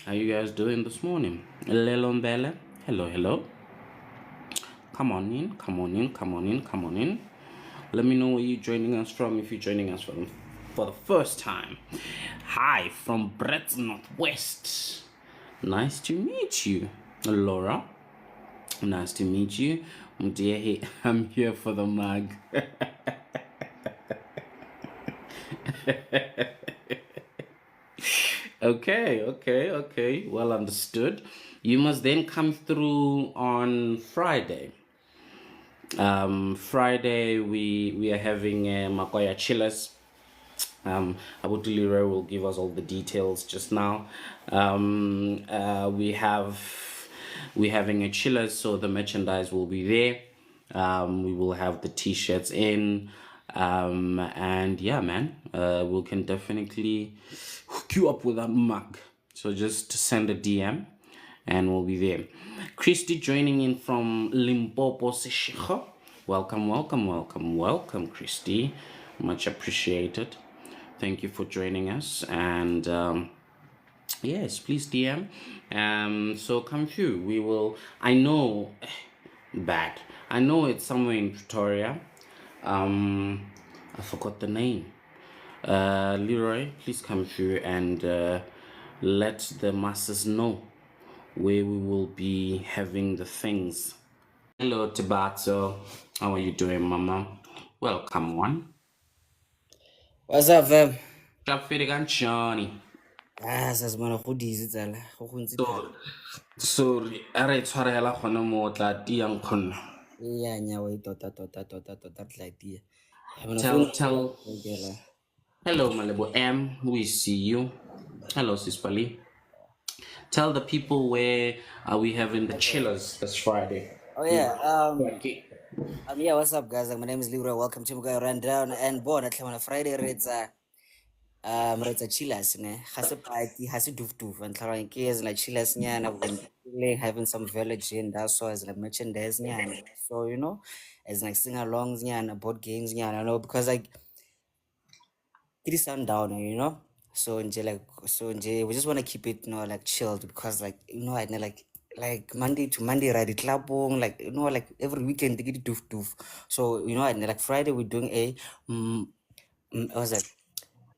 How you guys doing this morning? Lelombele. Hello, hello. Come on in, come on in, come on in, come on in. Let me know where you're joining us from if you're joining us from for the first time. Hi from Brett's Northwest. Nice to meet you, Laura. Nice to meet you. Dear, I'm here for the mug. Okay. Well understood. You must then come through on Friday. Friday we are having Makoya Chillers. Abu Leroy will give us all the details just now. We're having a chillers, so the merchandise will be there. We will have the t-shirts in. And yeah, man, we can definitely hook you up with that mug. So just send a DM and we'll be there. Christy joining in from Limpopo, Seshego. Welcome, Christy. Much appreciated. Thank you for joining us. And yes, please DM. So come through. We will. I know, bad. I know it's somewhere in Pretoria. I forgot the name. Leroy, please come through and let the masses know where we will be having the things. Hello, Tabato. How are you doing, Mama? Welcome, one. What's up, fam? Traffic Johnny. Sazibona go dizzy tsala go gontsi thata. Sorry, a re tshwarela gone mo tla tiang kgona. Iya nyawa tota tla tia. Bona phone Tell. Hello, Malebo M. We see you. Hello, Sis Pali. Tell the people where are we having the chillers this Friday. Oh yeah, Okay. yeah, what's up guys? My name is Leroy. Welcome to my rundown and born at Friday it's a chillers ne. Hase party, hase duf and tla ke as like chillers nyana when having some village and that's as like merchandise nyana. So as like sing alongs nyana, board games nyana, because like it is sundown. So nje we just want to keep it like chilled because like I know like Monday to Monday right club like like every weekend they get doof. So I know like Friday we're doing a what's that?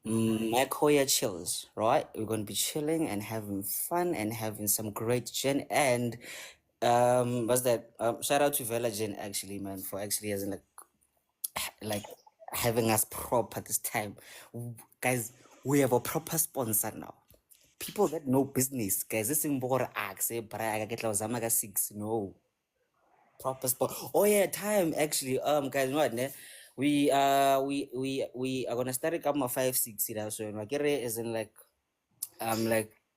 Makoya chills, right? We're gonna be chilling and having fun and having some great gin and what's that? Shout out to Vela Gin actually, man, for actually as in like having us proper this time. Guys, we have a proper sponsor now. People that know business, guys, this is more axe, but I get Zamaga 6. No. Proper sponsor. Oh yeah, time actually. Guys, what ne? We are gonna start a couple of 5-6 so is in like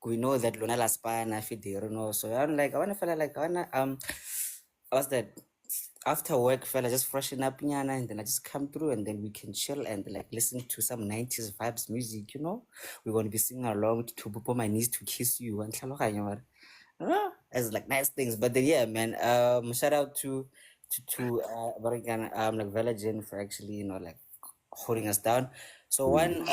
we know that Luna La Spana Fidero, so I'm like I wanna feel like I wanna what's that? After work, fella, just freshen up, nyana, and then I just come through, and then we can chill and like listen to some 90s vibes music. We're gonna be singing along to Popo My Knees to Kiss You and as like nice things. But then yeah, man, shout out to American like Village for actually like holding us down. So one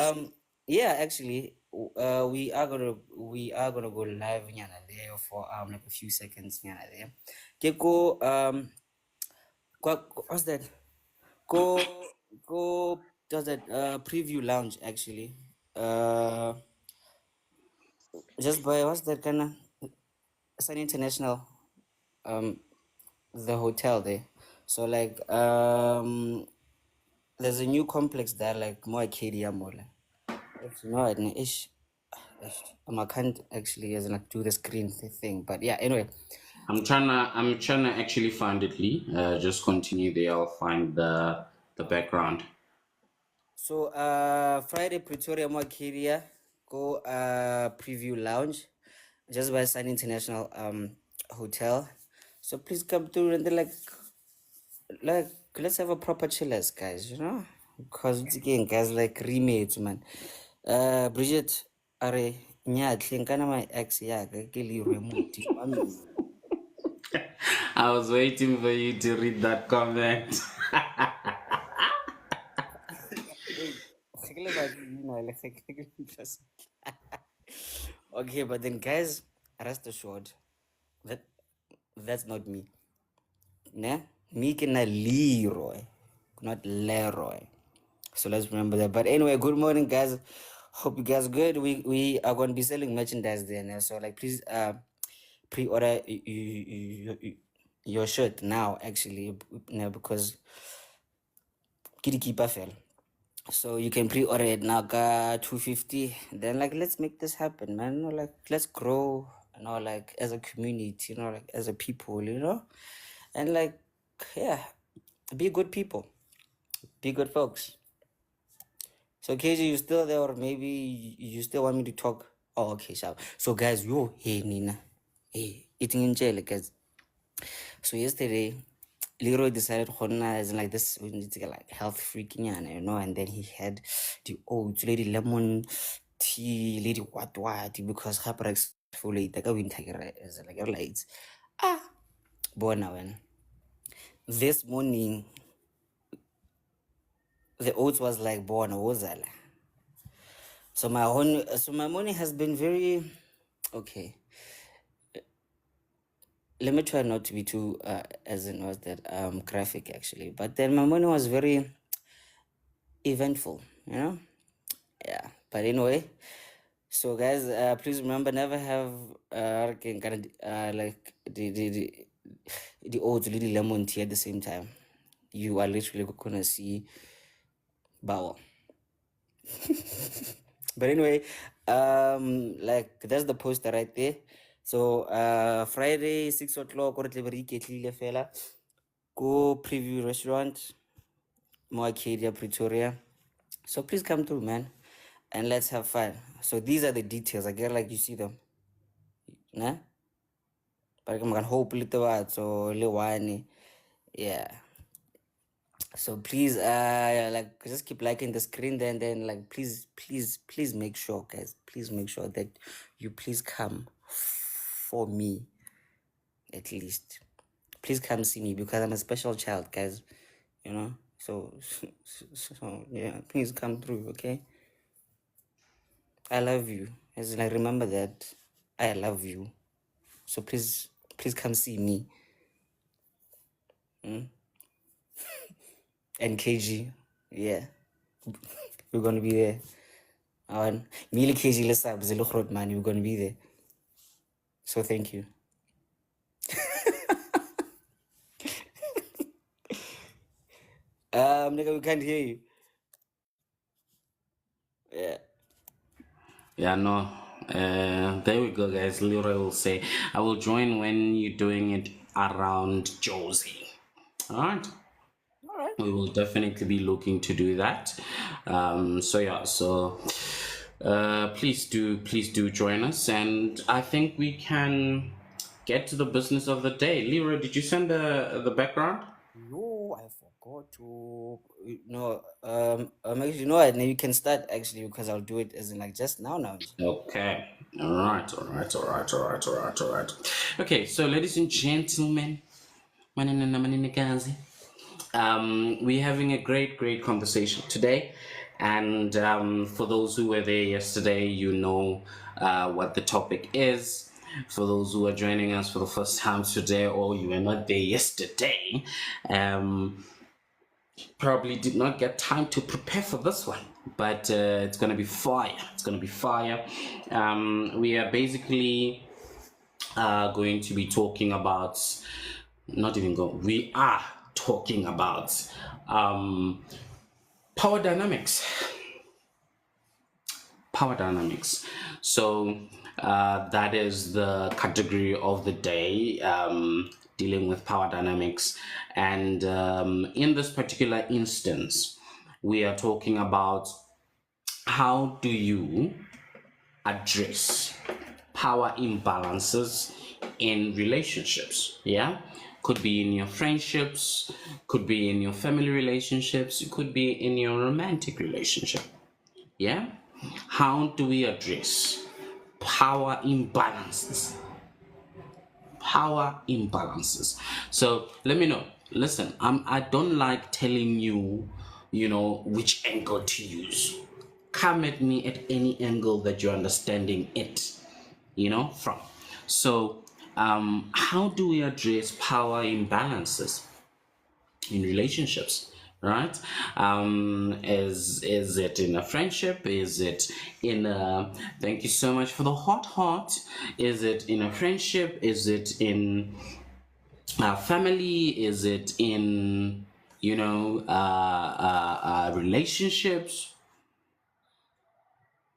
yeah, actually we are gonna go live nyana there for like a few seconds nyana there. Keko what's that? Go go does that preview lounge actually. Uh just by what's that kind of Sun International the hotel there. So like there's a new complex there like more Acadia Mall. I didn't ish. I can't actually as in, like do the screen thing, but yeah. Anyway, I'm trying to actually find it, Lee. Just continue there. I'll find the background. so Friday Pretoria more Acadia go preview lounge just by Sun International hotel. So please come through and then like let's have a proper chillers, guys. Because again, guys, like remates, man. Bridget, are nyatle nkana my ex ya ka ke Leroy Muti. I was waiting for you to read that comment. Okay, but then guys, rest assured that that's not me. Nah, me kina Leroy, not Leroy. So let's remember that. But anyway, good morning, guys. Hope you guys good. We are going to be selling merchandise there now. So like, please pre-order your shirt now. Actually, because kitty keeper fell. So you can pre-order it now, 250. Then like, let's make this happen, man. Like, let's grow. Like as a community. Like as a people. And like, yeah, be good people, be good folks. So KJ, you still there, or maybe you still want me to talk? Oh, okay, so guys, hey Nina, hey, eating in jail, guys. So yesterday, Leroy decided Honna is like this. We need to get like health freaking, and then he had the oats, lady lemon tea, lady what because Haparex folate like a winter is like a lights. Born now, and this morning the oats was like born wozala. So my morning has been very okay. Let me try not to be too as in was that graphic actually. But then my morning was very eventful, Yeah. But anyway, so guys, please remember never have like the old little lemon tea at the same time. You are literally gonna see bowel. But anyway, like that's the poster right there. So Friday 6 o'clock or fela go preview restaurant Mo Arcadia Pretoria. So please come through, man, and let's have fun. So these are the details. I get like you see them, nah. But I'm gonna hope little so little yeah. So please like just keep liking the screen then like please make sure, guys, please make sure that you please come for me at least. Please come see me because I'm a special child, guys, so yeah, please come through, okay? I love you. As in, I remember that I love you, so please come see me. And KG, yeah, we're gonna be there. Mili KG lesa bzilukhrot, man, we're gonna be there. So thank you. Nigga, we can't hear you. Yeah. Yeah, no. There we go, guys. Leroy will say, I will join when you're doing it around Josie. All right. All right. We will definitely be looking to do that. So please do join us, and I think we can get to the business of the day. Leroy, did you send the background? No, I forgot to. No, actually, no, and you can start actually because I'll do it as in like just now. Okay. All right. Okay, so ladies and gentlemen, we're having a great conversation today, and for those who were there yesterday, what the topic is. For those who are joining us for the first time today, or you were not there yesterday, probably did not get time to prepare for this one, but it's gonna be fire. We are basically going to be talking about, we are talking about power dynamics. So that is the category of the day, dealing with power dynamics. And in this particular instance, we are talking about how do you address power imbalances in relationships. Yeah, could be in your friendships, could be in your family relationships, it could be in your romantic relationship. Yeah, how do we address power imbalances? So let me know. Listen, I don't like telling you, which angle to use. Come at me at any angle that you're understanding it. from. So, how do we address power imbalances in relationships? Right? Is it in a friendship? Is it in a? Thank you so much for the hot. Is it in a friendship? Is it in family? Is it in relationships?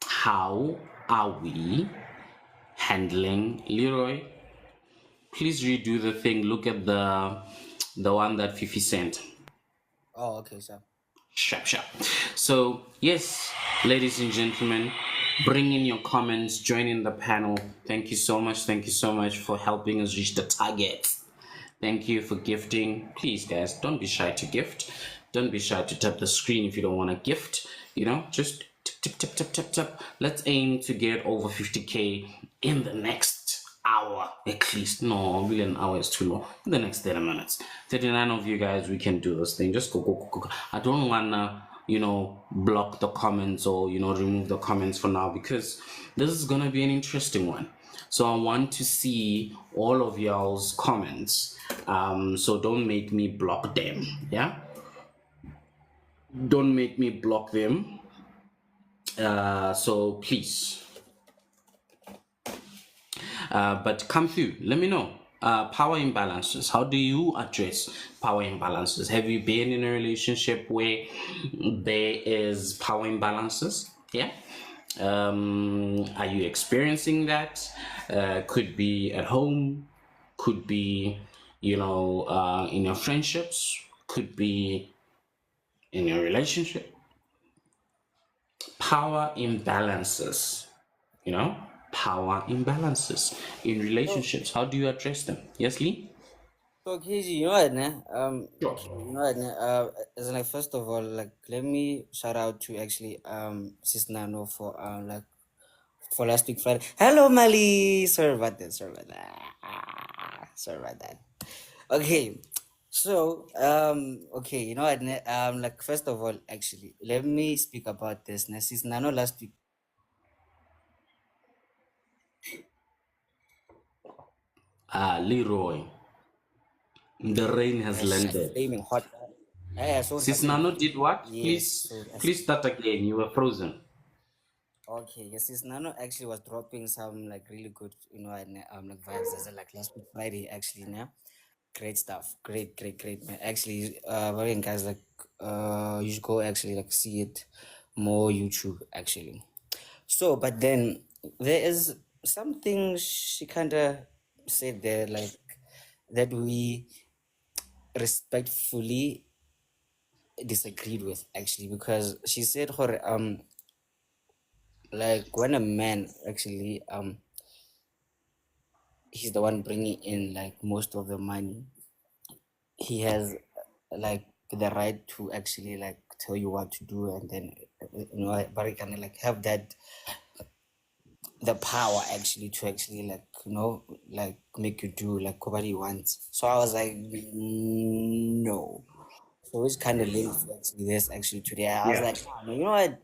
How are we handling Leroy? Please redo the thing. Look at the one that Fifi sent. Oh, okay, sir. Sharp, sharp. So yes, ladies and gentlemen, bring in your comments, join in the panel. Thank you so much. Thank you so much for helping us reach the target. Thank you for gifting. Please, guys, don't be shy to gift. Don't be shy to tap the screen if you don't want to gift. Just tip, tip, tip, tip, tip, tip. Let's aim to get over 50K in the next hour at least. No, really an hour is too long. In the next 30 minutes. 39 of you guys, we can do this thing. Just go. I don't wanna, block the comments or, remove the comments for now because this is gonna be an interesting one. So I want to see all of y'all's comments. So don't make me block them. Yeah? Don't make me block them. So please. But come through. Let me know. Power imbalances. How do you address power imbalances? Have you been in a relationship where there is power imbalances? Yeah. Are you experiencing that? Could be at home, could be, in your friendships, could be in your relationship. Power imbalances, power imbalances in So, relationships. How do you address them? Yes, Lee? so KG, you know what, ne? Sure. Okay, you know what, ne? As in, like, first of all, like, let me shout out to actually Sis Nano for last week Friday. Hello, Mali. Sorry about that. Sorry about that. Sorry about that. Okay. So, okay, you know what, ne? Like, first of all, actually, let me speak about this. Now, Sis Nano last week Leroy, the rain has was landed. flaming hot. Yeah, so Sis Nano did what? yes, Please, so please start again. You were frozen. okay, yes, sis Nano actually was dropping some like really good, and like vibes as like last week Friday actually, now. Great stuff. Great, man. Actually, very guys like you should go actually like see it more YouTube actually. So, but then there is something she kinda said there like that we respectfully disagreed with actually because she said her like when a man actually he's the one bringing in like most of the money, he has like the right to actually like tell you what to do, and then but he can like have that the power actually to actually like like make you do like what he wants. So I was like, no. So which kind of links to actually this actually today. I was Yeah. like, no, you know what,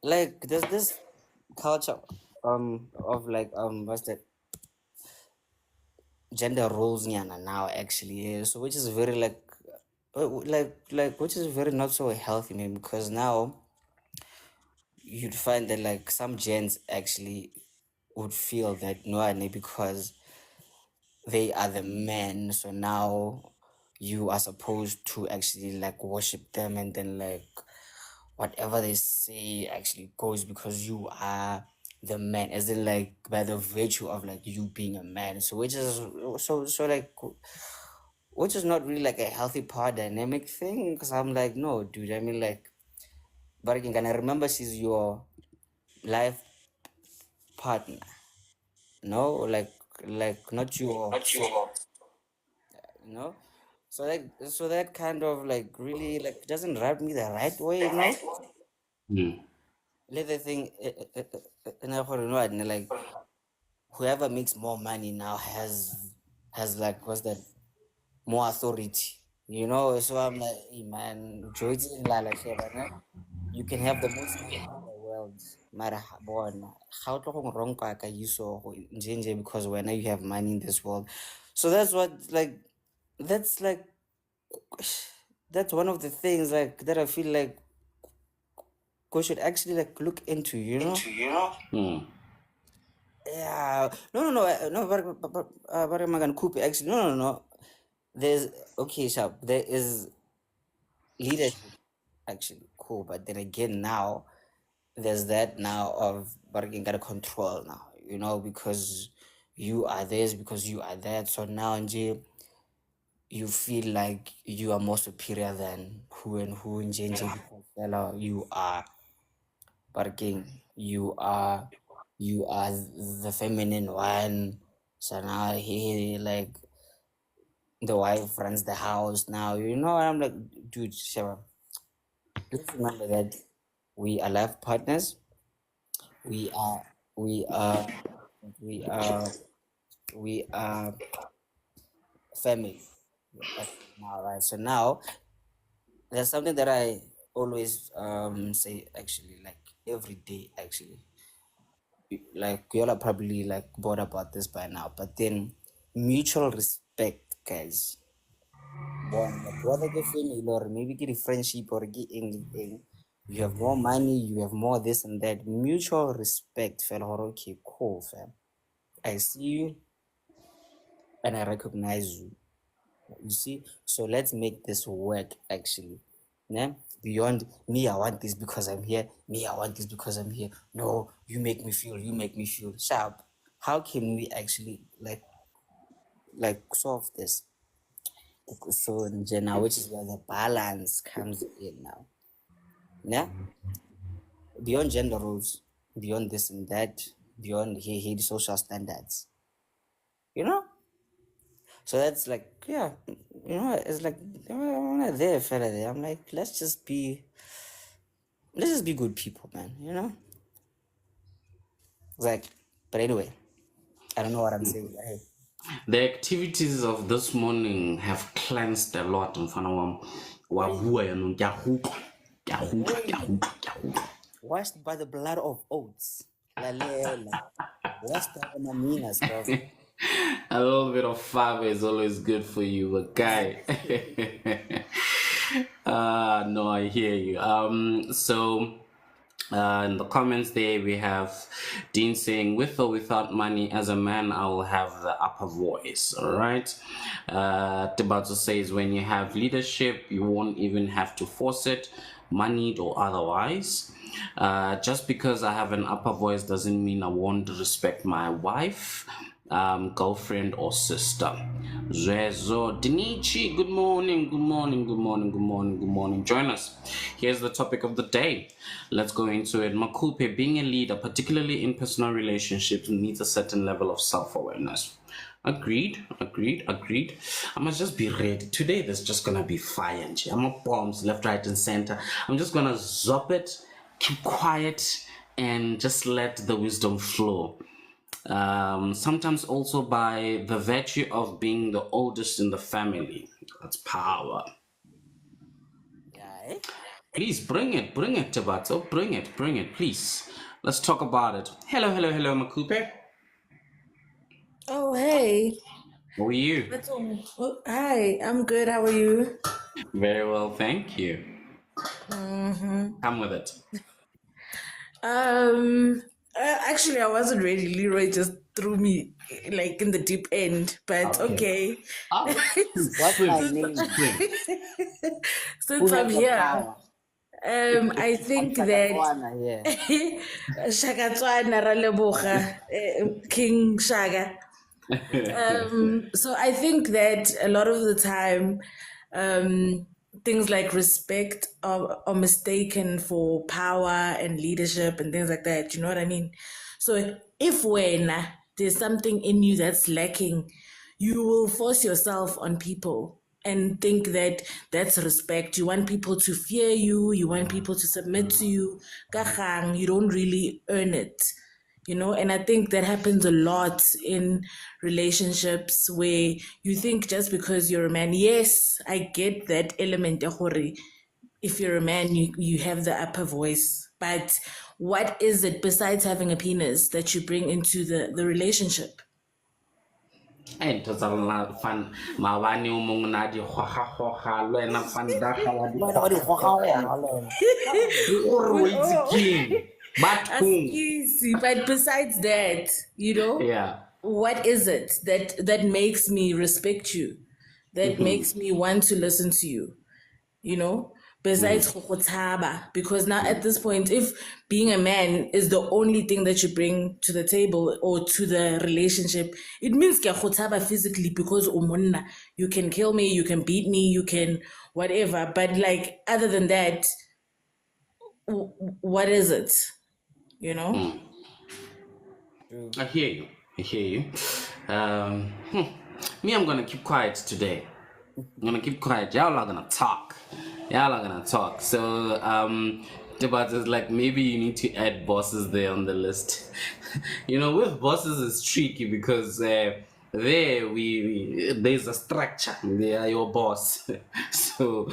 like there's this culture of like what's that, gender roles nyana now actually, yeah. So which is very like which is very not so healthy, man, because now you'd find that like some gens actually would feel that no, and because they are the men, so now you are supposed to actually like worship them, and then like whatever they say actually goes because you are the man, as in like by the virtue of like you being a man. So which is so like which is not really like a healthy power dynamic thing, because I'm like, no, dude, I mean like, but again, can I remember she's your life partner, no, like not your friend, you know. So like so that kind of like really like doesn't rub me the right way, Mm. let the thing and I know, and like whoever makes more money now has like what's that, more authority, so I'm like, hey man, George, like you can have the most money in the world, Mara bona, how to wrong Kagiso nje because when you have money in this world. So that's what like that's like that's one of the things like that I feel like we should actually like look into, you know? Hmm. Yeah. No, but I'm gonna coop actually. No. There's okay, sharp. There is leadership actually cool, but then again now there's that now of but you gotta control now, you know, because you are this, because you are that. So now nje, you feel like you are more superior than who and who nje because fella, you are barking, you are the feminine one. So now he like the wife runs the house now, you know. I'm like, dude, Sheva, let's remember that we are life partners. We are, we are, we are, we are family. Actually now, right? So now there's something that I always say actually, like every day actually. Like you all are probably like bored about this by now, but then mutual respect, guys. One, like whether ke family or maybe get friendship or get anything, you have more money, you have more this and that. Mutual respect, fella. Okay, cool, fam. I see you and I recognize you. You see, so let's make this work actually. Yeah? Beyond me, I want this because I'm here. Me, I want this because I'm here. No, you make me feel sharp. How can we actually like solve this? So in general, which is where the balance comes in now. Yeah, beyond gender roles, beyond this and that, beyond he social standards. You know, so that's like yeah, you know, it's like when I there, fella there, I'm like, let's just be good people, man. You know, like, but anyway, I don't know what I'm saying. But hey, The activities of this morning have cleansed a lot in front of wait, wait, them. washed by the blood of oats, la lela, washed by the maminas, bro. A little bit of fava is always good for you, a guy. No, I hear you. In the comments there, we have Dean saying, with or without money, as a man, I will have the upper voice. All right. Tibato says, when you have leadership, you won't even have to force it, moneyed or otherwise. Just because I have an upper voice doesn't mean I won't respect my wife, girlfriend, or sister. Zwezo Dinichi, good morning, good morning, good morning, good morning, good morning. Join us. Here's the topic of the day. Let's go into it. Makupe, being a leader, particularly in personal relationships, needs a certain level of self-awareness. Agreed, agreed, agreed. I must just be ready. Today there's just gonna be fire. I'm a bombs left, right, and center. I'm just gonna zop it, keep quiet, and just let the wisdom flow. Sometimes also by the virtue of being the oldest in the family. That's power. Yeah, eh? Please bring it, Tabato. Bring it, please. Let's talk about it. Hello, hello, hello, Makupe. Oh, hey. How are you? That's all. Oh, hi, I'm good. How are you? Very well, thank you. Mm-hmm. Come with it. Um, Actually, I wasn't ready. Leroy just threw me like in the deep end, but Okay. okay. Oh, What's my swim, name? swim. Who Since I'm has the here, power? I I'm think that Sakatwana here. Shaka Tswana ra leboga, King Shaka. So I think that a lot of the time, things like respect are mistaken for power and leadership and things like that. You know what I mean? So if when there's something in you that's lacking, you will force yourself on people and think that that's respect. You want people to fear you. You want people to submit to you. Kakang, you don't really earn it, you know. And I think that happens a lot in relationships where you think just because you're a man, yes, I get that element ya gore if you're a man, you have the upper voice. But what is it besides having a penis that you bring into the relationship? ntho tsa rona fan maabane o mongwe na di goga le wena fandaga wa di Wena wa di goga le wena. o itse king bathong. Excuse, but besides that, Yeah. what is it that makes me respect you, that makes me want to listen to you, besides go tshaba? Because now at this point, if being a man is the only thing that you bring to the table or to the relationship, it means ke go tshaba physically, because o monna, you can kill me, you can beat me, you can whatever, but like other than that, what is it, I hear you. Me, I'm gonna keep quiet today. I'm gonna keep quiet. Y'all are gonna talk. So, Debat is like, maybe you need to add bosses there on the list. With bosses it's tricky because there there's a structure. They are your boss. So,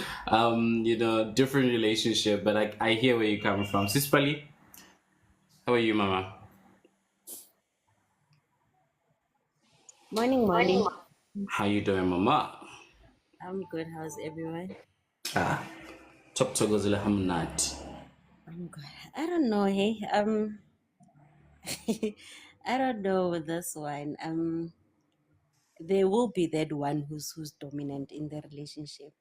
different relationship. But I hear where you're coming from. Sispali, how are you, Mama? Morning. How you doing, Mama? I'm good. How's everyone? Top Togozilla Hamnat. I'm good. I don't know. Hey, I don't know with this one. There will be that one who's dominant in the relationship.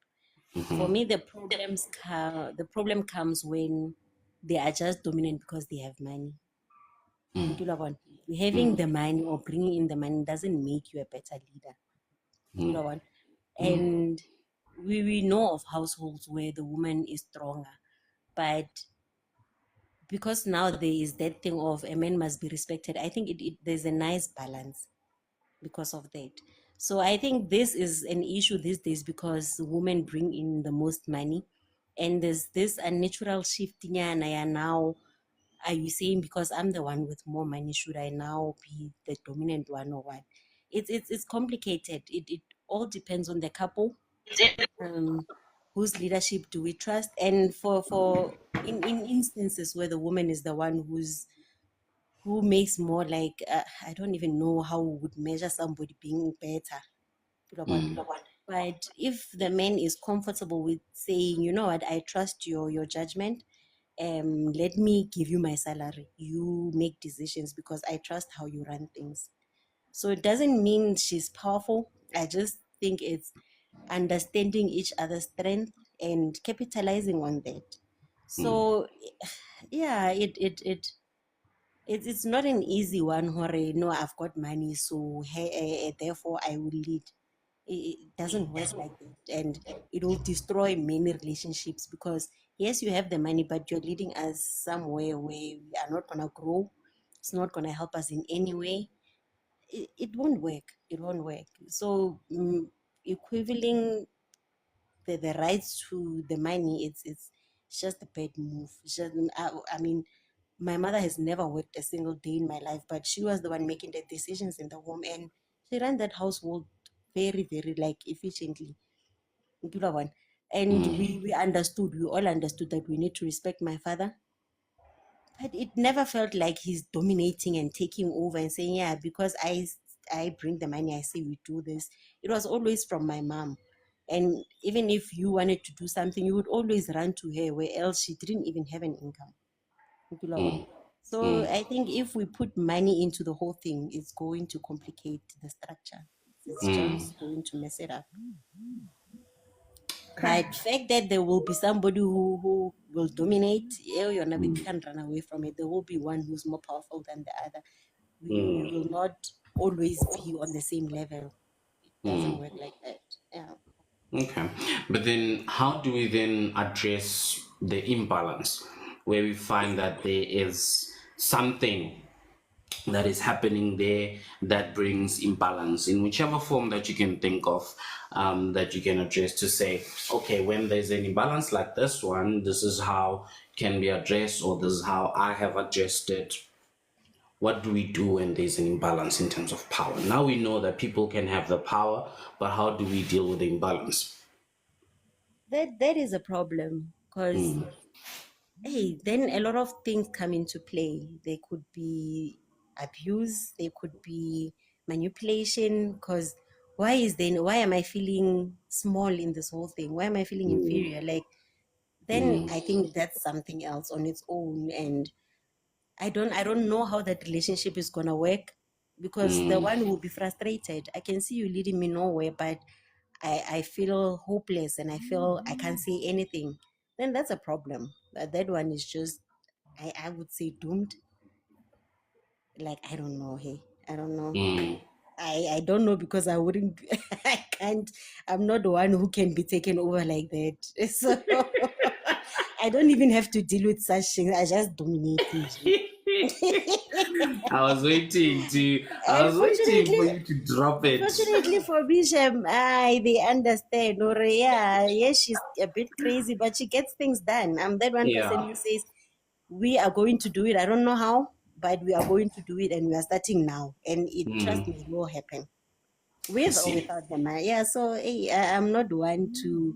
For me, the problem comes when they are just dominant because they have money. Having the money or bringing in the money doesn't make you a better leader. And we know of households where the woman is stronger, but because now there is that thing of a man must be respected, I think there's a nice balance because of that. So I think this is an issue these days because women bring in the most money, and there's this unnatural shift. Now, are you saying because I'm the one with more money, should I now be the dominant one or what? It's complicated. It all depends on the couple. Whose leadership do we trust? And for in instances where the woman is the one who makes more, like I don't even know how we would measure somebody being better. But if the man is comfortable with saying, you know what, I trust your judgment, let me give you my salary, you make decisions because I trust how you run things. So it doesn't mean she's powerful. I just think it's understanding each other's strength and capitalizing on that. So yeah, it's not an easy one. Hore, no, I've got money, so hey, therefore I will lead. It doesn't work like that, and it will destroy many relationships because yes, you have the money, but you're leading us somewhere where we are not gonna grow. It's not gonna help us in any way. It won't work. It won't work. So equivalent the rights to the money, it's just a bad move. It's just, I mean, my mother has never worked a single day in my life, but she was the one making the decisions in the home, and she ran that household very, very like efficiently. And we understood, we all understood that we need to respect my father, but it never felt like he's dominating and taking over and saying, yeah, because I bring the money, I say we do this. It was always from my mom. And even if you wanted to do something, you would always run to her, where else she didn't even have an income. So I think if we put money into the whole thing, it's going to complicate the structure. It's just going to mess it up. But the fact that there will be somebody who will dominate, we can't run away from it. There will be one who's more powerful than the other. We will not always be on the same level. It doesn't work like that. Yeah. Okay. But then how do we then address the imbalance where we find that there is something that is happening there that brings imbalance in whichever form that you can think of, that you can address to say, okay, when there's an imbalance like this one, this is how it can be addressed, or this is how I have addressed it. What do we do when there's an imbalance in terms of power? Now we know that people can have the power, but how do we deal with the imbalance? That is a problem, because hey, then a lot of things come into play. There could be abuse, there could be manipulation, because why am I feeling small in this whole thing? Why am I feeling inferior? Like, then I think that's something else on its own. And I don't know how that relationship is gonna work, because the one will be frustrated. I can see you leading me nowhere, but I feel hopeless and I feel I can't say anything. Then that's a problem. But that one is just, I would say, doomed. Like, I don't know. Hey, I don't know. I don't know, because I wouldn't I can't, I'm not the one who can be taken over like that. So I don't even have to deal with such things. I just dominate it. I was waiting for you to drop it. Unfortunately for Bishop, they understand. Or yeah, yes, she's a bit crazy, but she gets things done. I'm that one person who says, we are going to do it. I don't know how, but we are going to do it, and we are starting now. And trust me, it will happen. With or without the man. Yeah, so hey, I'm not one to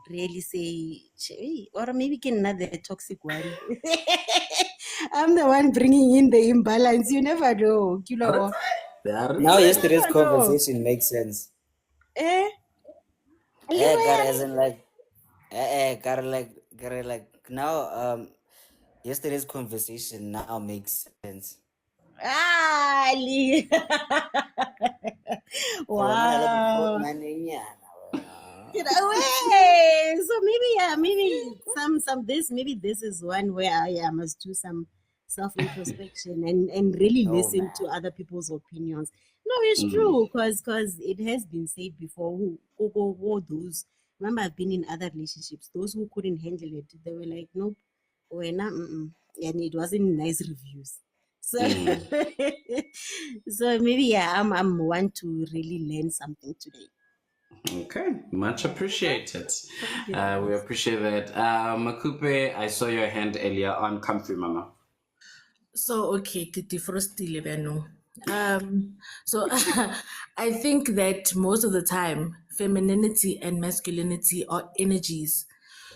really say, "Hey," or maybe can another toxic one. I'm the one bringing in the imbalance. You never know. You know. Now yesterday's conversation makes sense. Eh? Gotta as in like, gotta like now. Yesterday's conversation now makes sense. Ah, wow. Get away. So maybe this is one where I must do some self-introspection and really listen to other people's opinions. No, it's true, because it has been said before. Who those? Remember, I've been in other relationships. Those who couldn't handle it, they were like, nope, we're not, and it wasn't nice reviews. So, so maybe yeah, I'm one to really learn something today. Okay, much appreciated. We appreciate that. Makupe, I saw your hand earlier on. Come through, Mama. So okay, ke defrostile bano. So I think that most of the time, femininity and masculinity are energies.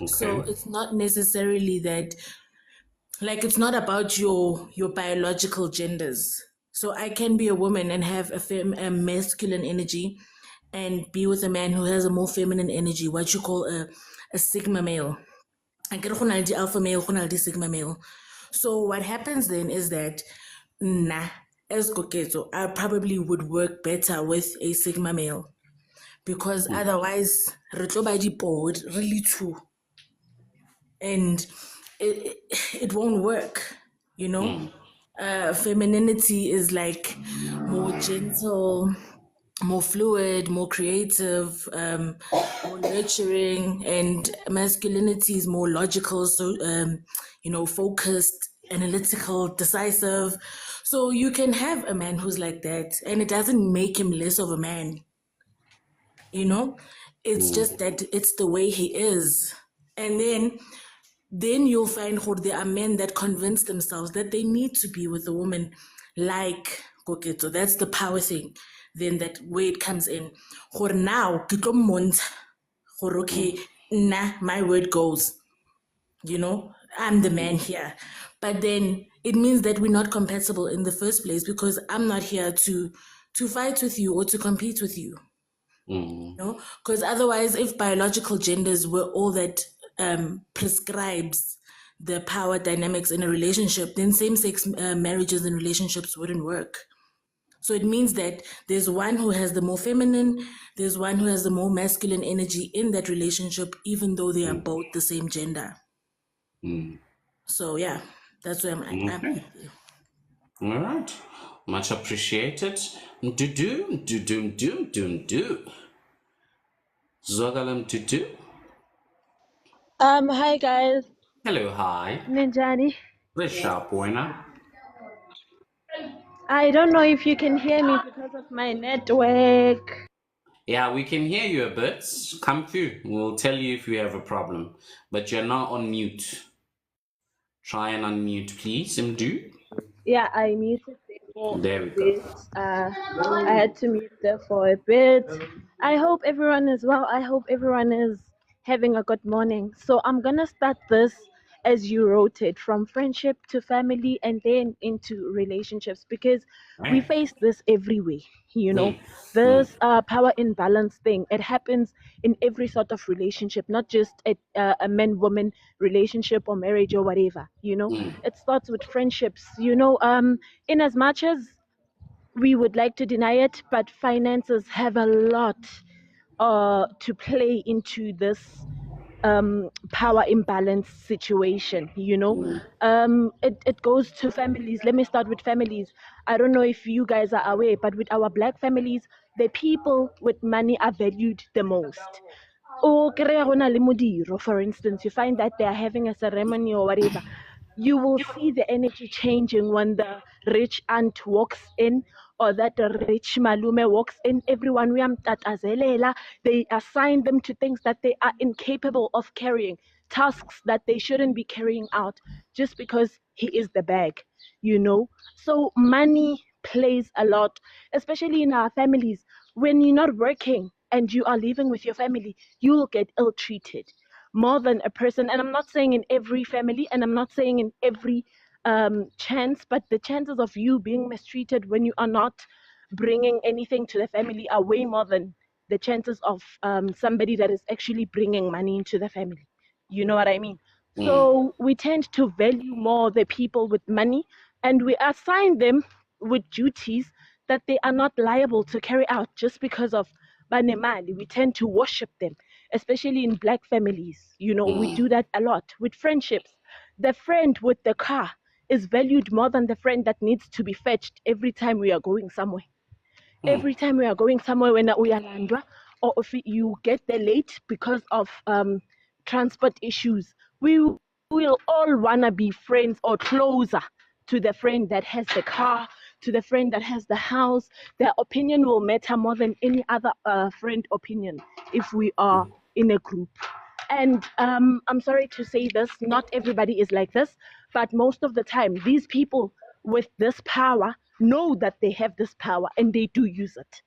So it's not necessarily that, like, it's not about your biological genders. So I can be a woman and have a masculine energy, and be with a man who has a more feminine energy, what you call a sigma male. I get the alpha male, the sigma male. So what happens then is that, as Koketo, I probably would work better with a sigma male, because otherwise, re tlo ba diporo, really true, and it won't work, you know. Femininity is like more gentle, more fluid, more creative, more nurturing, and masculinity is more logical, so focused, analytical, decisive. So you can have a man who's like that, and it doesn't make him less of a man. It's just that it's the way he is. And then you'll find there are men that convince themselves that they need to be with a woman like Koketo. That's the power thing. Then that way it comes in. Now, okay, my word goes. I'm the man here. But then it means that we're not compatible in the first place, because I'm not here to fight with you or to compete with you. Because otherwise, if biological genders were all that prescribes the power dynamics in a relationship, then same-sex marriages and relationships wouldn't work. So it means that there's one who has the more feminine, there's one who has the more masculine energy in that relationship, even though they are both the same gender. So yeah, that's where I'm at. All right, much appreciated. Zogalam do. Hi guys. Hello, hi. Ninjani. Risha Buena. I don't know if you can hear me because of my network. Yeah, we can hear you a bit. Come through. We'll tell you if we have a problem. But you're not on mute. Try and unmute, please, Mdu. Yeah, I muted there for There a we bit. go. I had to mute there for a bit. I hope everyone is well. I hope everyone is having a good morning. So I'm gonna start this as you wrote it, from friendship to family and then into relationships, because we Right. face this everywhere. You know, Mm, mm, this power imbalance thing. It happens in every sort of relationship, not just a man-woman relationship or marriage or whatever. You know, mm, it starts with friendships. In as much as we would like to deny it, but finances have a lot to play into this power imbalance situation. It goes to families. Let me start with families. I don't know if you guys are aware, but with our black families, the people with money are valued the most. O kry-a go na le modiro, for instance, you find that they are having a ceremony or whatever. You will see the energy changing when the rich aunt walks in, or that the rich malume walks in. Everyone uyamtatazelela. They assign them to things that they are incapable of carrying, tasks that they shouldn't be carrying out, just because he is the bag, you know. So money plays a lot, especially in our families. When you're not working and you are living with your family, you will get ill treated more than a person. And I'm not saying in every family, and I'm not saying in every chance, but the chances of you being mistreated when you are not bringing anything to the family are way more than the chances of somebody that is actually bringing money into the family. You know what I mean? mm, So we tend to value more the people with money, and we assign them with duties that they are not liable to carry out just because of banemali. We tend to worship them, especially in black families. We mm, do that a lot with friendships. The friend with the car is valued more than the friend that needs to be fetched every time we are going somewhere. mm, Every time we are going somewhere, when we are landra, or if you get there late because of transport issues, we will all wanna be friends or closer to the friend that has the car, to the friend that has the house. Their opinion will matter more than any other friend opinion if we are in a group. And I'm sorry to say this, not everybody is like this, but most of the time, these people with this power know that they have this power and they do use it.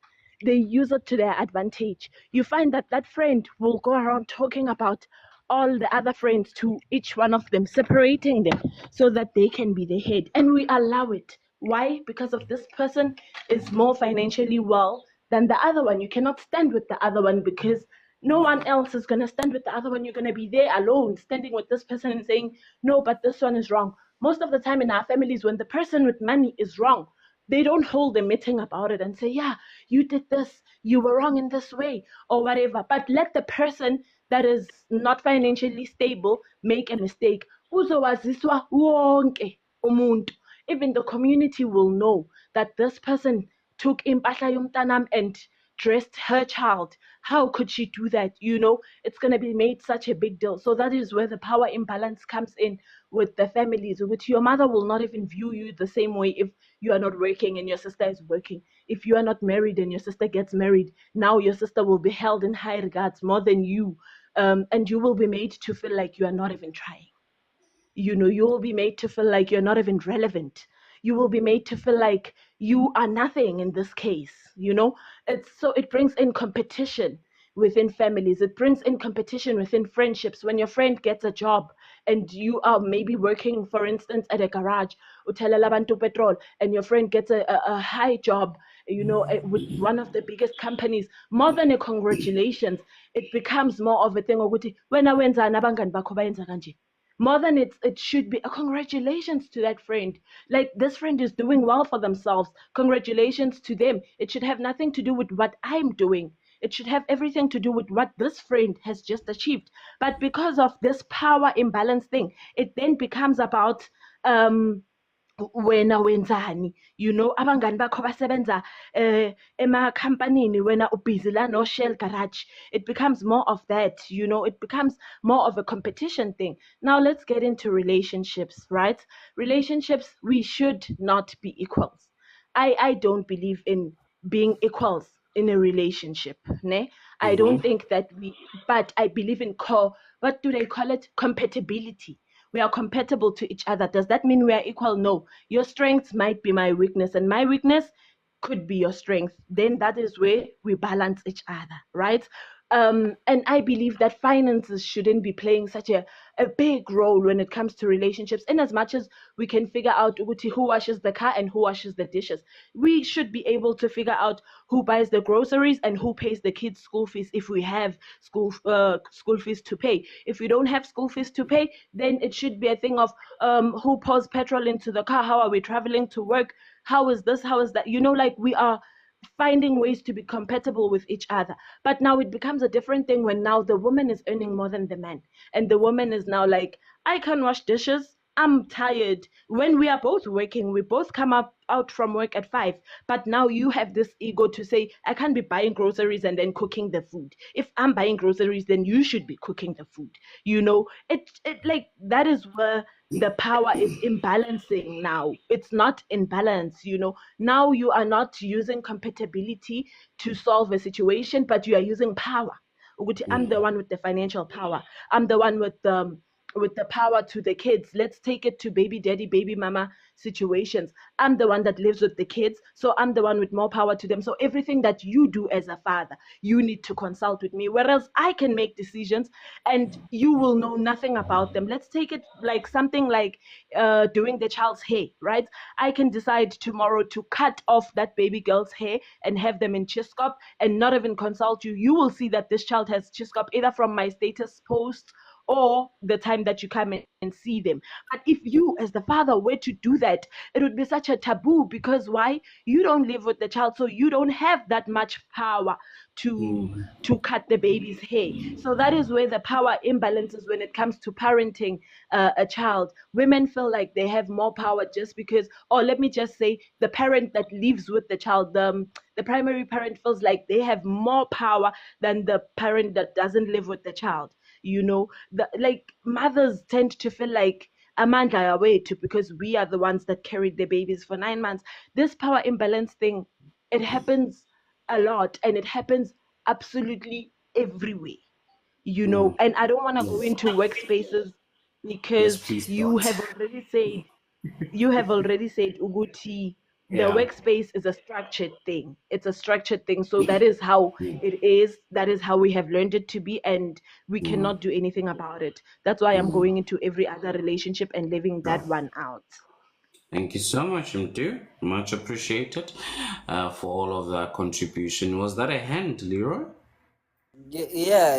They use it to their advantage. You find that that friend will go around talking about all the other friends to each one of them, separating them so that they can be the head. And we allow it. Why? Because of this person is more financially well than the other one. You cannot stand with the other one because no one else is going to stand with the other one. You're going to be there alone, standing with this person and saying, no, but this one is wrong. Most of the time in our families, when the person with money is wrong, they don't hold a meeting about it and say, yeah, you did this, you were wrong in this way, or whatever. But let the person that is not financially stable make a mistake. Uzowaziswa wonke umuntu. Even the community will know that this person took impahla yomntanam and dressed her child. How could she do that? It's going to be made such a big deal. So that is where the power imbalance comes in with the families. With your mother will not even view you the same way if you are not working and your sister is working. If you are not married and your sister gets married, now your sister will be held in high regards more than you. And you will be made to feel like you are not even trying. You will be made to feel like you're not even relevant. You will be made to feel like you are nothing in this case. It brings in competition within families. It brings in competition within friendships. When your friend gets a job and you are maybe working, for instance, at a garage, uthelela abantu petrol, and your friend gets a high job, with one of the biggest companies, more than a congratulations, it becomes more of a thing ukuthi wena wenzani abangani bakho bayenza kanje. More than it should be a congratulations to that friend. Like, this friend is doing well for themselves. Congratulations to them. It should have nothing to do with what I'm doing. It should have everything to do with what this friend has just achieved. But because of this power imbalance thing, it then becomes about wena wenzani. Abangani bakho basebenza emakhampanini, wena ubhizi la no-Shell garage. It becomes more of that. It becomes more of a competition thing. Now let's get into relationships, right? Relationships, we should not be equals. I don't believe in being equals in a relationship, ne? I don't think that but I believe in what do they call it, compatibility. We are compatible to each other. Does that mean we are equal? No. Your strengths might be my weakness, and my weakness could be your strength. Then that is where we balance each other, right? And I believe that finances shouldn't be playing such a big role when it comes to relationships. In as much as we can figure out who washes the car and who washes the dishes, we should be able to figure out who buys the groceries and who pays the kids' school fees if we have school fees to pay. If we don't have school fees to pay, then it should be a thing of who pours petrol into the car, how are we traveling to work, how is this, how is that. Like we are finding ways to be compatible with each other. But now it becomes a different thing when now the woman is earning more than the man. And the woman is now like, I can wash dishes. I'm tired. When we are both working, we both come up out from work at 5. But now you have this ego to say, I can't be buying groceries and then cooking the food. If I'm buying groceries, then you should be cooking the food. It like that is where the power is imbalancing now. It's not in balance. Now you are not using compatibility to solve a situation, but you are using power. I'm the one with the financial power. I'm the one with the power to the kids. Let's take it to baby daddy, baby mama situations. I'm the one that lives with the kids, so I'm the one with more power to them. So everything that you do as a father, you need to consult with me. Whereas I can make decisions and you will know nothing about them. Let's take it like something like doing the child's hair, right? I can decide tomorrow to cut off that baby girl's hair and have them in Chiskop and not even consult you. You will see that this child has Chiskop either from my status post or the time that you come in and see them. But if you, as the father, were to do that, it would be such a taboo because why? You don't live with the child, so you don't have that much power to cut the baby's hair. So that is where the power imbalances when it comes to parenting a child. Women feel like they have more power just because, or let me just say, the parent that lives with the child, the primary parent feels like they have more power than the parent that doesn't live with the child. Like mothers tend to feel like amandla away too because we are the ones that carried the babies for 9 months. This power imbalance thing, it happens a lot and it happens absolutely everywhere. And I don't want to go into workspaces Yes, because please you don't. have already said Uguti, the Yeah. workspace is a structured thing. It's a structured thing. So that is how it is. That is how we have learned it to be, and we cannot do anything about it. That's why I'm going into every other relationship and leaving that one out. Thank you so much, Mtu. Much appreciated for all of that contribution. Was that a hand, Leroy? Yeah.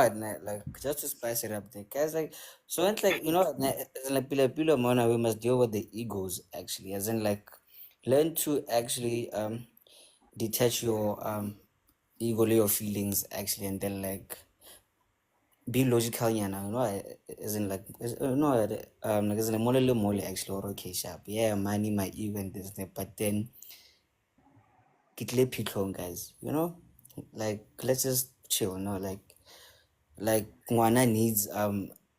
At night, like just to spice it up, there, guys. Like, so it's like at night, as in like pila mona, we must deal with the egos actually, as in like learn to actually detach your ego, your feelings actually, and then like be logical, as in like like as in like mole actually, or okay, sharp, yeah, money, my ego, and this, that, but then get pitong, guys, like let's just chill, like ngwana needs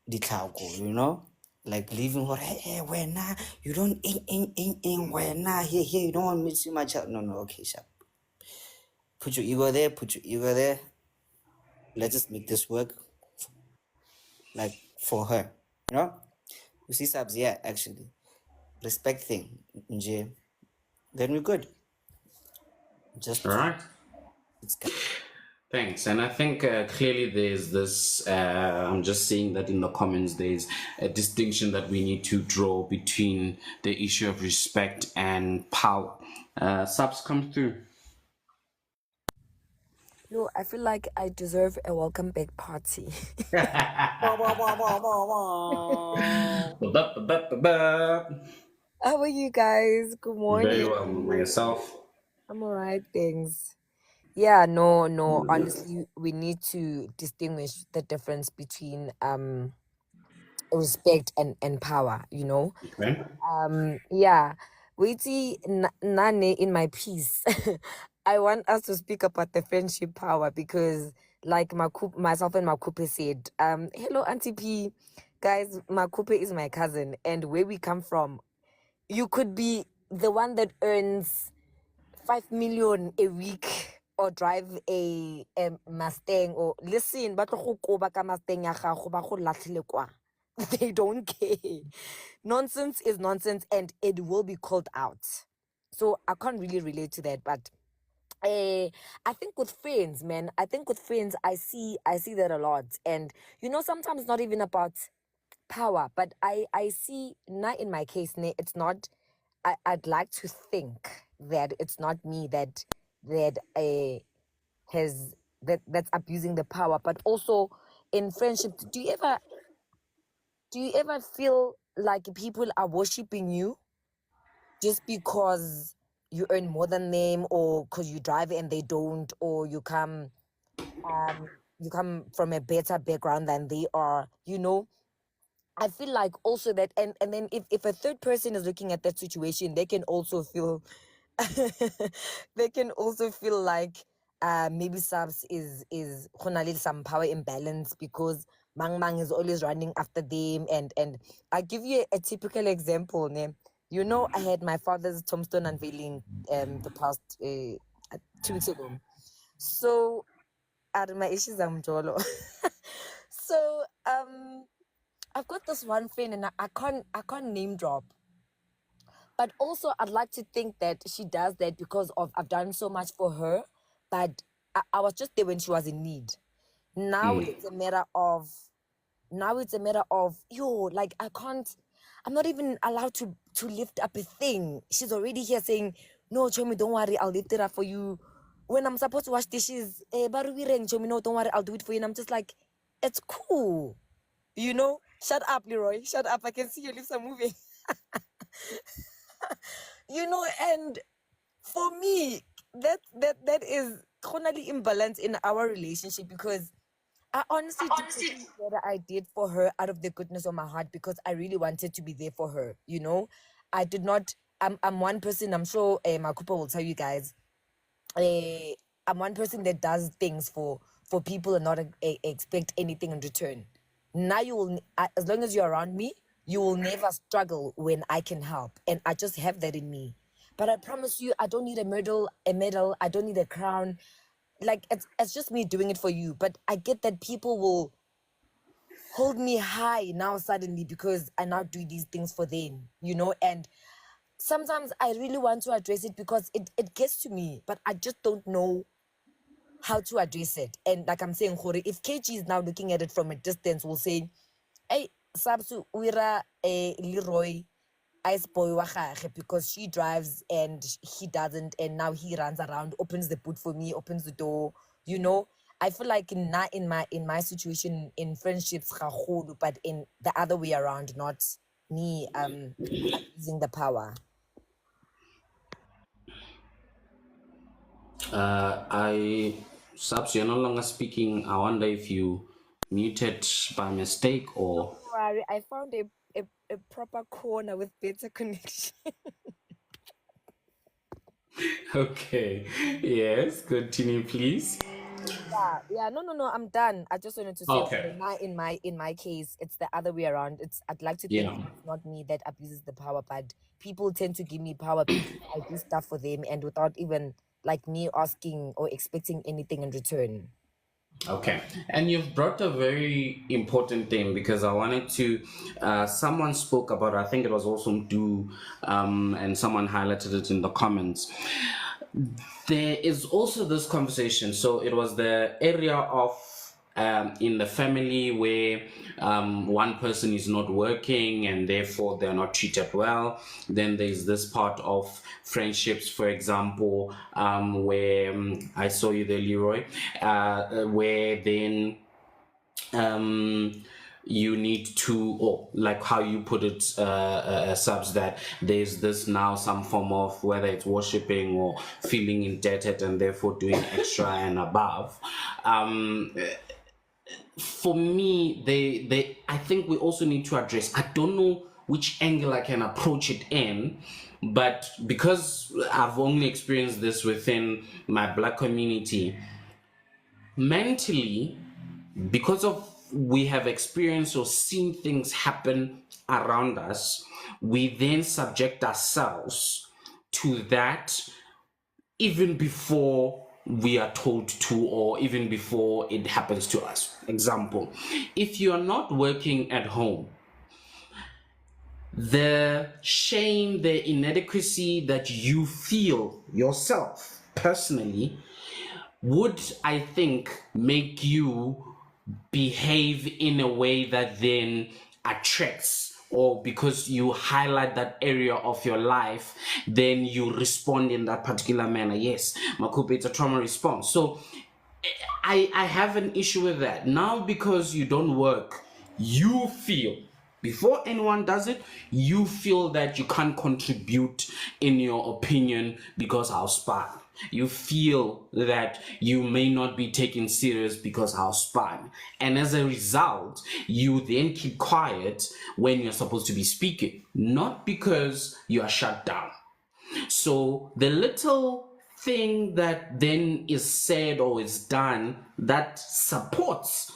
ditlhako, like leaving her, hey, when you don't when here you don't want me to see my child. No, okay, sharp. Put your ego there. Let's just make this work, like for her, you see, subs, yeah, actually respect thing, nje, then we're good. All Just right. it's Thanks. And I think clearly there's this, I'm just seeing that in the comments, there's a distinction that we need to draw between the issue of respect and power. Subs come through. No, I feel like I deserve a welcome back party. How are you guys? Good Very morning. well, myself. I'm alright, thanks. Yeah, no. Honestly, we need to distinguish the difference between respect and power, Okay. Yeah. Waity Nane in my piece. I want us to speak about the friendship power because like myself and Makupe said, hello Auntie P. Guys, Makupe is my cousin, and where we come from, you could be the one that earns 5 million a week or drive a Mustang, or listen, ba tlo go koba ka Mustang ya gago ba go latlhele kwa. They don't care. Nonsense is nonsense and it will be called out. So I can't really relate to that, but I think with friends, man, I think with friends, I see that a lot. And sometimes not even about power, but I see, not in my case, it's not, I'd like to think that it's not me that has that's abusing the power. But also in friendship, do you ever feel like people are worshiping you just because you earn more than them, or because you drive and they don't, or you come from a better background than they are? I feel like also that, and then if a third person is looking at that situation, they can also feel they can also feel like maybe Sabs is khona some power imbalance, because Mang Mang is always running after them. And I give you a typical example, ne? I had my father's tombstone unveiling the past 2 weeks ago. So out of my issues, I'm jolo. So I've got this one friend, and I can't name drop. But also, I'd like to think that she does that because of I've done so much for her, but I was just there when she was in need. Now it's a matter of like I'm not even allowed to lift up a thing. She's already here saying, "No, Chomi, don't worry, I'll lift it up for you." When I'm supposed to wash dishes, Chomi, no, don't worry, I'll do it for you. And I'm just like, it's cool. Shut up, Leroy. Shut up. I can see your lips are moving. And for me, that is totally imbalance in our relationship, because I honestly did everything that I did for her out of the goodness of my heart, because I really wanted to be there for her. I did not. I'm one person. I'm sure Makupa will tell you guys. I'm one person that does things for people and not expect anything in return. Now as long as you're around me, you will never struggle when I can help, and I just have that in me. But I promise you, I don't need a medal. I don't need a crown. Like, it's just me doing it for you. But I get that people will hold me high now suddenly because I now do these things for them. And sometimes I really want to address it because it gets to me, but I just don't know how to address it. And like I'm saying, Khore, if KG is now looking at it from a distance, will say, "Hey, Sabsu Uira Leroy ice boy wa gagwe, because she drives and he doesn't, and now he runs around, opens the boot for me, opens the door." I feel like in my situation in friendships, but in the other way around, not me using the power. Subs, you're no longer speaking. I wonder if you muted by mistake or. Don't worry, I found a proper corner with better connection. Okay. Yes. Continue, please. Yeah, no, I'm done. I just wanted to say, Okay. in my case, it's the other way around. I'd like to think Yeah. it's not me that abuses the power, but people tend to give me power because I do stuff for them, and without even like me asking or expecting anything in return. Okay, and you've brought a very important thing, because I wanted to. Someone spoke about, I think it was also Do, and someone highlighted it in the comments. There is also this conversation. So it was the area of in the family where one person is not working and therefore they're not treated well. Then there's this part of friendships, for example, where I saw you there, Leroy, where then you need to, or like how you put it, Subs, that there's this now some form of, whether it's worshipping or feeling indebted and therefore doing extra and above. For me, I think we also need to address, I don't know which angle I can approach it in, but because I've only experienced this within my Black community, mentally, because of we have experienced or seen things happen around us, we then subject ourselves to that even before we are told to, or even before it happens to us. Example, if you are not working at home, the shame, the inadequacy that you feel yourself personally would, I think, make you behave in a way that then attracts, or because you highlight that area of your life, then you respond in that particular manner. Yes, Makupe, it's a trauma response. So I have an issue with that. Now, because you don't work, you feel, before anyone does it, you feel that you can't contribute in your opinion because how span. You feel that you may not be taken serious because how span. And as a result, you then keep quiet when you're supposed to be speaking, not because you are shut down. So the little thing that then is said or is done that supports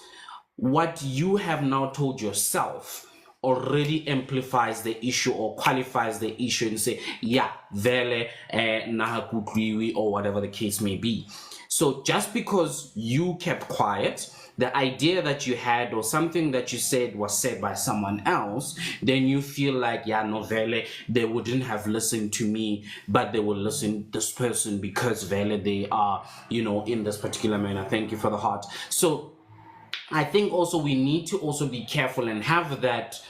what you have now told yourself already amplifies the issue or qualifies the issue and say, yeah, vele nahakutliwi, or whatever the case may be. So just because you kept quiet, the idea that you had or something that you said was said by someone else, then you feel like, yeah, no, vele, they wouldn't have listened to me, but they will listen to this person because vele, they are, in this particular manner. Thank you for the heart. So I think also we need to also be careful and have that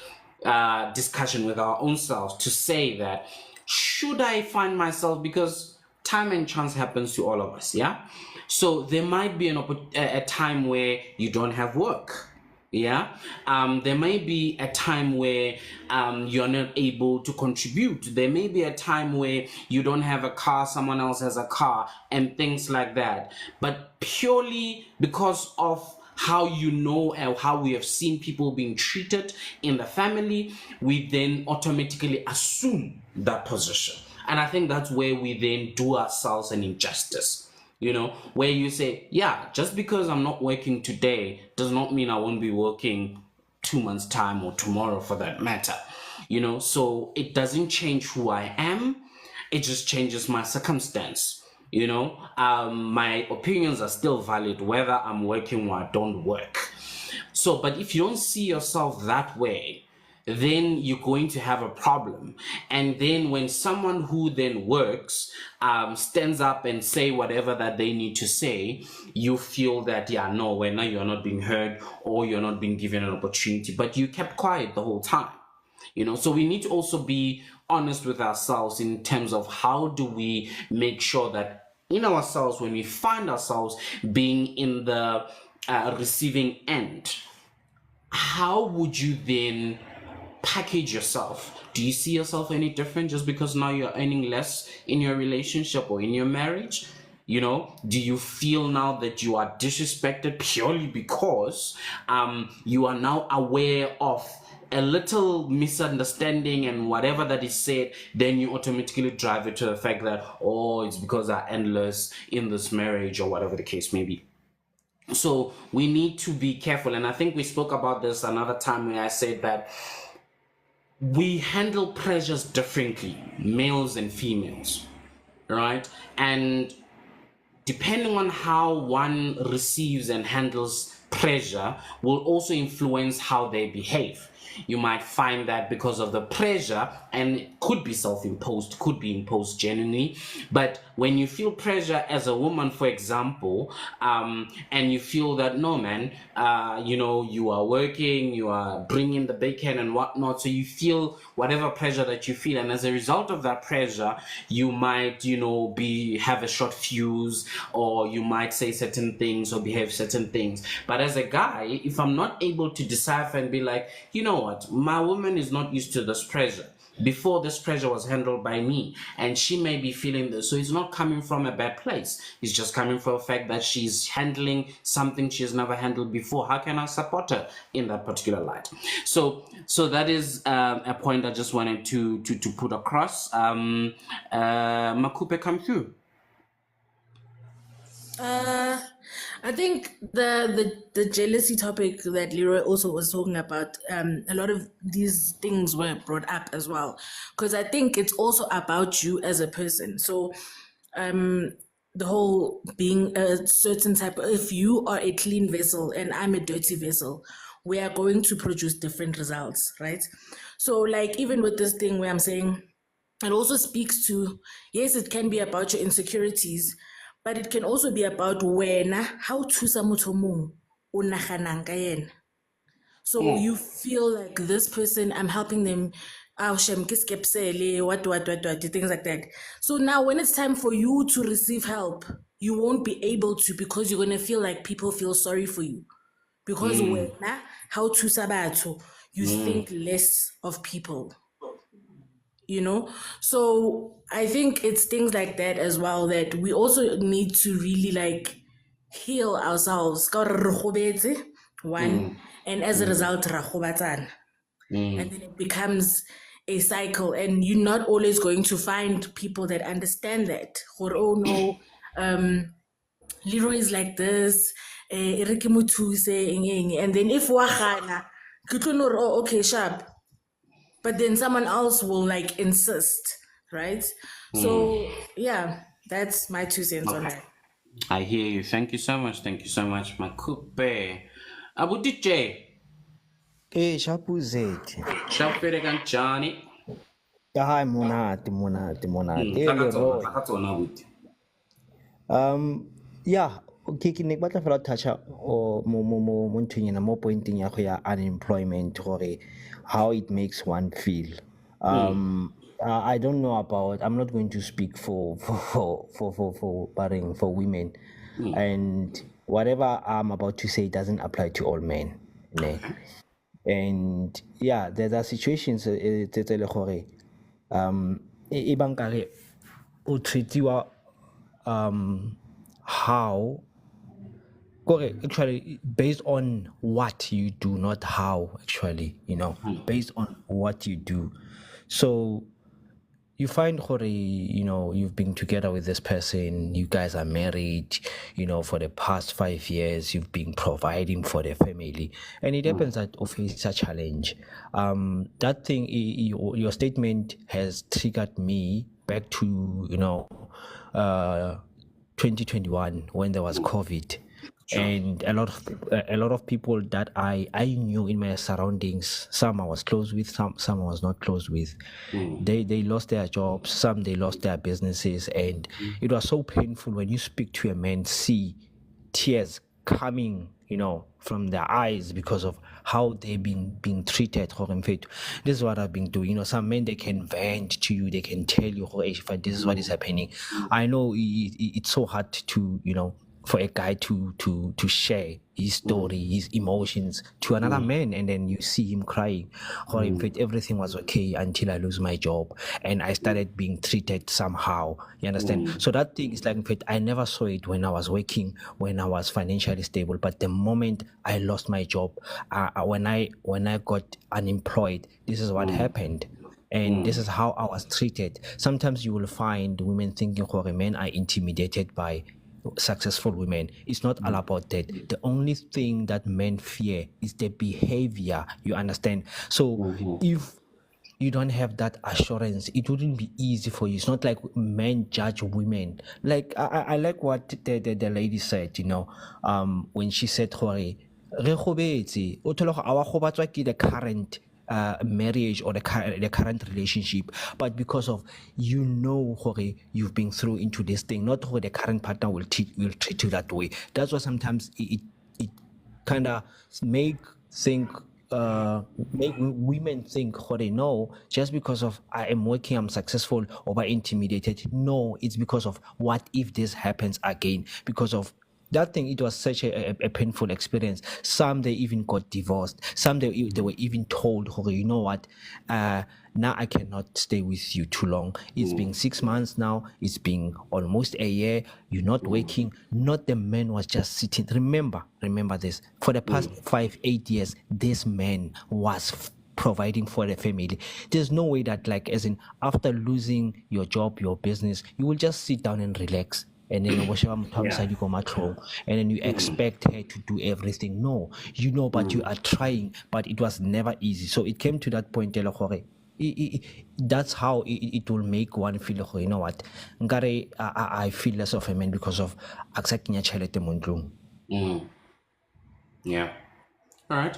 discussion with our own selves to say that, should I find myself, because time and chance happens to all of us, yeah? So there might be a time where you don't have work, yeah? There may be a time where you're not able to contribute. There may be a time where you don't have a car, someone else has a car, and things like that. But purely because of how and how we have seen people being treated in the family, we then automatically assume that position. And I think that's where we then do ourselves an injustice, where you say, yeah, just because I'm not working today does not mean I won't be working 2 months' time or tomorrow for that matter. So it doesn't change who I am, it just changes my circumstance. My opinions are still valid whether I'm working or I don't work. So, but if you don't see yourself that way, then you're going to have a problem. And then when someone who then works stands up and say whatever that they need to say, you feel that, yeah, no, when you're not being heard or you're not being given an opportunity, but you kept quiet the whole time. So we need to also be honest with ourselves in terms of how do we make sure that in ourselves, when we find ourselves being in the receiving end, how would you then package yourself? Do you see yourself any different just because now you're earning less in your relationship or in your marriage? Do you feel now that you are disrespected purely because you are now aware of a little misunderstanding and whatever that is said, then you automatically drive it to the fact that, it's because I'm endless in this marriage or whatever the case may be. So we need to be careful. And I think we spoke about this another time where I said that we handle pressures differently, males and females, right? And depending on how one receives and handles pressure will also influence how they behave. You might find that because of the pressure, and it could be self-imposed, could be imposed genuinely, but when you feel pressure as a woman, for example, and you feel that, no, man, you are working, you are bringing the bacon and whatnot, so you feel whatever pressure that you feel, and as a result of that pressure, you might, have a short fuse, or you might say certain things or behave certain things. But as a guy, if I'm not able to decipher and be like, what, my woman is not used to this pressure. Before, this pressure was handled by me, and she may be feeling this. So it's not coming from a bad place. It's just coming from the fact that she's handling something she's never handled before. How can I support her in that particular light? So that is a point I just wanted to put across. Makupe, come through. I think the jealousy topic that Leroy also was talking about, a lot of these things were brought up as well, because I think it's also about you as a person. So the whole being a certain type, if you are a clean vessel and I'm a dirty vessel, we are going to produce different results, right? So like even with this thing where I'm saying, it also speaks to, yes, it can be about your insecurities, but it can also be about how to motho o naganang ka yena. So you feel like this person, I'm helping them, things like that. So now when it's time for you to receive help, you won't be able to, because you're going to feel like people feel sorry for you. Because how to batho, you think less of people, you know? So I think it's things like that as well, that we also need to really like heal ourselves. Ka gore re gobetse, one, and as a result, ra gobatsana. And then it becomes a cycle, and you're not always going to find people that understand that. Gore, oh no, Leroy is like this, e re ke mo thuse, eng. And then if wa gana, ke tlo no re, oh, okay, sharp. But then someone else will like insist, right? So yeah, that's my 2 cents on that. I hear you. Thank you so much. Thank you so much, Makupe. Abu DJ. Shapu Zeti. Shapere kanjani? Hi, monate. Takatsona, Leroy. abuti. Yeah, okay, ke ne ke batla fela toucha o mo nthong ena, mo pointing ya go ya unemployment, gore how it makes one feel. I don't know about, I'm not going to speak for women, and whatever I'm about to say doesn't apply to all men, ne? And yeah, there are situations tse tse le gore e bang kare o treatiwa how, correct, actually based on what you do, not how, actually, based on what you do. So you find you've been together with this person, you guys are married, for the past 5 years, you've been providing for the family, and it happens that you face a challenge. That thing, your statement has triggered me back to 2021, when there was COVID. And a lot of people that I knew in my surroundings, some I was close with, some I was not close with, they lost their jobs, some they lost their businesses, and it was so painful when you speak to a man, see tears coming from their eyes because of how they've been being treated. This is what I've been doing. Some men, they can vent to you, they can tell you, this is what is happening. I know it's so hard to for a guy to share his story, his emotions to another man, and then you see him crying. Or in fact, everything was okay until I lose my job and I started being treated somehow. You understand? So that thing is like, in fact, I never saw it when I was working, when I was financially stable. But the moment I lost my job, when I got unemployed, this is what happened. And this is how I was treated. Sometimes you will find women thinking, men are intimidated by successful women. It's not all about that. The only thing that men fear is the behavior. You understand? So if you don't have that assurance, it wouldn't be easy for you. It's not like men judge women. Like I like what the lady said, when she said, re gobetse, o thola gore a wa gobatswa ke the current marriage or the current relationship, but because of you've been through into this thing, not who the current partner will treat you that way. That's why sometimes it kind of make women think, no, just because of I am working, I'm successful, or by intimidated. No, it's because of what if this happens again, because of that thing. It was such a painful experience. Some, they even got divorced. Some, they were even told, you know what, now I cannot stay with you too long. It's been 6 months now. It's been almost a year. You're not working. Not the man was just sitting. Remember this. For the past 5-8 years, this man was providing for the family. There's no way that, like, as in, after losing your job, your business, you will just sit down and relax. And then and then you expect her to do everything. No, but you are trying, but it was never easy. So it came to that point, that's how it will make one feel, you know what, I feel less of a man because of accepting a child. Yeah. All right.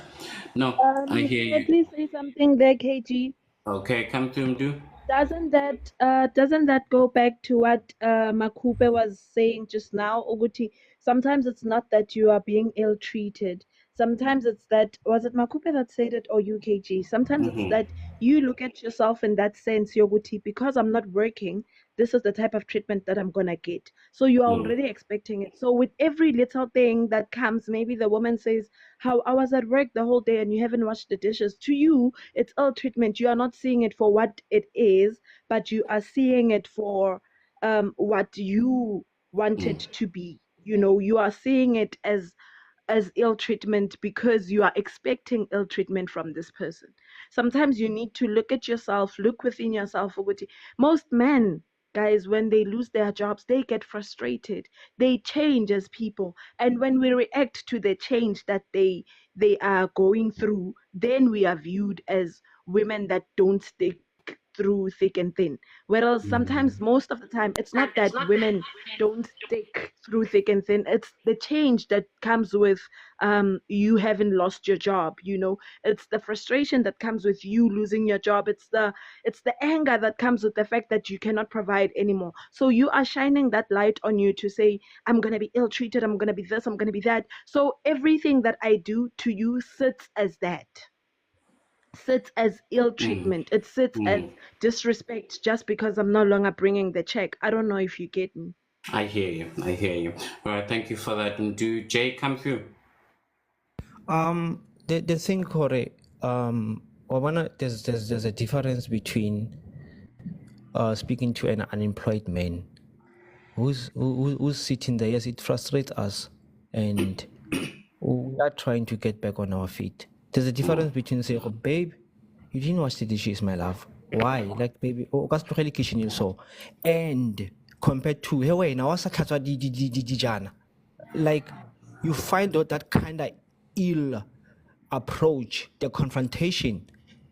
No, I hear Can I you. please say something there, KG? Okay, come to him, do. Doesn't that go back to what Makupe was saying just now, Uguti? Sometimes it's not that you are being ill-treated. Sometimes it's that, was it Makupe that said it or UKG? Sometimes it's that you look at yourself in that sense, Yoguti, because I'm not working, this is the type of treatment that I'm gonna get. So you are already expecting it. So with every little thing that comes, maybe the woman says, how I was at work the whole day and you haven't washed the dishes. To you, it's ill treatment. You are not seeing it for what it is, but you are seeing it for what you want it to be. You are seeing it as ill treatment because you are expecting ill treatment from this person. Sometimes you need to look at yourself, look within yourself. Ukuthi, most men, guys, when they lose their jobs, they get frustrated. They change as people. And when we react to the change that they are going through, then we are viewed as women that don't stick through thick and thin. Whereas sometimes, most of the time, it's not that women don't stick through thick and thin. It's the change that comes with you having lost your job. It's the frustration that comes with you losing your job. It's the anger that comes with the fact that you cannot provide anymore. So you are shining that light on you to say, I'm gonna be ill treated, I'm gonna be this, I'm gonna be that. So everything that I do to you sits as that. Sits as ill treatment. It sits as disrespect just because I'm no longer bringing the check. I don't know if you get me. I hear you. All right, thank you for that. And do Jay come through? The thing, Corey, there's a difference between speaking to an unemployed man who's sitting there. Yes, it frustrates us, and we are trying to get back on our feet. There's a difference between saying, oh, babe, you didn't wash the dishes, my love. Why? Like, baby, oh, ka tlogele kitchen so. And compared to, hey, wait, now what's a like, you find out that kind of ill approach, the confrontation,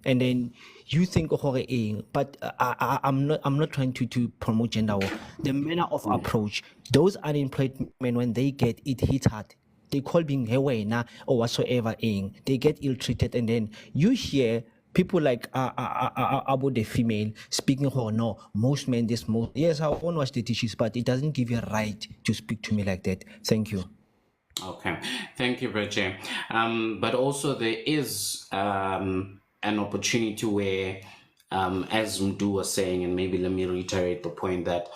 and then you think but I'm not trying to promote gender war. The manner of approach, those unemployed men, when they get it hit hard, they call being hewena or whatsoever they get ill-treated, and then you hear people like about the female speaking, oh no, most men yes, I won't wash the dishes, but it doesn't give you a right to speak to me like that. Thank you. Okay, thank you, Bridget. But also there is an opportunity where, as Mdu was saying, and maybe let me reiterate the point that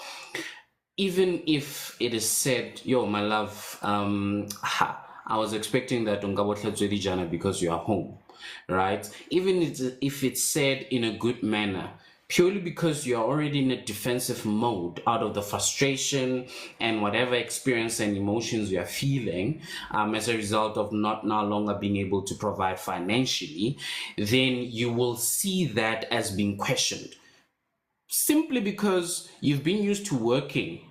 even if it is said, yo, my love, I was expecting that because you are home, right? Even if it's said in a good manner, purely because you're already in a defensive mode out of the frustration and whatever experience and emotions you're feeling as a result of not no longer being able to provide financially, then you will see that as being questioned. Simply because you've been used to working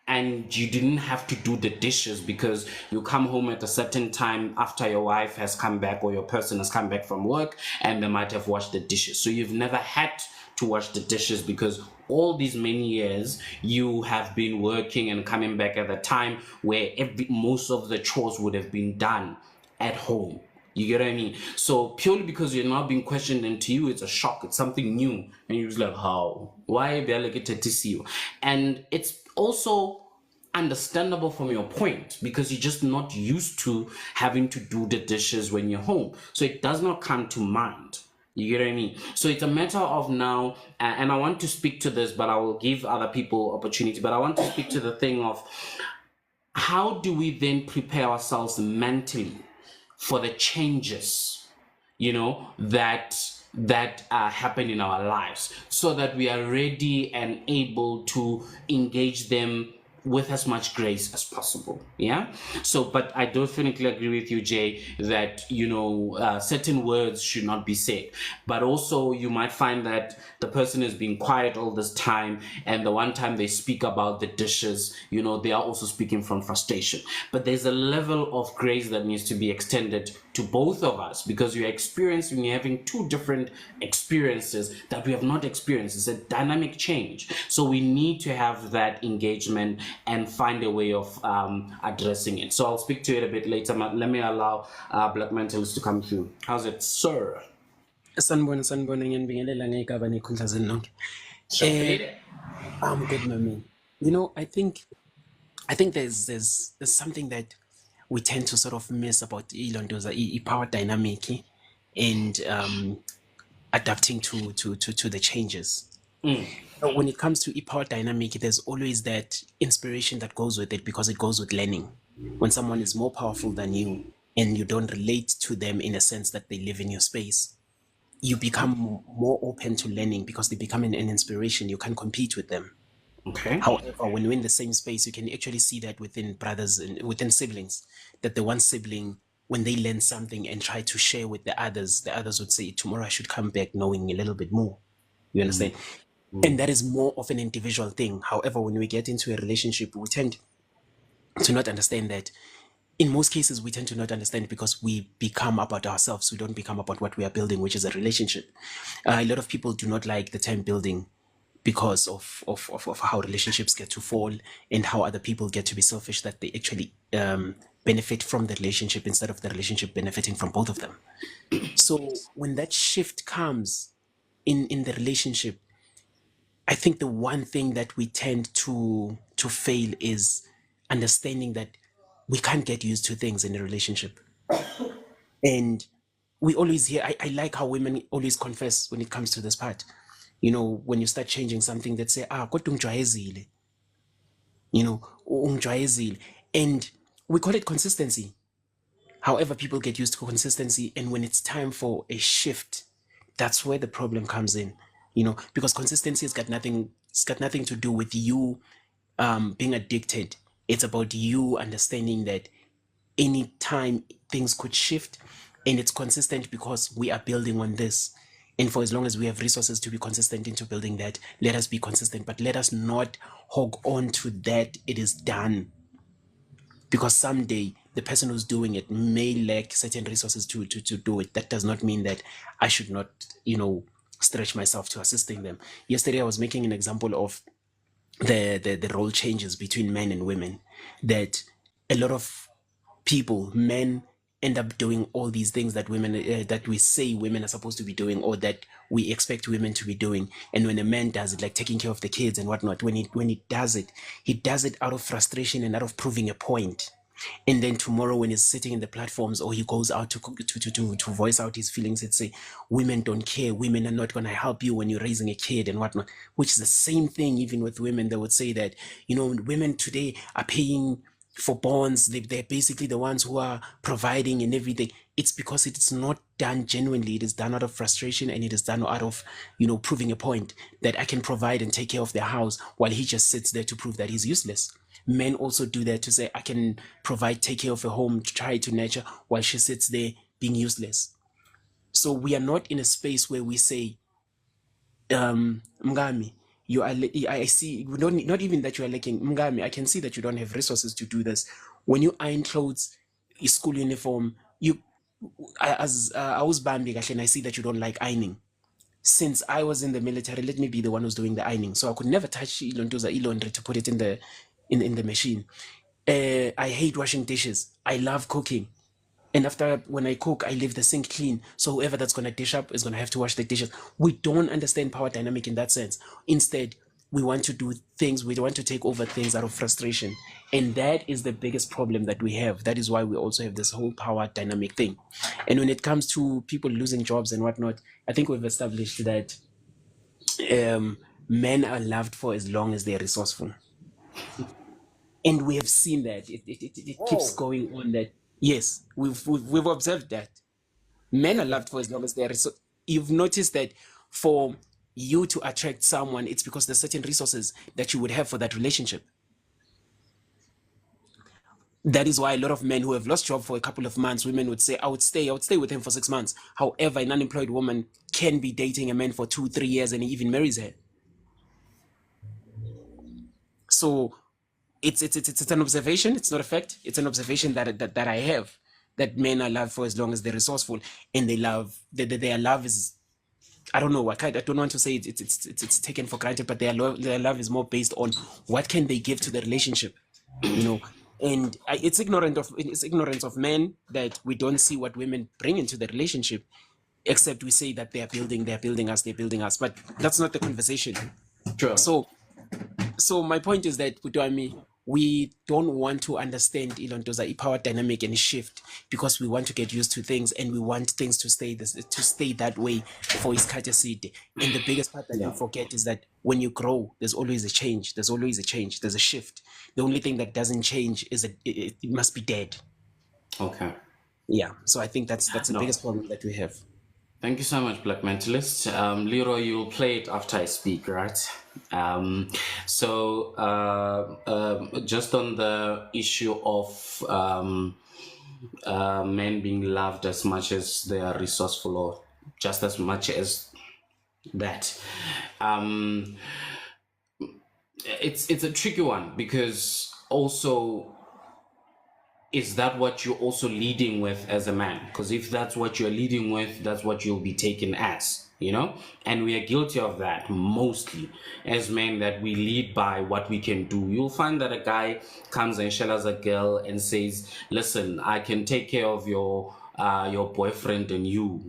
and you didn't have to do the dishes because you come home at a certain time after your wife has come back or your person has come back from work and they might have washed the dishes. So you've never had to wash the dishes because all these many years you have been working and coming back at a time where most of the chores would have been done at home. You get what I mean? So purely because you're not being questioned, and to you it's a shock, it's something new, and you're just like, how? Why are they allocated to see you? And it's also understandable from your point because you're just not used to having to do the dishes when you're home. So it does not come to mind. You get what I mean? So it's a matter of now, and I want to speak to this, but I will give other people opportunity, but I want to speak to the thing of how do we then prepare ourselves mentally for the changes, that happen in our lives, so that we are ready and able to engage them with as much grace as possible. Yeah. So, but I definitely agree with you, Jay, that certain words should not be said. But also, you might find that the person has been quiet all this time, and the one time they speak about the dishes, they are also speaking from frustration. But there's a level of grace that needs to be extended to both of us because you're having two different experiences that we have not experienced. It's a dynamic change. So we need to have that engagement and find a way of addressing it. So I'll speak to it a bit later. Let me allow Black Mentals to come through. How's it, sir? Sanibona ngiyanibingelela ngegaba nekhundla zenu nonke. I'm good, my man. You know, I think there's something that we tend to sort of miss about ilondoza power dynamic and adapting to the changes. But when it comes to power dynamic, there's always that inspiration that goes with it because it goes with learning. When someone is more powerful than you and you don't relate to them in a sense that they live in your space, you become more open to learning because they become an inspiration. You can compete with them. Okay. However, when you're in the same space, you can actually see that within brothers and within siblings, that the one sibling, when they learn something and try to share with the others would say, tomorrow I should come back knowing a little bit more. You understand? And that is more of an individual thing. However, when we get into a relationship, we tend to not understand that. In most cases, we tend to not understand because we become about ourselves. We don't become about what we are building, which is a relationship. A lot of people do not like the term building because of how relationships get to fall and how other people get to be selfish, that they actually benefit from the relationship instead of the relationship benefiting from both of them. So when that shift comes in the relationship, I think the one thing that we tend to fail is understanding that we can't get used to things in a relationship. And we always hear, I like how women always confess when it comes to this part. You know, when you start changing something, that say, kodwa ungijwayezile. You know, ungijwayezile. And we call it consistency. However, people get used to consistency, and when it's time for a shift, that's where the problem comes in. You know, because consistency it's got nothing to do with you being addicted. It's about you understanding that anytime things could shift, and it's consistent because we are building on this. And for as long as we have resources to be consistent into building that, let us be consistent, but let us not hog on to that it is done. Because someday the person who's doing it may lack certain resources to do it. That does not mean that I should not, you know, stretch myself to assisting them. Yesterday I was making an example of the role changes between men and women, that a lot of people, men, end up doing all these things that women that we say women are supposed to be doing, or that we expect women to be doing. And when a man does it, like taking care of the kids and whatnot, when he does it out of frustration and out of proving a point. And then tomorrow when he's sitting in the platforms, or he goes out to voice out his feelings and say, women don't care, women are not going to help you when you're raising a kid and whatnot, which is the same thing even with women. They would say that, you know, women today are paying for bonds. They're basically the ones who are providing and everything. It's because it's not done genuinely. It is done out of frustration, and it is done out of, you know, proving a point that I can provide and take care of their house, while he just sits there to prove that he's useless. Men also do that, to say, I can provide, take care of a home, to try to nurture, while she sits there being useless. So we are not in a space where we say, Mngami, you are, I see, not even that you are lacking. Mngami, I can see that you don't have resources to do this. When you iron clothes, school uniform, I was Bambi, and I see that you don't like ironing. Since I was in the military, let me be the one who's doing the ironing. So I could never touch laundry to put it in the machine. I hate washing dishes. I love cooking. And after, when I cook, I leave the sink clean. So whoever that's going to dish up is going to have to wash the dishes. We don't understand power dynamic in that sense. Instead, we want to do things, we want to take over things out of frustration. And that is the biggest problem that we have. That is why we also have this whole power dynamic thing. And when it comes to people losing jobs and whatnot, I think we've established that men are loved for as long as they're resourceful. And we have seen that it keeps going on. That yes, we've observed that men are loved for as long as they're you've noticed that for you to attract someone, it's because there's certain resources that you would have for that relationship. That is why a lot of men who have lost job for a couple of months, women would say, I would stay with him for 6 months. However, an unemployed woman can be dating a man for 2-3 years and he even marries her. So it's an observation. It's not a fact. It's an observation that I have, that men are loved for as long as they're resourceful, and their love is, I don't know. I don't want to say it's taken for granted, but their love is more based on what can they give to the relationship, you know. And it's ignorance of men that we don't see what women bring into the relationship. except we say that they're building us, but that's not the conversation. Sure. So my point is that we don't want to understand Ilontoza power dynamic and shift because we want to get used to things and we want things to stay that way for isikhathi eside. And the biggest part that we forget is that when you grow, there's always a change. There's a shift. The only thing that doesn't change is that it must be dead. Okay. Yeah. So I think that's the biggest problem that we have. Thank you so much, Black Mentalist. Leroy, you'll play it after I speak, right? Just on the issue of men being loved as much as they are resourceful, or just as much as that. It's a tricky one, because also, is that what you're also leading with as a man? Because if that's what you're leading with, that's what you'll be taken as, and we are guilty of that mostly as men, that we lead by what we can do. You'll find that a guy comes and shells a girl and says, listen, I can take care of your boyfriend and you.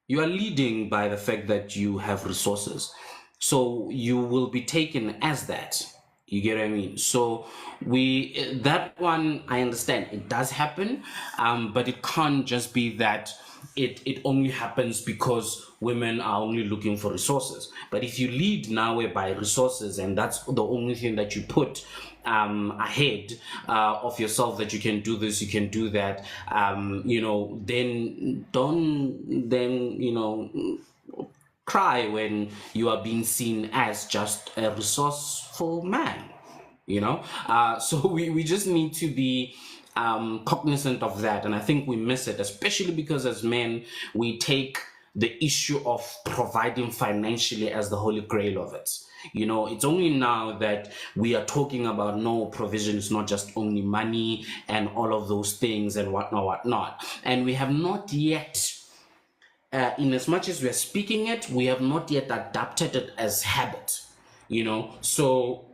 You are leading by the fact that you have resources, so you will be taken as that. You get what I mean? So that one, I understand it does happen, but it can't just be that it only happens because women are only looking for resources. But if you lead now by resources, and that's the only thing that you put ahead of yourself, that you can do this, you can do that, then cry when you are being seen as just a resourceful man, so we just need to be cognizant of that. And I think we miss it, especially because as men, we take the issue of providing financially as the holy grail of it. It's only now that we are talking about no, provision is not just only money and all of those things and whatnot. And we have not yet, in as much as we are speaking it, we have not yet adapted it as habit, so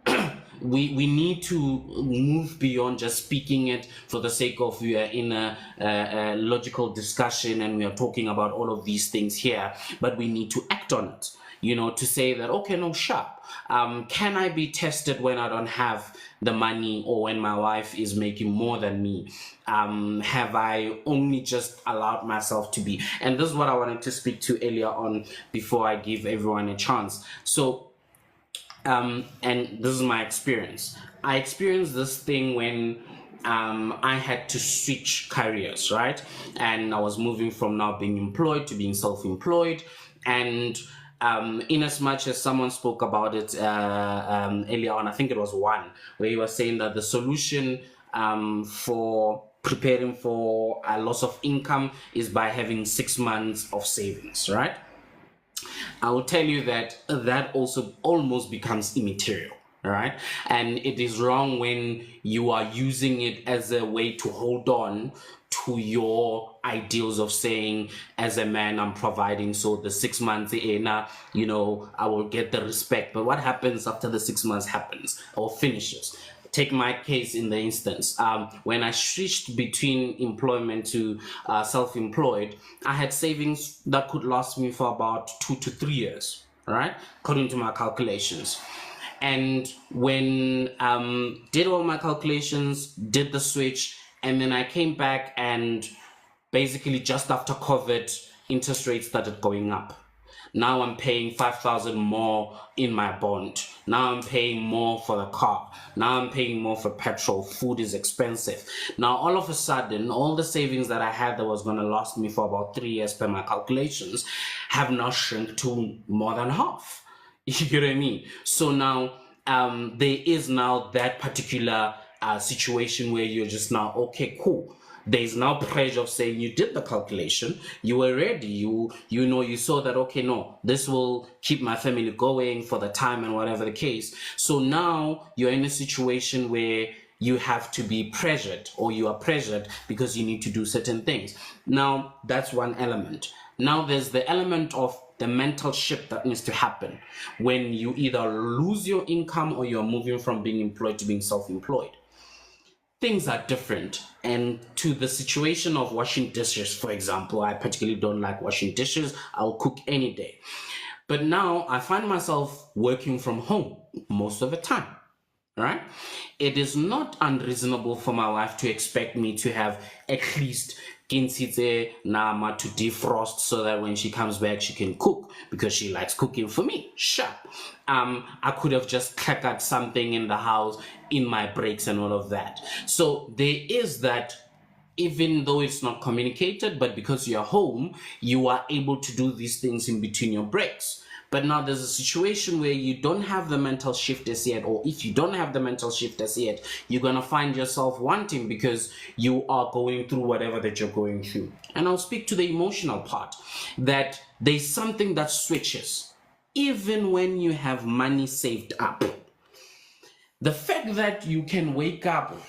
we need to move beyond just speaking it for the sake of we are in a logical discussion and we are talking about all of these things here, but we need to act on it, to say that, okay, no, sharp, can I be tested when I don't have the money, or when my wife is making more than me? Have I only just allowed myself to be? And this is what I wanted to speak to earlier on before I give everyone a chance. So and this is my experience. I experienced this thing when I had to switch careers, right? And I was moving from now being employed to being self-employed. And in as much as someone spoke about it earlier on, I think it was one, where he was saying that the solution for preparing for a loss of income is by having 6 months of savings, right? I will tell you that also almost becomes immaterial, right? And it is wrong when you are using it as a way to hold on to your ideals of saying, as a man, I'm providing, so the 6 months, I will get the respect. But what happens after the 6 months happens or finishes? Take my case in the instance. When I switched between employment to self-employed, I had savings that could last me for about 2 to 3 years, right? According to my calculations. And when did all my calculations, did the switch, and then I came back, and basically just after COVID, interest rates started going up. Now I'm paying 5,000 more in my bond. Now I'm paying more for the car. Now I'm paying more for petrol. Food is expensive. Now all of a sudden, all the savings that I had that was going to last me for about 3 years per my calculations have now shrunk to more than half. You get what I mean? So now there is now that particular situation where you're just now, okay, cool. There's now pressure of saying you did the calculation, you were ready, you saw that, okay, no, this will keep my family going for the time and whatever the case. So now you're in a situation where you have to be pressured, or you are pressured because you need to do certain things. Now, that's one element. Now there's the element of the mental shift that needs to happen when you either lose your income or you're moving from being employed to being self-employed. things are different. And to the situation of washing dishes, for example, I particularly don't like washing dishes. I'll cook any day. But now I find myself working from home most of the time, right? It is not unreasonable for my wife to expect me to have at least kinsitse nama to defrost so that when she comes back she can cook because she likes cooking for me. Sure. I could have just clackered something in the house in my breaks and all of that. So there is that, even though it's not communicated, but because you're home, you are able to do these things in between your breaks. But now there's a situation where you don't have the mental shift as yet, or if you don't have the mental shift as yet, you're going to find yourself wanting because you are going through whatever that you're going through. And I'll speak to the emotional part, that there's something that switches. Even when you have money saved up, the fact that you can wake up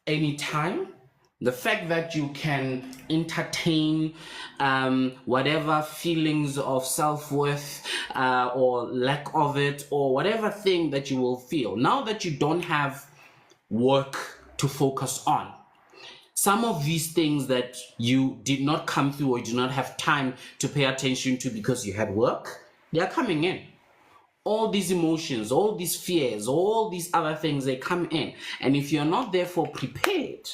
anytime, the fact that you can entertain whatever feelings of self-worth or lack of it, or whatever thing that you will feel, now that you don't have work to focus on, some of these things that you did not come through or you did not have time to pay attention to because you had work, they are coming in. All these emotions, all these fears, all these other things, they come in. And if you're not therefore prepared,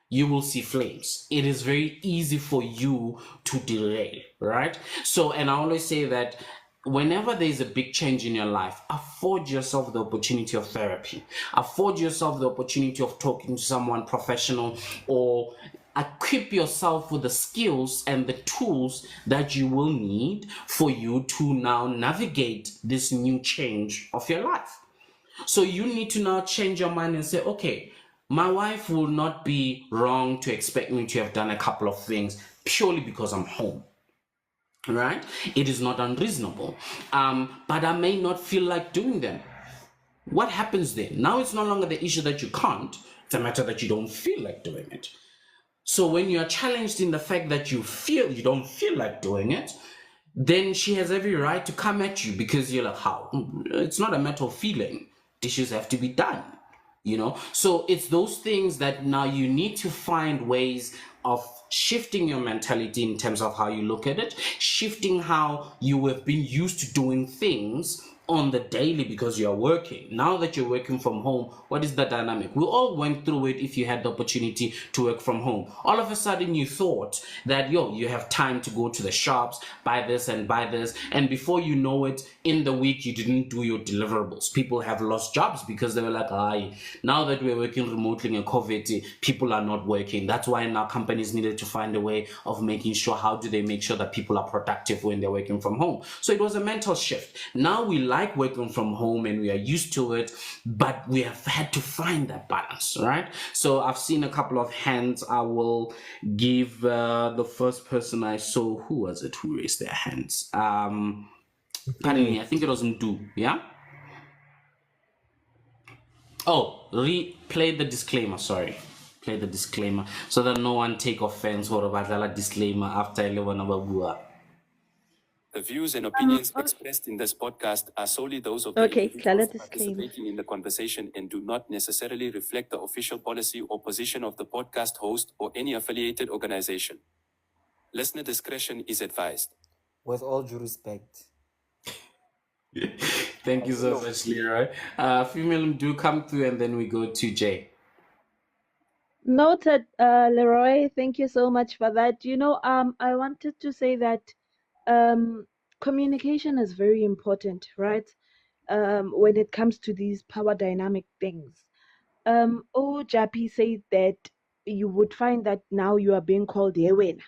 you will see flames. It is very easy for you to derail, right? So, and I always say that whenever there's a big change in your life, afford yourself the opportunity of therapy. Afford yourself the opportunity of talking to someone professional, or equip yourself with the skills and the tools that you will need for you to now navigate this new change of your life. So you need to now change your mind and say, okay, my wife will not be wrong to expect me to have done a couple of things purely because I'm home. Right? It is not unreasonable. But I may not feel like doing them. What happens then? Now it's no longer the issue that you can't, it's a matter that you don't feel like doing it. So when you are challenged in the fact that you don't feel like doing it, then she has every right to come at you, because you're like, how? It's not a matter of feeling. Dishes have to be done, you know? So it's those things that now you need to find ways of shifting your mentality in terms of how you look at it, shifting how you have been used to doing things on the daily because you're working. Now that you're working from home, what is the dynamic? We all went through it. If you had the opportunity to work from home, all of a sudden you thought that, you have time to go to the shops, buy this and buy this, and before you know it, in the week you didn't do your deliverables. People have lost jobs because they were like, now that we're working remotely in COVID, people are not working. That's why now companies needed to find a way of making sure, how do they make sure that people are productive when they're working from home? So it was a mental shift. Now we like working from home and we are used to it, but we have had to find that balance, right? So I've seen a couple of hands. I will give the first person I saw. Who was it who raised their hands? Pardon me, I think it was Mdu, yeah? Oh, play the disclaimer, sorry. Play the disclaimer so that no one take offense or a disclaimer after 11 hour. The views and opinions expressed in this podcast are solely those of the Okay, individuals disclaimer. participating in the conversation and do not necessarily reflect the official policy or position of the podcast host or any affiliated organization. Listener discretion is advised. With all due respect. Thank you so much, Leroy. Female, do come through and then we go to Jay. Noted, Leroy. Thank you so much for that. I wanted to say that communication is very important, right? When it comes to these power dynamic things. Japi said that you would find that now you are being called Yewena.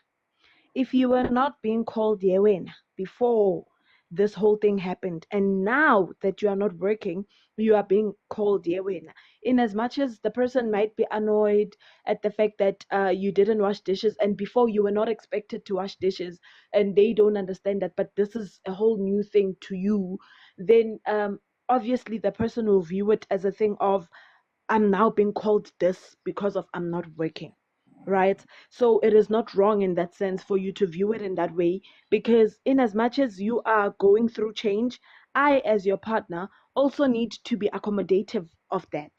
If you were not being called Yewena before this whole thing happened, and now that you are not working, you are being called Yewena. In as much as the person might be annoyed at the fact that you didn't wash dishes, and before you were not expected to wash dishes, and they don't understand that, but this is a whole new thing to you, then obviously the person will view it as a thing of, I'm now being called this because of I'm not working, right? So it is not wrong in that sense for you to view it in that way, because in as much as you are going through change, I, as your partner, also need to be accommodative of that,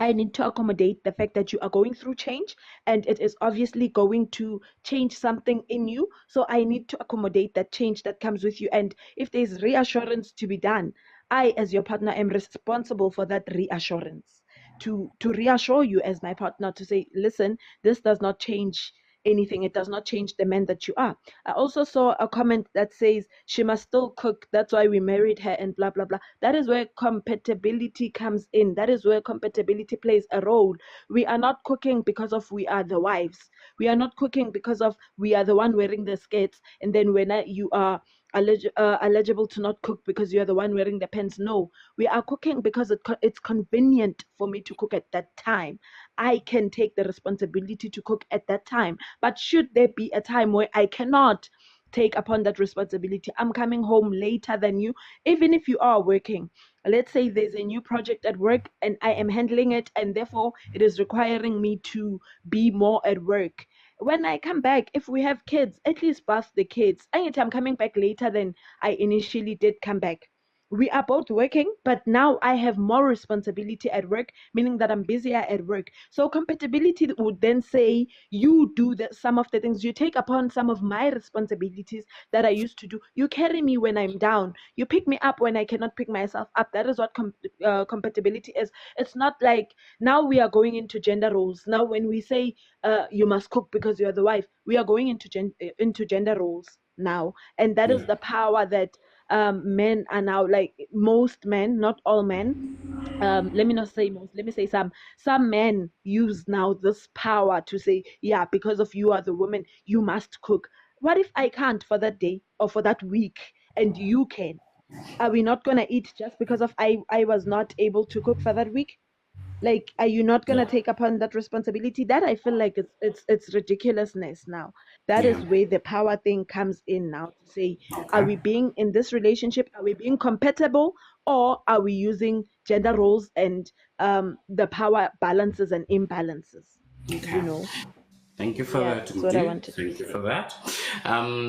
I need to accommodate the fact that you are going through change and it is obviously going to change something in you. So I need to accommodate that change that comes with you. And if there's reassurance to be done, I, as your partner, am responsible for that reassurance to reassure you as my partner to say, listen, this does not change anything. It does not change the man that you are. I also saw a comment that says she must still cook. That's why we married her and blah, blah, blah. That is where compatibility comes in. That is where compatibility plays a role. We are not cooking because of we are the wives. We are not cooking because of we are the one wearing the skirts. And then when you are eligible to not cook because you are the one wearing the pants. No, we are cooking because it's convenient for me to cook at that time. I can take the responsibility to cook at that time. But should there be a time where I cannot take upon that responsibility, I'm coming home later than you, even if you are working. Let's say there's a new project at work and I am handling it, and therefore it is requiring me to be more at work. When I come back, if we have kids, at least bath the kids. I'm coming back later than I initially did come back. We are both working, but now I have more responsibility at work, meaning that I'm busier at work. So compatibility would then say you do some of the things, you take upon some of my responsibilities that I used to do. You carry me when I'm down. You pick me up when I cannot pick myself up. That is what compatibility is. It's not like now we are going into gender roles. Now when we say you must cook because you are the wife, we are going into gender roles now, and that is the power that men are now, like most men, not all men, let me not say most, let me say some men use now this power to say, yeah, because of you are the woman, you must cook. What if I can't for that day or for that week and you can? Are we not gonna eat just because of I was not able to cook for that week? Like, are you not gonna Yeah. take upon that responsibility? That I feel like it's ridiculousness now. That Yeah. is where the power thing comes in now, to say, are Okay. we being in this relationship, are we being compatible, or are we using gender roles and the power balances and imbalances, Okay. Thank you for Yeah, that, that's what I Uju. wanted to Thank you say. for that.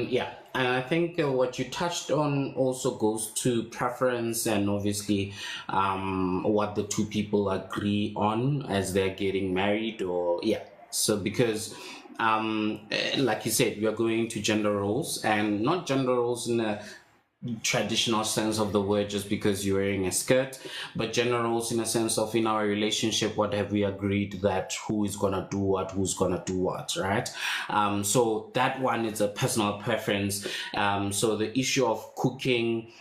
Yeah, and I think what you touched on also goes to preference and obviously what the two people agree on as they're getting married, or yeah. So because like you said, we are going to gender roles, and not gender roles in a traditional sense of the word just because you're wearing a skirt, but gender roles in a sense of in our relationship, what have we agreed that who is gonna do what, who's gonna do what, right? So that one is a personal preference. So the issue of cooking,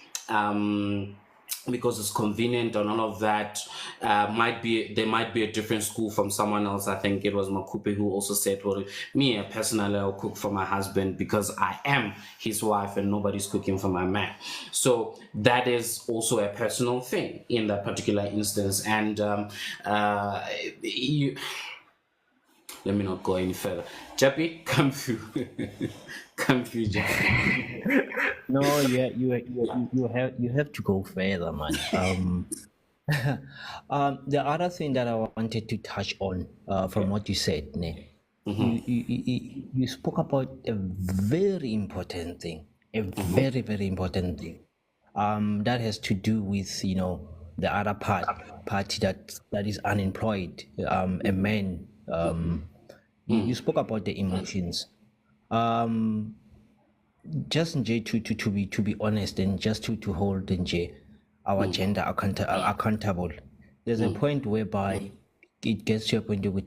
because it's convenient and all of that, there might be a different school from someone else. I think it was Makupe who also said, well, me personally, I'll cook for my husband because I am his wife and nobody's cooking for my man. So that is also a personal thing in that particular instance. And let me not go any further. Jappy, come through. Come through, Jappy. No, you have to go further, man. The other thing that I wanted to touch on, from what you said, Ne, you spoke about a very important thing, a very, very important thing. That has to do with, the other party that is unemployed, a man. You spoke about the emotions. Just Nje, to be honest, and just to hold Nje, our gender accountable. There's a point whereby it gets to a point where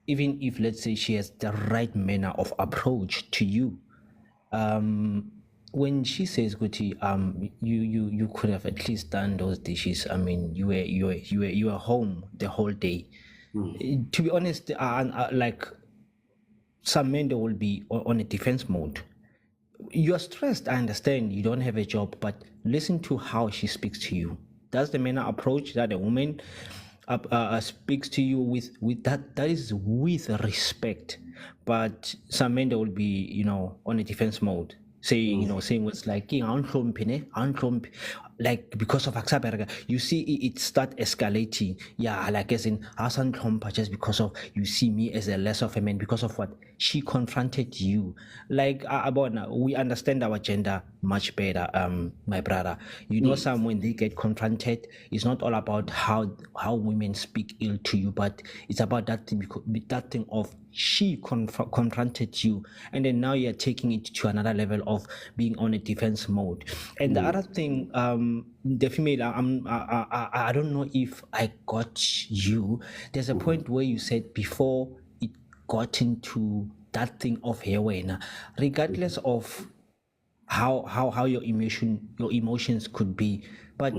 even if, let's say, she has the right manner of approach to you, when she says, Guti, you could have at least done those dishes. I mean, you were home the whole day. To be honest, like some men, they will be on a defense mode. You're stressed, I understand, you don't have a job, but listen to how she speaks to you. That's the manner approach that a woman speaks to you with that is with respect. But some men, they will be on a defense mode. saying words like "King, I don't hlompi, ne? I don't hlompi," like because of Aksaberga, you see it start escalating. Yeah, like as in Hasan Hlompa, just because of you see me as a less of a man because of what she confronted you. Like Abona, we understand our gender much better, my brother. You know, some when they get confronted, it's not all about how women speak ill to you, but it's about that thing that thing of she confronted you, and then now you're taking it to another level of being on a defense mode. And the other thing, the female, I don't know if I got you. There's a point where you said before it got into that thing of heroin, regardless of how your emotions could be, but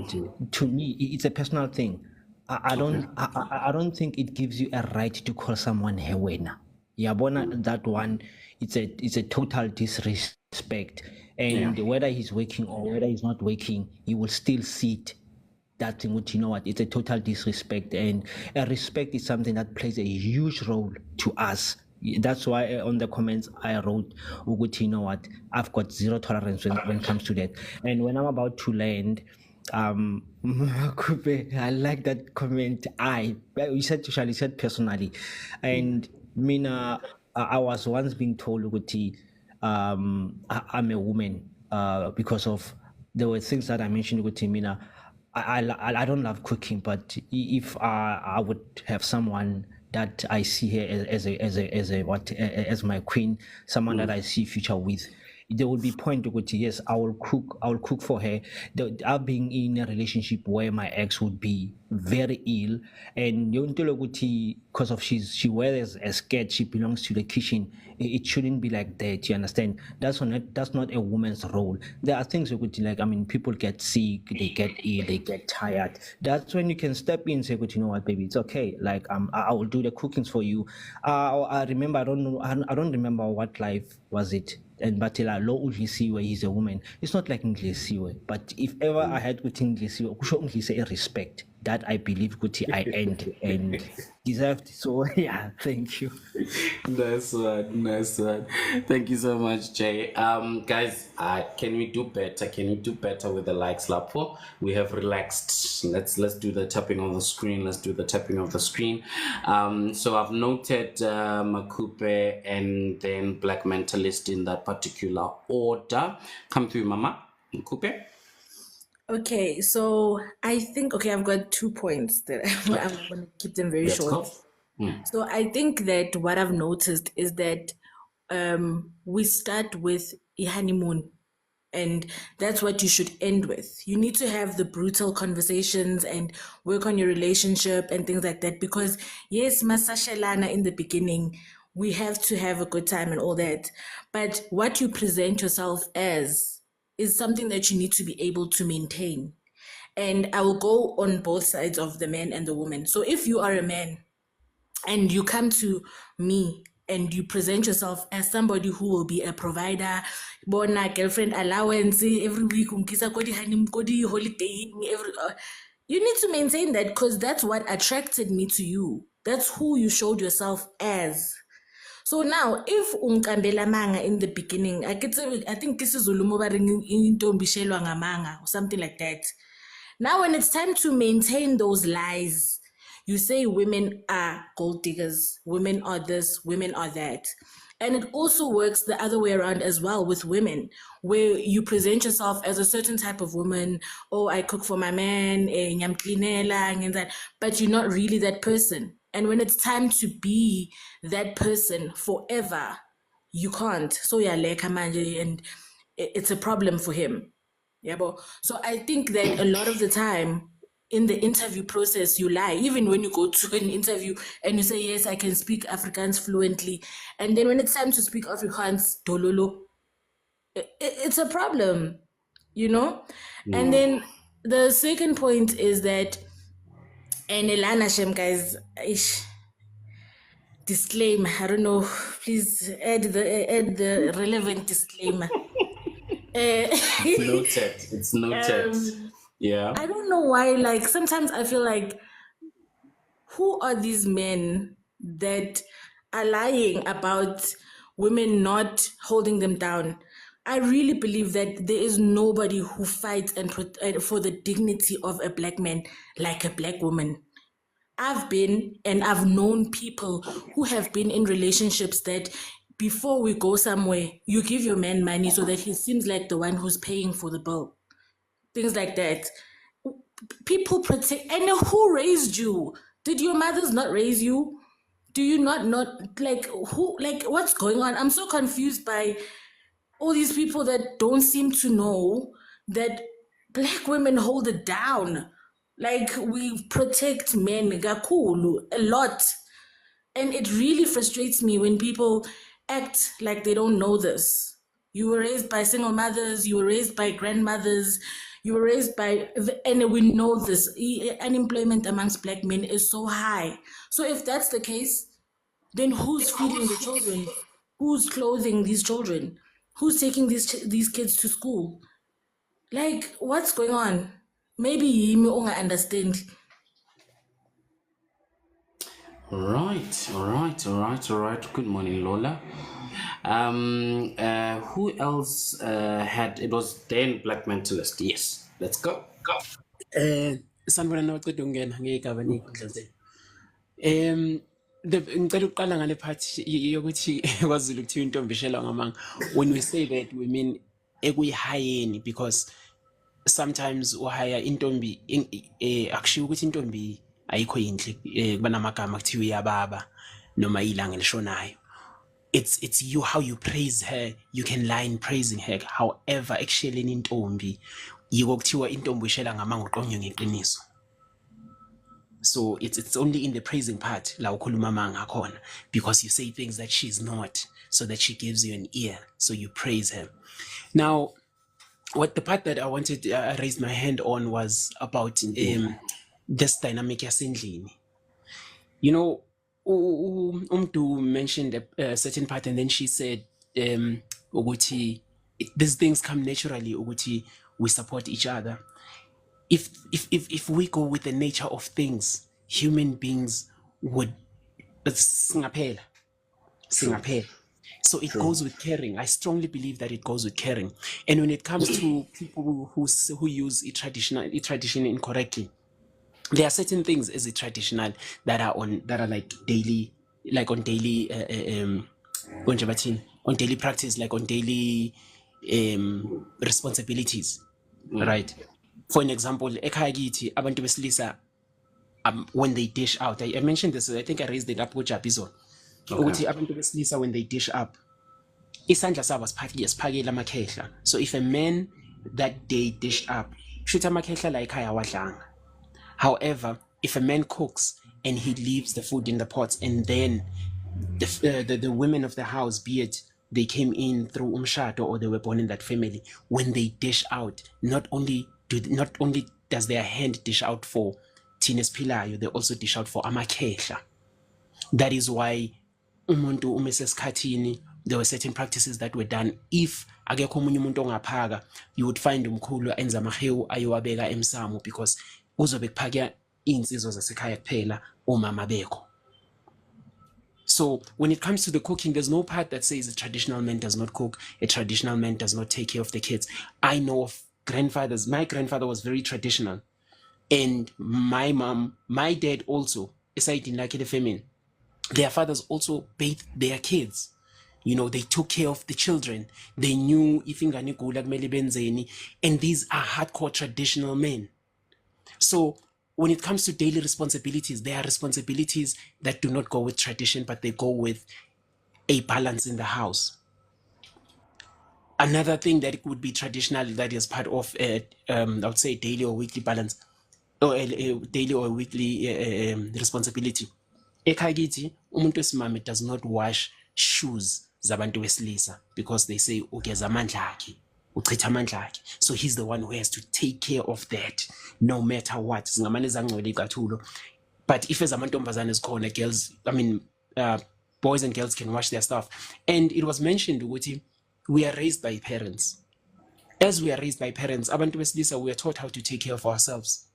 to me it's a personal thing. I don't think it gives you a right to call someone hewena. Yabona, that one, it's a total disrespect. And whether he's working or whether he's not working, he will still see it. That thing, which, you know what, it's a total disrespect. And respect is something that plays a huge role to us. That's why on the comments I wrote, Uguti, you know what, I've got zero tolerance when it comes to that. And when I'm about to land, Kupe, I like that comment. You said Tushali said personally, and Mina, I was once being told, Uguti, I'm a woman, because of there were things that I mentioned with Mina. I don't love cooking, but if I would have someone that I see here as my queen, someone that I see future with, there would be point to go to, yes, I will cook for her. I've been in a relationship where my ex would be very ill, and because of she wears a skirt, she belongs to the kitchen. It shouldn't be like that. You understand? That's not a woman's role. There are things you could, like, I mean, people get sick, they get ill, they get tired. That's when you can step in and say, "You know what, baby, it's okay. Like, I will do the cookings for you." I remember, I don't remember what life was it. And Batila lo Unglisiwe, he's a woman. It's not like Unglisiwe, but if ever I had with Unglisiwe, kusho Unglisiwe respect that I believe Kuti I earned and deserved. So yeah, thank you. Nice one. Thank you so much, Jay. Guys, can we do better? Can we do better with the likes, Lapo? We have relaxed. Let's do the tapping on the screen. Let's do the tapping of the screen. So I've noted Makupe and then Black Mentalist in that particular order. Come through, Mama. Makupe. Okay, so I think, I've got 2 points that I'm going to keep them very short. So I think that what I've noticed is that we start with a honeymoon, and that's what you should end with. You need to have the brutal conversations and work on your relationship and things like that, because yes, masashelana in the beginning, we have to have a good time and all that. But what you present yourself as is something that you need to be able to maintain. And I will go on both sides of the man and the woman. So if you are a man and you come to me and you present yourself as somebody who will be a provider, bona girlfriend allowance every week, holiday, you need to maintain that, because that's what attracted me to you. That's who you showed yourself as. So now, if umkambela manga in the beginning, I think this is manga or something like that. Now, when it's time to maintain those lies, you say women are gold diggers, women are this, women are that. And it also works the other way around as well with women, where you present yourself as a certain type of woman. Oh, I cook for my man, but you're not really that person. And when it's time to be that person forever, you can't. So and it's a problem for him. Yeah, so I think that a lot of the time in the interview process, you lie. Even when you go to an interview and you say, yes, I can speak Afrikaans fluently. And then when it's time to speak Afrikaans, dololo, it's a problem, you know? And then the second point is that, and Elana Shem, guys, disclaimer, I don't know, please add the relevant disclaimer. It's noted. Yeah. I don't know why, like, sometimes I feel like, who are these men that are lying about women not holding them down? I really believe that there is nobody who fights for the dignity of a black man like a black woman. I've been and I've known people who have been in relationships that before we go somewhere, you give your man money so that he seems like the one who's paying for the bill. Things like that. People protect. And who raised you? Did your mothers not raise you? Do you not like who, like what's going on? I'm so confused by all these people that don't seem to know that black women hold it down. Like we protect men gakulu a lot. And it really frustrates me when people act like they don't know this. You were raised by single mothers, you were raised by grandmothers, you were raised by, and we know this. Unemployment amongst black men is so high. So if that's the case, then who's feeding the children? Who's clothing these children? Who's taking these kids to school? Like, what's going on? Maybe you don't understand. All right. Good morning, Lola. Who else had? It was Dan Black Mentalist. Yes, let's go. Sanibona nawuceda ukungena ngegaba ney'nkundla zenu. Ngicela ukuqala ngale part yokuthi kwaZulu kuthiwa intombi ishelwa ngamanga. When we say that, we mean ekuyihayeni, because sometimes uhaya intombi akushiwo ukuthi intombi ayikho yinhle, kuba namagama kuthiwa iyababa noma ilanga elishonayo. It's you, how you praise her. You can lie in praising her. However, ekusheleni intombi yiko kuthiwa intombi ishela ngamanga uqonywe ngeqiniso. So it's only in the praising part la ukhuluma amanga khona, because you say things that she's not, so that she gives you an ear, so you praise her. Now, what the part that I wanted, I raised my hand on, was about this dynamic yasendlini. You know, Umdu mentioned a certain part, and then she said, ukuthi, these things come naturally, ukuthi we support each other. If we go with the nature of things, human beings would singaphela. So it goes with caring. I strongly believe that it goes with caring. And when it comes to people who use tradition incorrectly, there are certain things as a traditional that are like daily, like on daily on daily practice, like on daily responsibilities, right? For an example, ekhaya kithi abantu besilisa, when they dish out, I mentioned this, I think I raised it up with Japizo. Ukuthi abantu besilisa, when they dish up, isandla sabo siphakela amakhehla. So if a man that day dished up, shuthi amakhehla la ekhaya awadlanga. However, if a man cooks and he leaves the food in the pots, and then the women of the house, be it they came in through umshado or they were born in that family, when they dish out, not only does their hand dish out for Tines Pilayo, they also dish out for amakhehla. That is why umuntu umesesikhathini, there were certain practices that were done. If akekho omunye umuntu ongaphaka, you would find umkhulu enza amahewu ayowabeka emsamo, because uzobe kuphaka insizwa zasekhaya kuphela omama bekho. So when it comes to the cooking, there's no part that says a traditional man does not cook, a traditional man does not take care of the kids. I know of grandfathers. My grandfather was very traditional, and my mom, my dad also, aside in like the family, their fathers also bathed their kids. You know, they took care of the children. They knew if ingane igula kumele benzeni, and these are hardcore traditional men. So when it comes to daily responsibilities, there are responsibilities that do not go with tradition, but they go with a balance in the house. Another thing that would be traditional, that is part of I would say daily or weekly balance, or a daily or weekly responsibility. Ekhaya kithi umuntu wesimame does not wash shoes zabantu besilisa, because they say ugeza amandla akhe, uchitha amandla akhe. So he's the one who has to take care of that no matter what. Singamane zangcwele icathulo. But if ezamantombazane ezikhona, girls, I mean boys and girls can wash their stuff. And it was mentioned ukuthi we are raised by parents. As we are raised by parents, abantu besilisa, we are taught how to take care of ourselves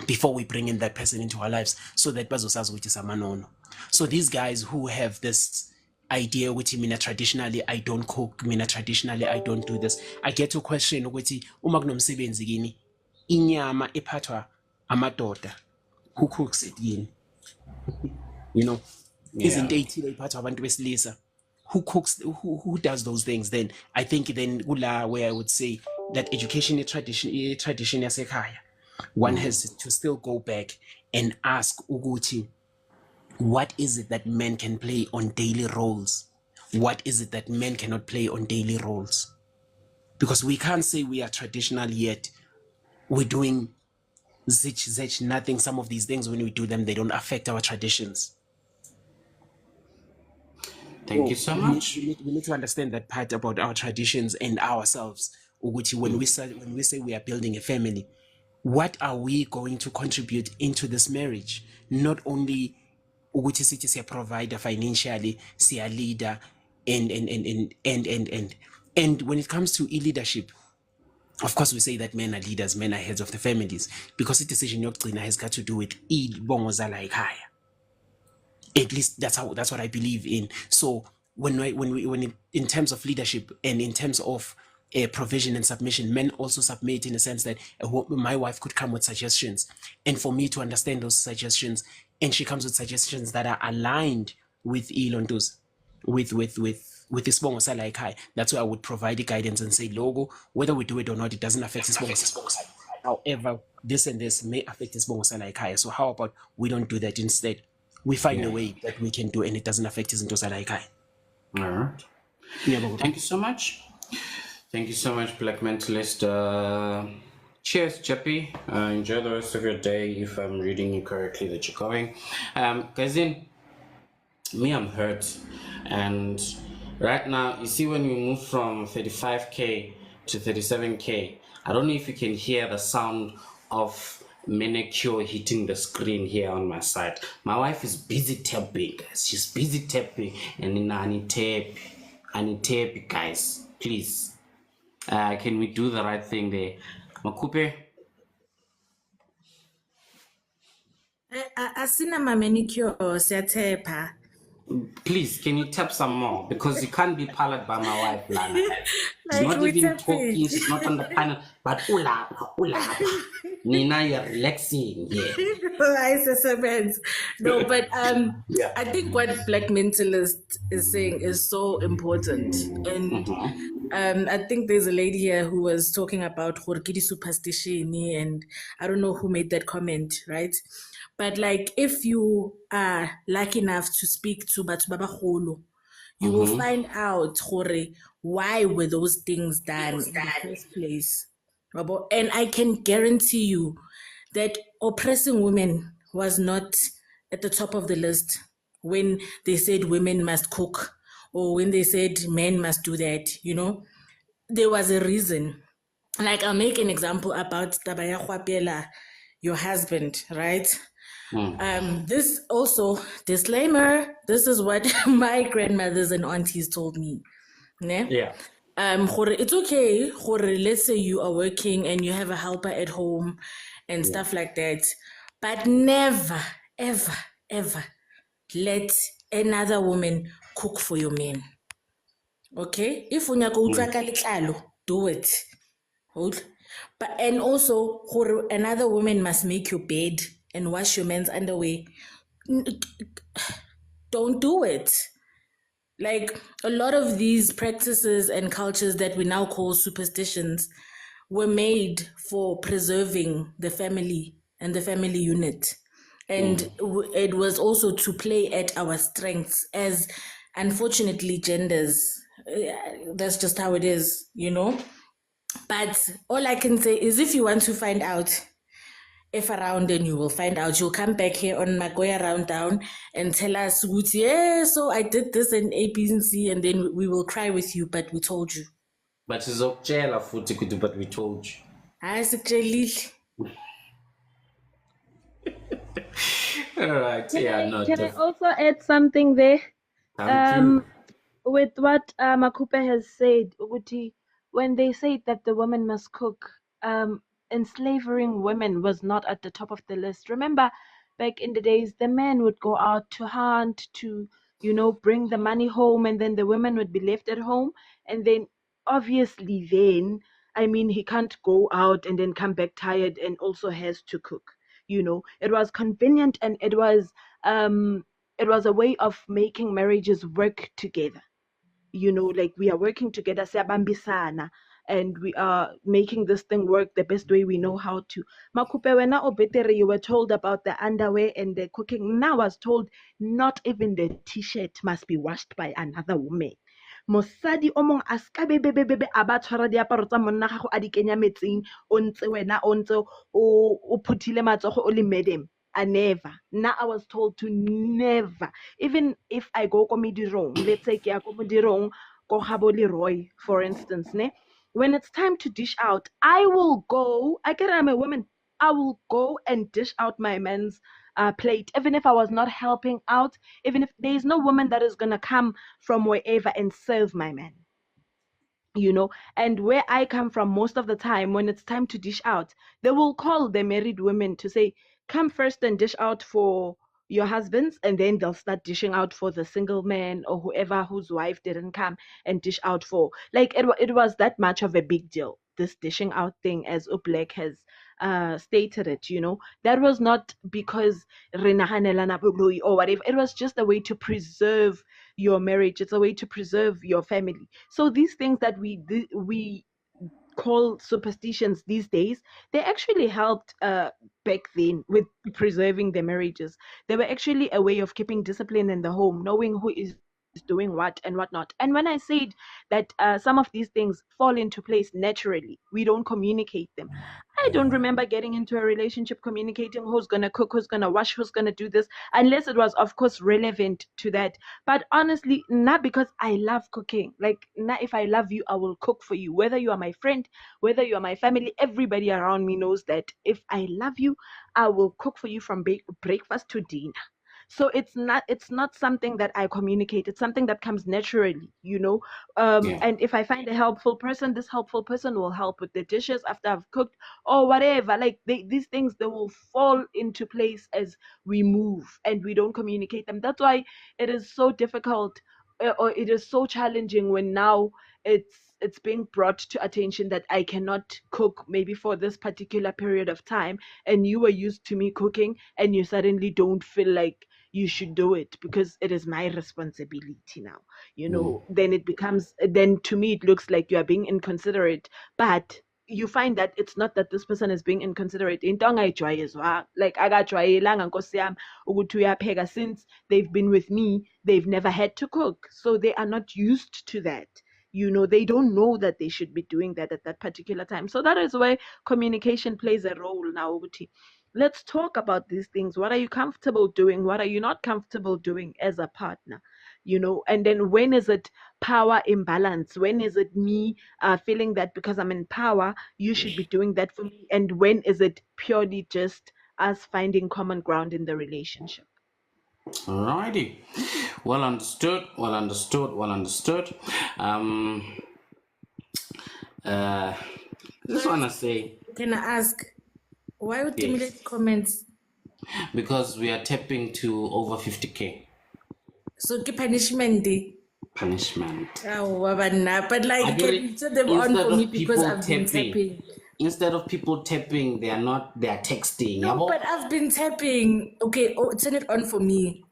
before we bring in that person into our lives, so that bazosazi ukuthi samanono. So these guys who have this idea ukuthi mina traditionally I don't cook, mina traditionally I don't do this. I get to question ukuthi uma kunomsebenzi kini inyama ephathwa amadoda, who cooks it yini? You know, izinto ey'thile ey'phathwa abantu besilisa, who cooks, who does those things? Then I think then kula where I would say that education tradition yasekhaya, one has to still go back and ask ukuthi, what is it that men can play on daily roles? What is it that men cannot play on daily roles? Because we can't say we are traditional yet we're doing zich, nothing. Some of these things, when we do them, they don't affect our traditions. Thank you so much. We need to understand that part about our traditions and ourselves. Uguchi, when we say we are building a family, what are we going to contribute into this marriage? Not only Uguchi City is a provider financially, see a leader, and when it comes to leadership, of course, we say that men are leaders, men are heads of the families, because the decision has got to do with like higher. At least that's what I believe in. So when in terms of leadership and in terms of provision and submission, men also submit in a sense that my wife could come with suggestions, and for me to understand those suggestions, and she comes with suggestions that are aligned with Ilondo's, with this bongo like high. That's why I would provide the guidance and say, logo, whether we do it or not, it doesn't affect this bongo. However, this and this may affect this bongo like high. So how about we don't do that instead? We find a way that we can do, and it doesn't affect his into like high. All right. Thank you so much. Thank you so much, Black Mentalist. Cheers, Jeppy. Enjoy the rest of your day. If I'm reading you correctly, that you're going. Guys, me, I'm hurt, and right now, you see, when we move from 35K to 37K, I don't know if you can hear the sound of manicure hitting the screen here on my side. My wife is busy tapping, guys. She's busy tapping, and I need tape, guys. Please, can we do the right thing there, Makupe? Asina ma manicure siyatepa. Please, can you tap some more? Because you can't be parlored by my wife, Lana. She's Like not we even tapping. talking, she's not on the panel, but ulapa. Nina, you're relaxing. Yeah. No, but I think what Black Mentalist is saying is so important. And I think there's a lady here who was talking about Horkidi superstition, and I don't know who made that comment, right? But like, if you are lucky enough to speak to Batubaba Holo, you will find out why were those things done in the first place. And I can guarantee you that oppressing women was not at the top of the list when they said women must cook or when they said men must do that, there was a reason. Like, I'll make an example about Tabaya Khwapiela, your husband, right? This also, disclaimer, this is what my grandmothers and aunties told me. Ne? Yeah. It's okay, let's say you are working and you have a helper at home and stuff like that, but never, ever, ever let another woman cook for your man. Okay? If you do it. But and also, another woman must make your bed and wash your man's underwear. Don't do it. Like, a lot of these practices and cultures that we now call superstitions were made for preserving the family and the family unit. And it was also to play at our strengths as, unfortunately, genders. That's just how it is, But all I can say is, if you want to find out, if around, then you will find out. You'll come back here on Magoya Round Down and tell us, yeah, so I did this and A, B, and C, and then we will cry with you, but we told you. But it's okay, but we told you. All right. Can I also add something there? With what Makupe has said, Uguti, when they say that the woman must cook, enslaving women was not at the top of the list. Remember, back in the days, the men would go out to hunt, to bring the money home, and then the women would be left at home. And then obviously then, I mean, he can't go out and then come back tired and also has to cook. It was convenient, and it was a way of making marriages work together. Like we are working together, siyabambisana, and we are making this thing work the best way we know how to. Makupe, wena o betere, you were told about the underwear and the cooking. Now I was told not even the t-shirt must be washed by another woman. Mosadi o mong a ska bebebebebe a ba tshwara diaparo tsa monna gago a di kenya metsing, o ntse wena o ntse o phuthile matsogo o le madam. I never. Now I was told to never. Even if I go komedirong, let's say ke ya komedirong ko Gabo Leroy, for instance, ne? When it's time to dish out, I will go. I get I'm a woman. I will go and dish out my man's plate, even if I was not helping out, even if there is no woman that is gonna come from wherever and serve my man. And where I come from, most of the time when it's time to dish out, they will call the married women to say, come first and dish out for your husbands, and then they'll start dishing out for the single man or whoever whose wife didn't come and dish out for. Like it was that much of a big deal, this dishing out thing, as Ublek has stated it. That was not because re naganelana boloi or whatever. It was just a way to preserve your marriage. It's a way to preserve your family. So these things that we call superstitions these days, they actually helped back then with preserving their marriages. They were actually a way of keeping discipline in the home, knowing who is doing what and whatnot. And when I said that some of these things fall into place naturally, we don't communicate them. I don't remember getting into a relationship communicating who's gonna cook, who's gonna wash, who's gonna do this, unless it was, of course, relevant to that. But honestly, not because I love cooking. Like, not if I love you, I will cook for you. Whether you are my friend, whether you are my family, everybody around me knows that if I love you, I will cook for you from breakfast to dinner. So it's not something that I communicate. It's something that comes naturally. Yeah. And if I find a helpful person, this helpful person will help with the dishes after I've cooked or whatever. Like these things, they will fall into place as we move and we don't communicate them. That's why it is so difficult, or it is so challenging when now it's being brought to attention that I cannot cook maybe for this particular period of time, and you were used to me cooking and you suddenly don't feel like you should do it because it is my responsibility now. Then to me it looks like you are being inconsiderate, but you find that it's not that this person is being inconsiderate. Into angayijwayezwa, like akajwayelanga nkosi yami ukuthi uyapheka. Since they've been with me, they've never had to cook, so they are not used to that. They don't know that they should be doing that at that particular time. So that is where communication plays a role now. Uguti, let's talk about these things. What are you comfortable doing? What are you not comfortable doing as a partner? And then when is it power imbalance? When is it me feeling that because I'm in power, you should be doing that for me? And when is it purely just us finding common ground in the relationship? Alrighty. Well understood. Well understood. Well understood. I just wanna say, Can I ask, why would yes, stimulate comments? because we are tapping to over 50K So ke punishment. punishment. Oh, but I like, get can it. you set them on Instead for me of because people I've been tapping? instead of people tapping, they are texting. No, Yabo? but I've been tapping. Okay, turn it on for me.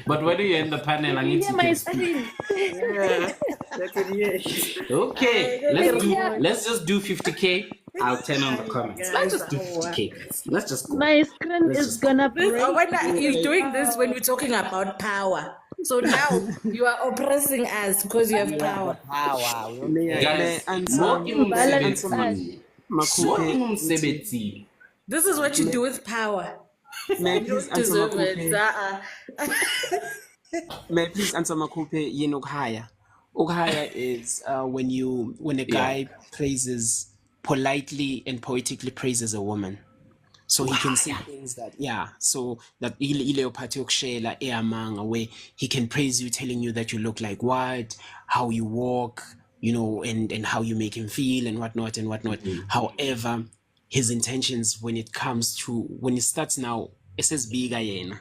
But when you end the panel, I need Yeah, to my speak. Yeah, I can hear it. Okay, Yeah. let's just do 50K. I'll turn on the comments. Let's just do 50K. Let's just go. My screen Let's is just go. gonna This, break. you're doing this when we're talking about power. So now you are oppressing us because you have Yeah, the power. power. We don't May care. Guys, answer Imbalance answer us. Makupe. Makupe. This is what you do with power. May I You please don't answer deserve it. Makupe? May I please answer Makupe? Ukhaya. Ukhaya is when a guy praises politely and poetically praises a woman. So he can say things that, so that ile party okushela eamanga, where he can praise you, telling you that you look like what, how you walk, and how you make him feel and whatnot and whatnot. However, his intentions when it starts now, it says biga yena.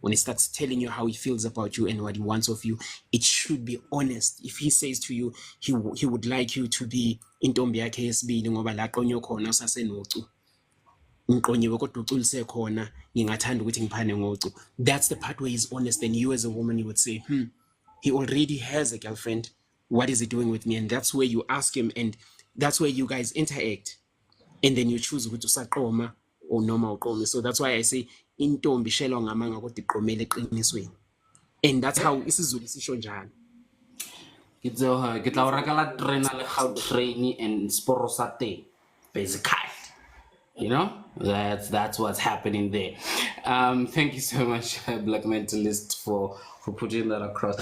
when he starts telling you how he feels about you and what he wants of you, it should be honest. If he says to you he would like you to be intombi yakhe yesibili ngoba la qonyo khona usasenocu, ngiqonyiwe kodwa uculise khona, ngingathanda ukuthi ngiphane ngocu, that's the part where he's honest. And you as a woman, you would say, he already has a girlfriend, what is he doing with me? And that's where you ask him, and that's where you guys interact, and then you choose ukuthi usaqoma or noma uqome. So that's why I say intombi shelwa ngamanga kodwa iqomele eqinisweni, and that's how isiZulu sisho njalo. Ke tla o rekela trainer le Gautrain and sporo sa teng, basically. You know, that's what's happening there. Thank you so much, Black Mentalist, for putting that across.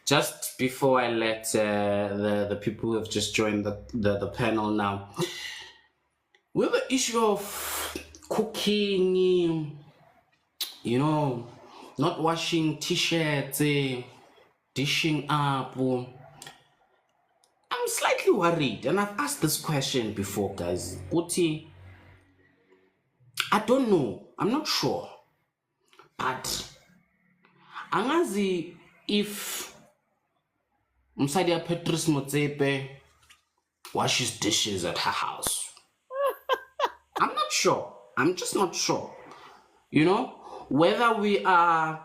Just before I let the people who have just joined the panel now, with the issue of cooking, you know, not washing t-shirts, dishing up. I'm slightly worried, and I've asked this question before, guys. Uti, I don't know. I'm not sure. But angazi if Msadia Petrus Motsepe washes dishes at her house. I'm not sure. I'm just not sure. You know, whether we are,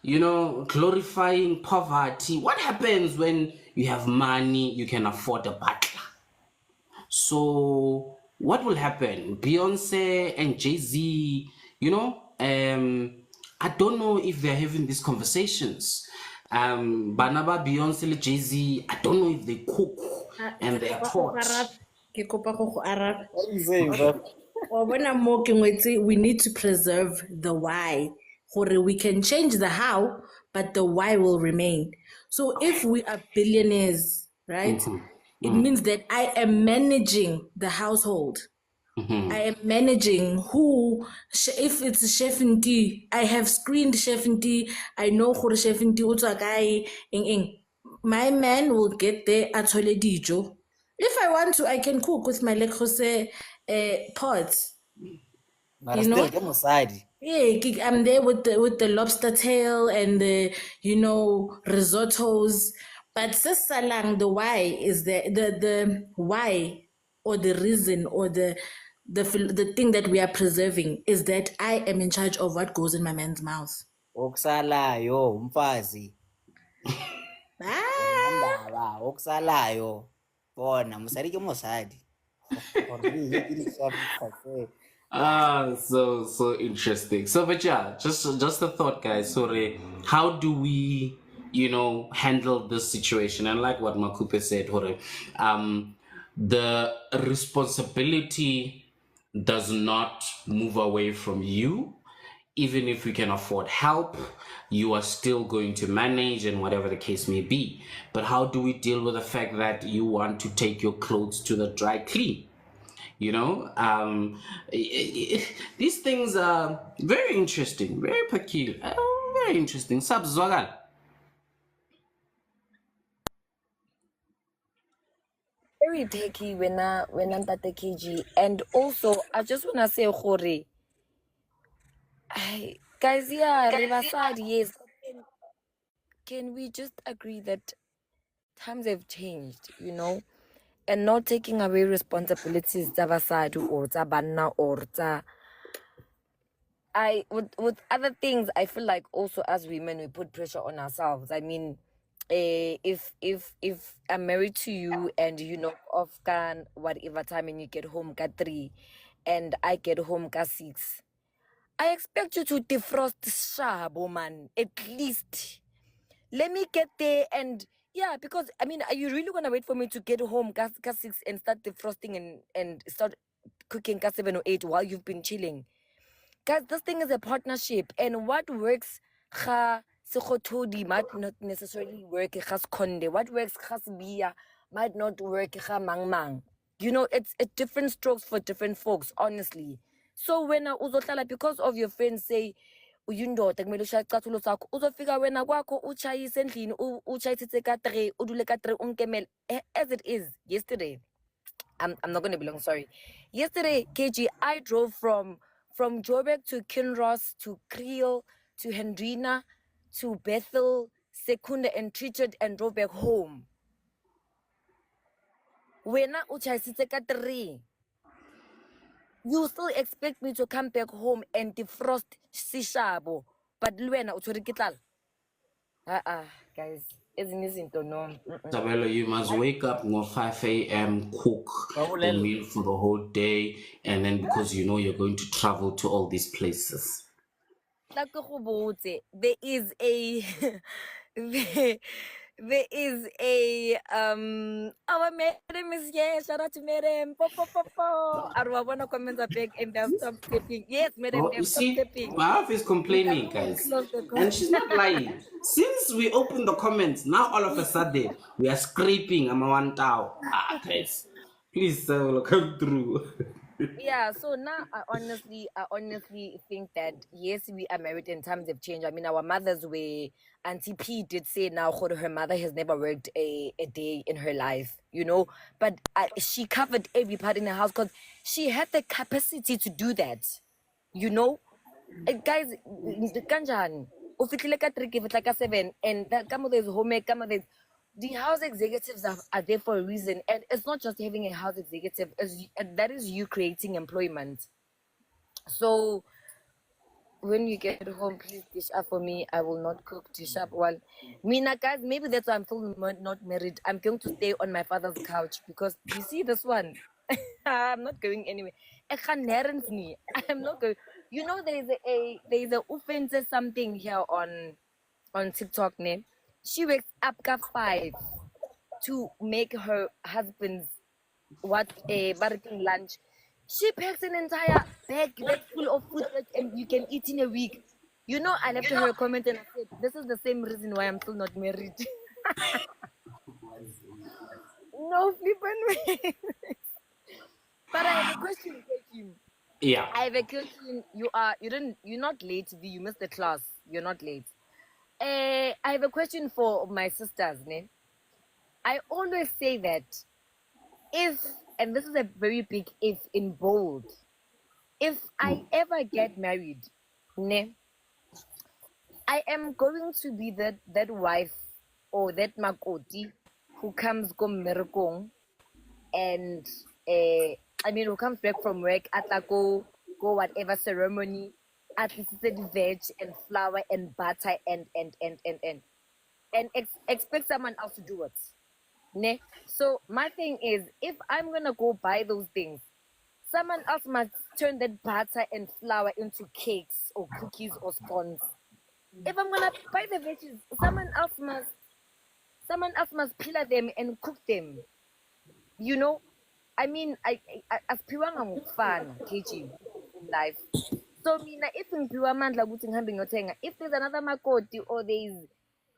you know, glorifying poverty. What happens when you have money, you can afford a butler? So what will happen? Beyonce and Jay-Z, you know, I don't know if they're having these conversations. Banaba, Beyonce, and Jay-Z, I don't know if they cook and they're taught. Ke kopa go araba. What are you saying, bro? We need to preserve the why. We can change the how, but the why will remain. So if we are billionaires, right, it means that I am managing the household. I am managing who, if it's chef in tea, I have screened chef in tea. I know who chef in tea utsakai. My man will get there at dijo. If I want to, I can cook with my lekose pots. But still, get Mosadi. Yeah, I'm there with the lobster tail and the, you know, risottos. But salang, the why is the why or the reason or the thing that we are preserving is that I am in charge of what goes in my man's mouth. Okusalayo, umfazi. Ah, Okusalayo. Bona, musadi ke mosadi. So interesting. So, but yeah, just a thought, guys. Sorry, how do we, you know, handle this situation? And like what Makupe said, the responsibility does not move away from you. Even if we can afford help, you are still going to manage, and whatever the case may be. But how do we deal with the fact that you want to take your clothes to the dry clean? You know, these things are very interesting, very peculiar, very interesting. Subzwagal. Very picky when I'm at the KG. And also, I just want to say, Hore, guys, yeah, Riverside, yes. Can we just agree that times have changed, you know? And not taking away responsibilities, Zavasadu or Zabanna or Za. With other things, I feel like also as women, we put pressure on ourselves. I mean, if I'm married to you and you knock off can whatever time and you get home at 3 and I get home at 6, I expect you to defrost shabo, man. At least let me get there. And yeah, because I mean, are you really gonna wait for me to get home at 6 and start defrosting and start cooking at 7 or 8 while you've been chilling? Guys, this thing is a partnership, and what works Sekgothudi might not necessarily work Konde. What works Bia might not work Mang. You know, it's different strokes for different folks, honestly. So when uzohlala, because of your friends say uyindoda kumele ushaya isicathulo sakho, uzofika wena kwakho uchayise endlini uchayisithe ka3 udule ka3 umkemele as it is yesterday. I'm not going to be long, sorry. Yesterday, KG, I drove from Joburg to Kinross to Creel to Hendrina, to Bethel, Secunda, and Trichard, and drove back home. When I uchaisitse ka 3, you still expect me to come back home and defrost sishabo, but luena utshwere ke tlala. Guys, isn't no. Sabelo, you must wake up at 5 a.m., cook the meal for the whole day, and then because you know you're going to travel to all these places. There is a there is a our madam is here. Shout out to madam. I wanna comment back and they'll stop stepping. Yes, madam, Oh, they've you stopped see, stepping. my wife is complaining, We can guys. close the And she's not lying. Since we opened the comments, now all of a sudden, we are scraping. I'm a one towel. Guys, please come through. Yeah, so now I honestly think that yes, we are married and times have changed. I mean, our mothers were, Auntie P did say now her mother has never worked a day in her life, you know, but she covered every part in the house because she had the capacity to do that, you know. Guys, kanjani? O fihlile ka 3 ke fitla ka 7 and that come there's homework, come there's the house executives are there for a reason, and it's not just having a house executive, that is you creating employment. So when you get home, please dish up for me. I will not cook, dish up. Well, Mina, guys, maybe that's why I'm still not married. I'm going to stay on my father's couch because you see this one. I'm not going anywhere. I'm not going. You know, there's a offense something here on TikTok name. She wakes up at 5 to make her husband's barking lunch. She packs an entire bag full of food that you can eat in a week. You know, I left her a comment and I said, this is the same reason why I'm still not married. No flipping way. But I have a question, Kim. Yeah. I have a question. You're not late, V. You missed the class. You're not late. I have a question for my sisters, ne? I always say that if, and this is a very big if in bold, if I ever get married, ne, I am going to be that wife or that makoti who comes go merekong and who comes back from work at go whatever ceremony, at least the veg and flour and butter and expect someone else to do it. Ne? So my thing is, if I'm gonna go buy those things, someone else must turn that butter and flour into cakes or cookies or scones. If I'm gonna buy the veggies, someone else must peel them and cook them. You know, I mean, I asiphilwanga ngokufana KG in life. So mina if ngiphiwa amandla ukuthi ngihambe ngiyothenga, if there's another makoti or there's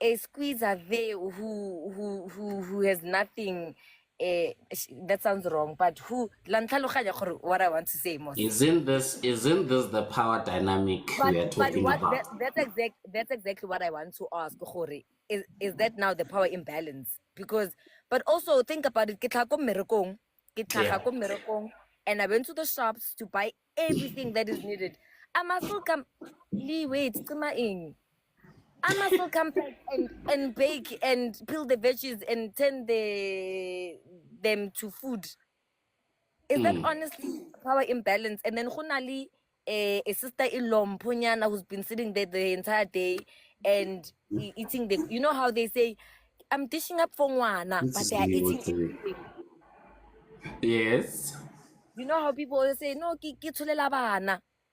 a squeezer there who has nothing, that sounds wrong, but who what I want to say most. Isn't this the power dynamic we are talking about? That's exactly what I want to ask. Is that now the power imbalance? Because, but also think about it. And I went to the shops to buy everything that is needed. I must still come. Wait, I must still come back and bake and peel the veggies and turn them to food. Is that honestly power imbalance? And then Khunali, a sister-in-law Mponyana who's been sitting there the entire day and eating the. You know how they say, I'm dishing up for Ngwana, but they are eating everything. Yes. You know how people always say, no,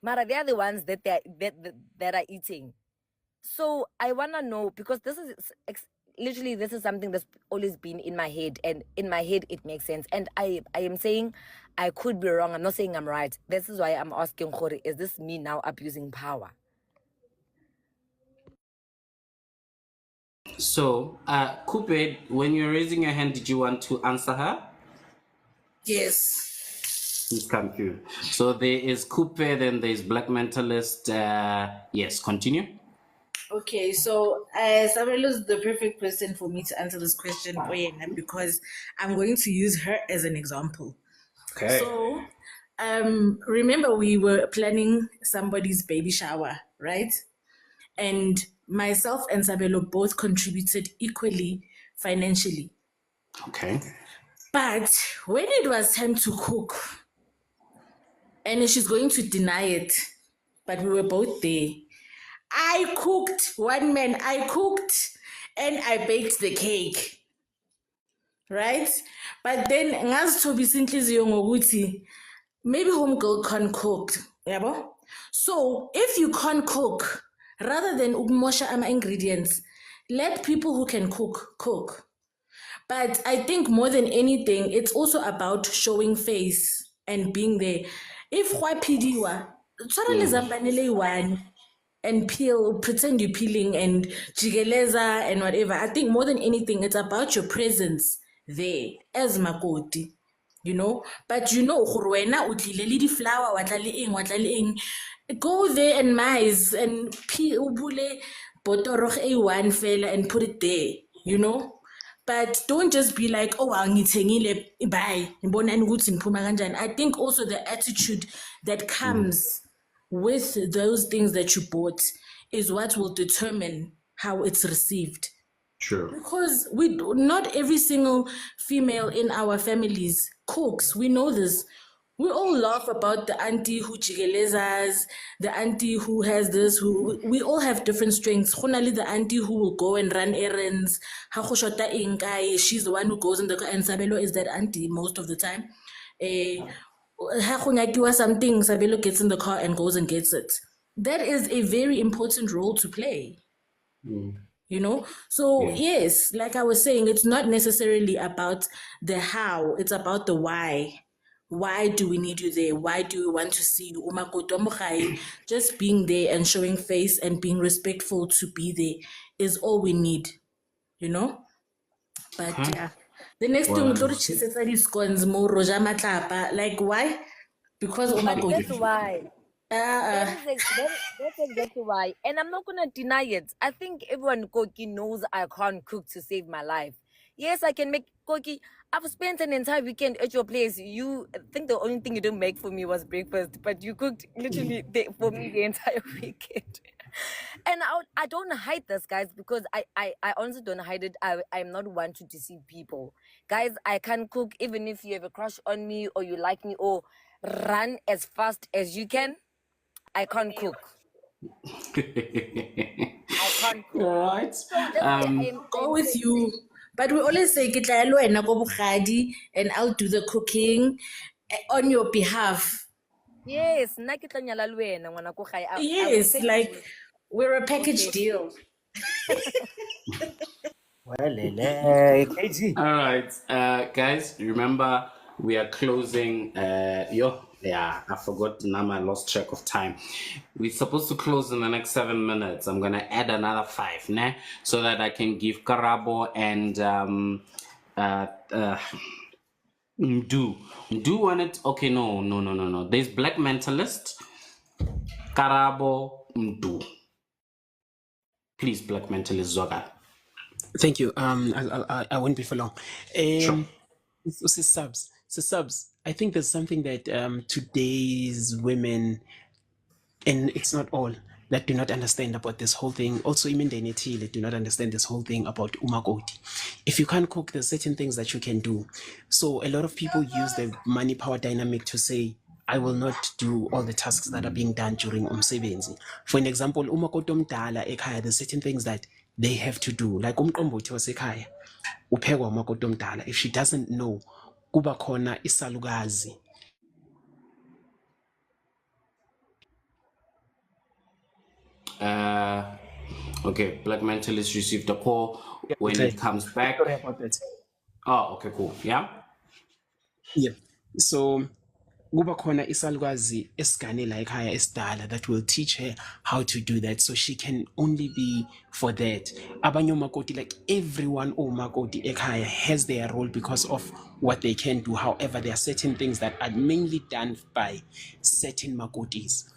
Mara, they are the ones that are eating. So I wanna know, because this is literally this is something that's always been in my head, and in my head it makes sense. And I am saying I could be wrong. I'm not saying I'm right. This is why I'm asking Khori, is this me now abusing power? So, Kupe, when you're raising your hand, did you want to answer her? Yes. Please come through. So there is Kupe, then there's Black Mentalist. Yes, continue. Okay, so Samuel is the perfect person for me to answer this question, because I'm going to use her as an example. Okay. So, remember we were planning somebody's baby shower, right? and myself and Sabelo both contributed equally financially. Okay. But when it was time to cook, and she's going to deny it, but we were both there. I cooked, I cooked, and I baked the cake. Right? But then ngazithobisa inhliziyo ngokuthi maybe homegirl can't cook, yabo? So if you can't cook, rather than ukumosha ama ingredients, let people who can cook. But I think more than anything, it's also about showing face and being there. If pidiwa, tshwara lezambane le one and peel, pretend you're peeling and jigeleza and whatever. I think more than anything, it's about your presence there as makoti, you know. But you know, gore wena o tlile le di-flower, wa tla le eng. Go there and mice and peel, o bule botoro A1 fella and put it there, you know. But don't just be like, oh, ngithengile, bye. I think also the attitude that comes with those things that you bought is what will determine how it's received. Sure. Because not every single female in our families cooks. We know this. We all laugh about the auntie who jigelezas, the auntie who has this, we all have different strengths. Khonali, the auntie who will go and run errands. She's the one who goes in the car, and Sabelo is that auntie most of the time. Something, Sabelo gets in the car and goes and gets it. That is a very important role to play. You know, so yes, like I was saying, it's not necessarily about the how, it's about the why. Why do we need you there? Why do we want to see you? Just being there and showing face and being respectful to be there is all we need, you know. But yeah, the next thing she says that is scones more Roja Matlapa. Like why? Because But that's why. That's exactly why. And I'm not going to deny it. I think everyone Koki knows I can't cook to save my life. Yes, I can make Koki. I've spent an entire weekend at your place. You think the only thing you didn't make for me was breakfast, but you cooked literally for me the entire weekend. And I don't hide this, guys, because I honestly don't hide it. I'm not one to deceive people. Guys, I can cook even if you have a crush on me or you like me or run as fast as you can. I can't cook. I can't cook. All right. So that's go with you. But we always say, and I'll do the cooking on your behalf. Yes, yes, like we're a package deal. KG. All right, guys, remember we are closing. Yeah, I forgot now. I lost track of time. We're supposed to close in the next 7 minutes. I'm gonna add another 5, ne? So that I can give Karabo and Do want it? Okay, no. There's Black Mentalist, Karabo, Mdu. Please, Black Mentalist Zoga. Thank you. I won't be for long. Sure. Subs. I think there's something that today's women, and it's not all, that do not understand about this whole thing. Also, Imendenity that do not understand this whole thing about umakoti. If you can't cook, there's certain things that you can do. So a lot of people use the money power dynamic to say, I will not do all the tasks that are being done during umsebenzi. For an example, umakoti omdala ekhaya, there's certain things that they have to do. Like umqombothi wasekhaya, uphekwa umakoti omdala. If she doesn't know, kuba khona isalukazi. Okay, Black Mentalist received a call. When okay. It comes back. Sorry about that. Oh, okay, cool. Yeah? Yeah. So kuba khona isalukazi esiganela ekhaya esidala that will teach her how to do that, so she can only be for that. Abanye omakoti, like everyone omakoti ekhaya has their role because of what they can do. However, there are certain things that are mainly done by certain makotis.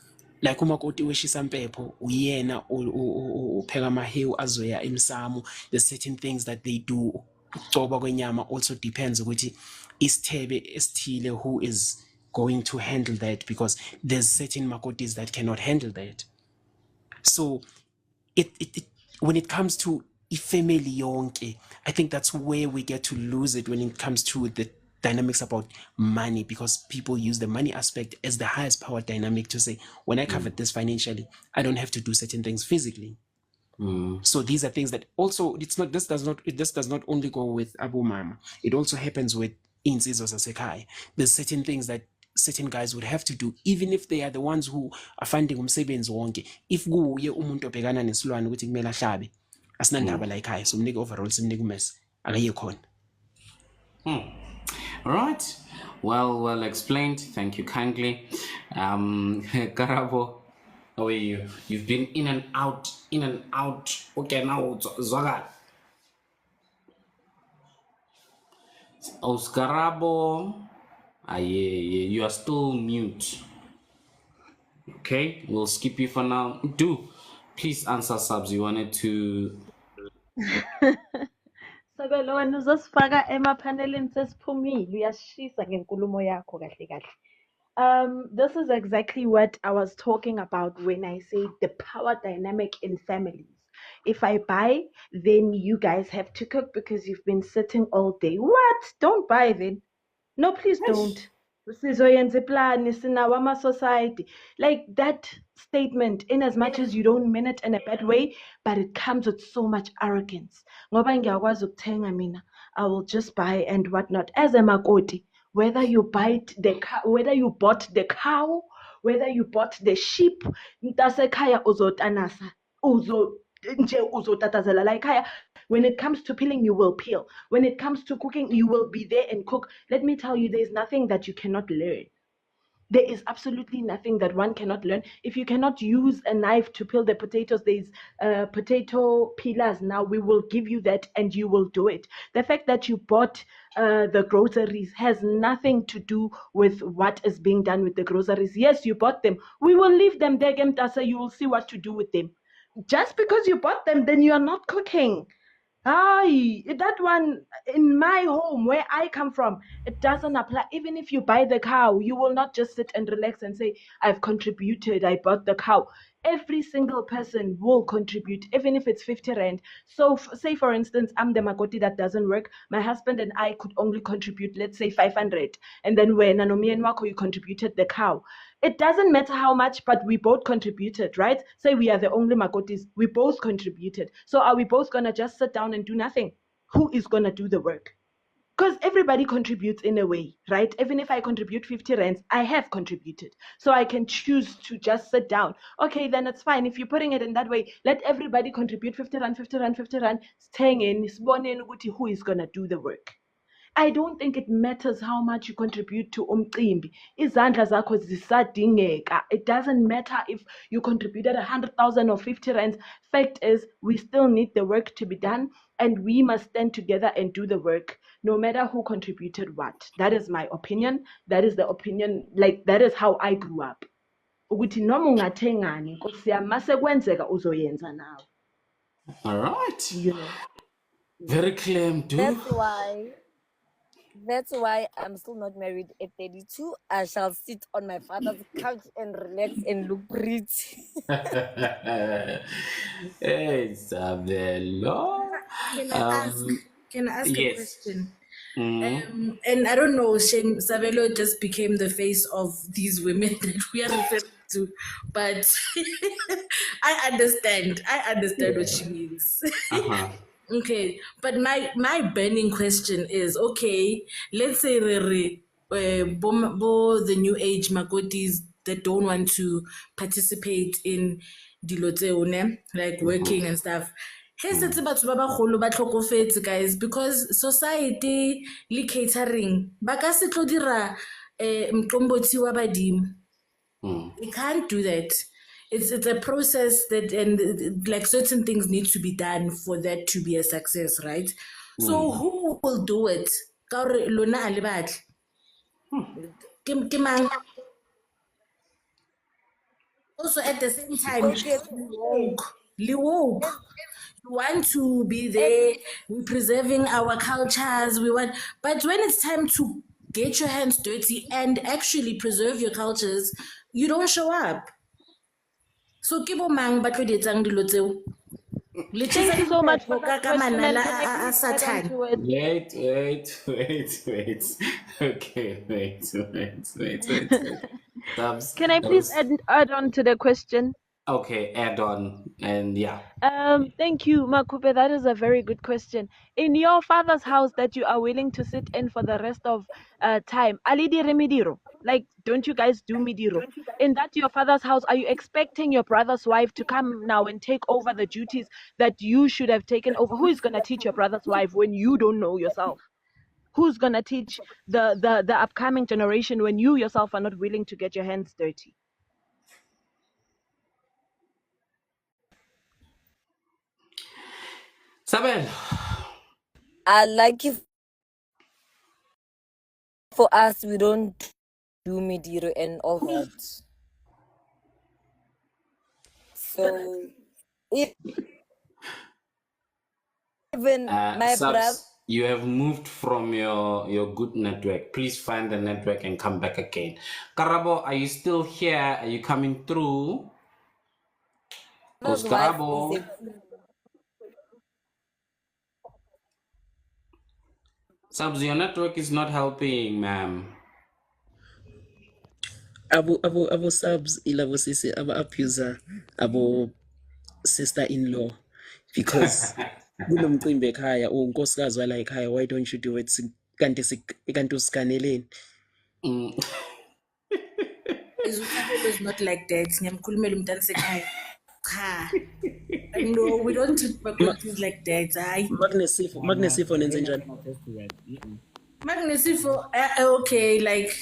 Like umakoti weshisa mpepho uyena upheka amahewu azoya emsamo. There's certain things that they do. Ukucoba kwenyama also depends ukuthi isithebe esithile who is going to handle that, because there's certain makotis that cannot handle that. So it when it comes to ifamily yonke, I think that's where we get to lose it when it comes to the dynamics about money, because people use the money aspect as the highest power dynamic to say, when I covered this financially, I don't have to do certain things physically. So these are things that also, this does not only go with Abu Mama, it also happens with insizwa zasekhaya. There's certain things that certain guys would have to do, even if they are the ones who are funding umsebenzi wonke. If kuye umuntu obhekana nesilwane ukuthi kumele ahlabe, asinandaba la ekhaya, so mnike overall simnike ummese, akaye khona. All right. Well explained. Thank you kindly. Karabo, how are you? You've been in and out. Okay, now Zaga. Oscarabo. Yeah, you are still mute. Okay, we'll skip you for now. Do please answer subs. You wanted to. Sabelo wena uzosifaka emapanelini sesiphumile uyashisa ngenkulumo yakho kahle kahle. This is exactly what I was talking about when I say the power dynamic in families. If I buy, then you guys have to cook because you've been sitting all day. What? Don't buy then. No, please don't. Sizoyenza iplani sinawo ama-society. Like that statement, in as much as you don't mean it in a bad way, but it comes with so much arrogance. Ngoba ngiyakwazi ukuthenga mina, I will just buy and whatnot. As a makoti, whether you bought the cow, whether you bought the sheep, mtasekhaya uzotanasa, uzotatazela la ekhaya. When it comes to peeling, you will peel. When it comes to cooking, you will be there and cook. Let me tell you, there's nothing that you cannot learn. There is absolutely nothing that one cannot learn. If you cannot use a knife to peel the potatoes, there's potato peelers now. We will give you that and you will do it. The fact that you bought the groceries has nothing to do with what is being done with the groceries. Yes, you bought them. We will leave them there, Gemtasa. You will see what to do with them. Just because you bought them, then you are not cooking. Aye, that one in my home where I come from, it doesn't apply. Even if you buy the cow, you will not just sit and relax and say, I've contributed, I bought the cow. Every single person will contribute, even if it's 50 rand. So say for instance, I'm the makoti that doesn't work. My husband and I could only contribute, let's say 500. And then when Nanomi and Wako, you contributed the cow. It doesn't matter how much, but we both contributed, right? Say we are the only makotis, we both contributed. So are we both gonna just sit down and do nothing? Who is gonna do the work? Because everybody contributes in a way, right? Even if I contribute 50 rands, I have contributed. So I can choose to just sit down. Okay, then it's fine. If you're putting it in that way, let everybody contribute 50 rand, 50 rand, 50 rand, staying in, who is gonna do the work. I don't think it matters how much you contribute to umcimbi. Izandla zakho zisadingeka. It doesn't matter if you contributed 100,000 or 50 rands. Fact is, we still need the work to be done, and we must stand together and do the work, no matter who contributed what. That is my opinion. That is the opinion, like, that is how I grew up. Ukuthi noma ungathengani, Nkosi yami, mase kwenzeka uzoyenza nawe. All right. You know. Very clear, dude. That's why I'm still not married at 32. I shall sit on my father's couch and relax and look pretty. Hey, Isabella. Can I ask a Yes. question? Mm. And I don't know, Shane Sabelo just became the face of these women that we are referring to, but I understand what she means. Uh-huh. Okay, but my burning question is, okay, let's say the new age makotis that don't want to participate in diloteone, like working and stuff. Guys, because society le catering ba ka se tlo dira mqombothi wa badimo. We can't do that. It's a process that, and like certain things need to be done for that to be a success, right? So who will do it? Ka hore lona ha le batle. Ke mang? Also at the same time, Okay, le woke. We want to be there, we're preserving our cultures, but when it's time to get your hands dirty and actually preserve your cultures, you don't show up. So ke bo mang ba tlo di etsang dilo tseo? Thank you so much for that question. And Manala can I please add on Satan. to it? Wait. Okay, wait. Subs, Can I that please was add on to the question? okay. Add on, and yeah. Thank you, Makupe. That is a very good question. In your father's house that you are willing to sit in for the rest of time, alidi remediro. Like, don't you guys do midiro? In that your father's house, are you expecting your brother's wife to come now and take over the duties that you should have taken over? Who is gonna teach your brother's wife when you don't know yourself? Who's gonna teach the upcoming generation when you yourself are not willing to get your hands dirty? Sabel. I like if for us we don't do Mediro and all that. So even my brother Subs, you have moved from your good network. Please find the network and come back again. Karabo, are you still here? Are you coming through? Because brother's wife is Karabo, a Subs, your network is not helping, ma'am. abo subs ilabo sisi aba-abuser abo sister-in-law because kunomcimbi ekhaya unkosikazi wala ekhaya, why don't you do it kanti usikaneleni. Is not like that. Ngiyamkhulumela umntana sekhaya. Cha. No, we don't treat Makoti like that. Hayi. Makunesifo nenze njani? Magnesifo, okay, like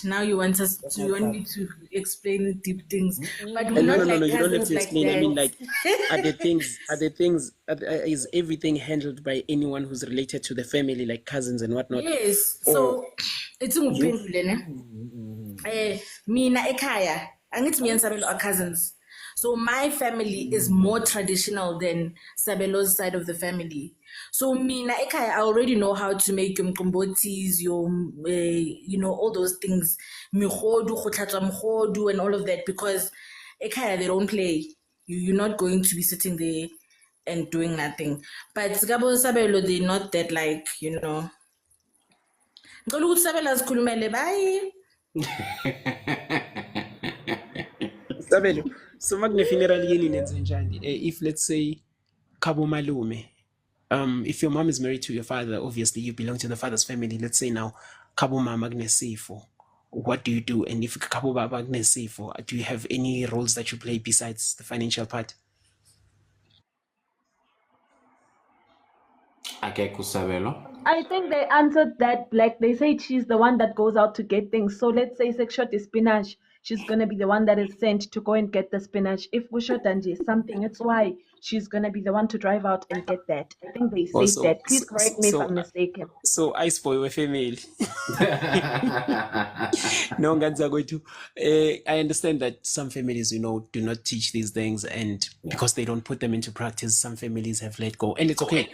now you want me to explain deep things, but we're No, not like you don't have cousins to like explain. I mean, that. like, is everything handled by anyone who's related to the family, like cousins and whatnot? Yes, Or so it's ngiphendule ne. Mina ekhaya, angithi mina Sabelo are cousins. So my family is more traditional than Sabelo's side of the family. So mina ekhaya, I already know how to make your mkombotis, your all those things, mihodu, khotlatswa mkhodu, and all of that, because ekhaya they don't play. You're not going to be sitting there and doing nothing. But Gabo Sabelo, they're not that, like, ngicela ukuthi Sabelo azikhulumele, bye. Sabelo, so funeral yini nenze njani? If let's say Kabo Malume, if your mom is married to your father, obviously you belong to the father's family. Let's say now Kabo Mama Gnesifo, what do you do? And if Kabo Baba Gnesifo, do you have any roles that you play besides the financial part? Okay, Kusabelo. I think they answered that. Like they said, she's the one that goes out to get things. So let's say Sekshot is spinach. She's gonna be the one that is sent to go and get the spinach. If Bushotanji is something, it's why she's gonna be the one to drive out and get that. I think they said Also, that. Please correct me if I'm mistaken. so I spoil a family. No, Ganzagotu. I understand that some families, do not teach these things, and because they don't put them into practice, some families have let go, and it's okay.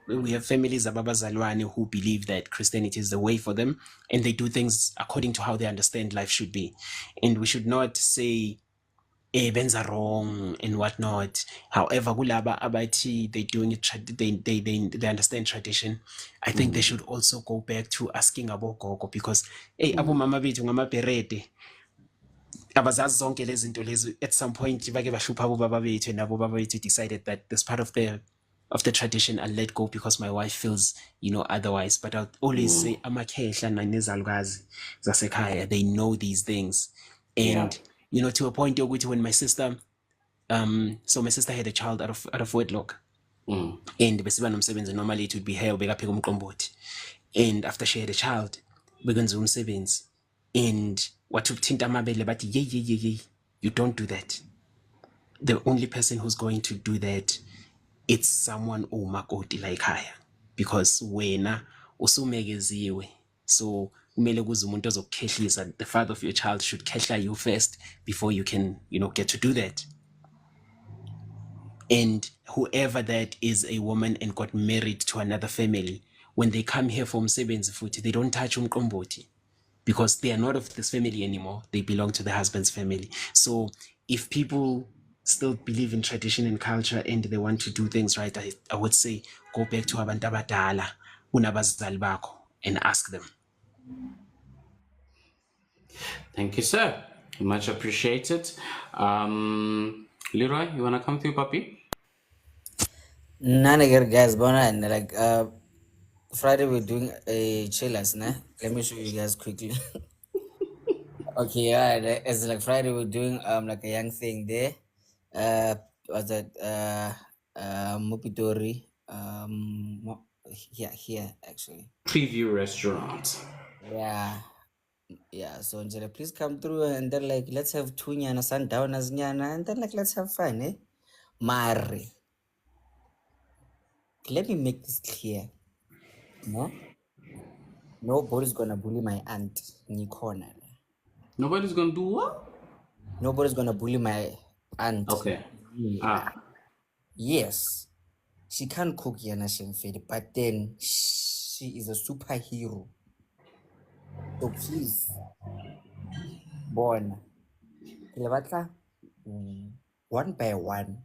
We have families, Ababa Zalwane, who believe that Christianity is the way for them, and they do things according to how they understand life should be. And we should not say, benza wrong and whatnot. However, kulaba abathi they doing it, they understand tradition. I think they should also go back to asking about gogo, because abo mama bethu ngamaberede abazazi zonke lezi zinto lezi. At some point bake bashupha abo baba bethu, and abo baba bethu decided that this part of the tradition I'll let go because my wife feels otherwise. But I'll always say amakhehla nezalukazi zasekhaya, they know these things. And to a point yokuthi when my sister so my sister had a child out of wedlock, and besiba nomsebenzi, normally it would be her ubeka pheka umqombothi, and after she had a child bekwenza umsebenzi, and wathi ukuthinta amabele bathi yey, you don't do that. The only person who's going to do that, it's someone umakoti like ekhaya, because wena usumekeziwe. So kumele kuze umuntu ozokukhehlisa. The father of your child should khehla you first before you can get to do that. And whoever that is a woman and got married to another family, when they come here for umsebenzi futhi, they don't touch umqombothi, because they are not of this family anymore. They belong to the husband's family. So if people still believe in tradition and culture and they want to do things right, I would say go back to abantu abadala kunabazali bakho and ask them. Thank you, sir. Much appreciated. Leroy, you wanna come through, puppy? None again, guys, but like Friday we're doing a chillers, nah? Let me show you guys quickly. Okay, yeah, it's like Friday we're doing like a young thing there. Was that Mopitori? Here actually. Preview restaurant. Yeah. Yeah, so Angela, please come through and then like let's have two nyana sundowners nyana and then like let's have fun, eh? Mari. Let me make this clear. No? Nobody's gonna bully my aunt, Nikona. Nobody's gonna do what? Nobody's gonna bully my aunt. Okay. Yes. She can't cook Yana Shemfedi, but then she is a superhero. So please, born. One by one.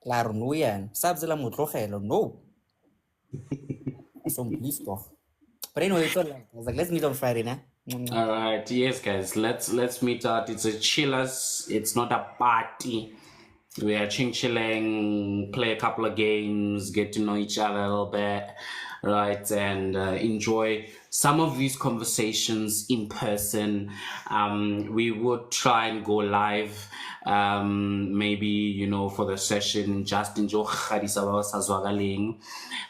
Claro, no yan. Sabzela mutlogelo, no. Some please doch. But anyway, it's all right. I was like, let's meet on Friday, nah? All right, yes, guys. Let's meet out. It's a chillers. It's not a party. We are chilling, play a couple of games, get to know each other a little bit, right, and enjoy some of these conversations in person. We would try and go live, maybe for the session, just enjoy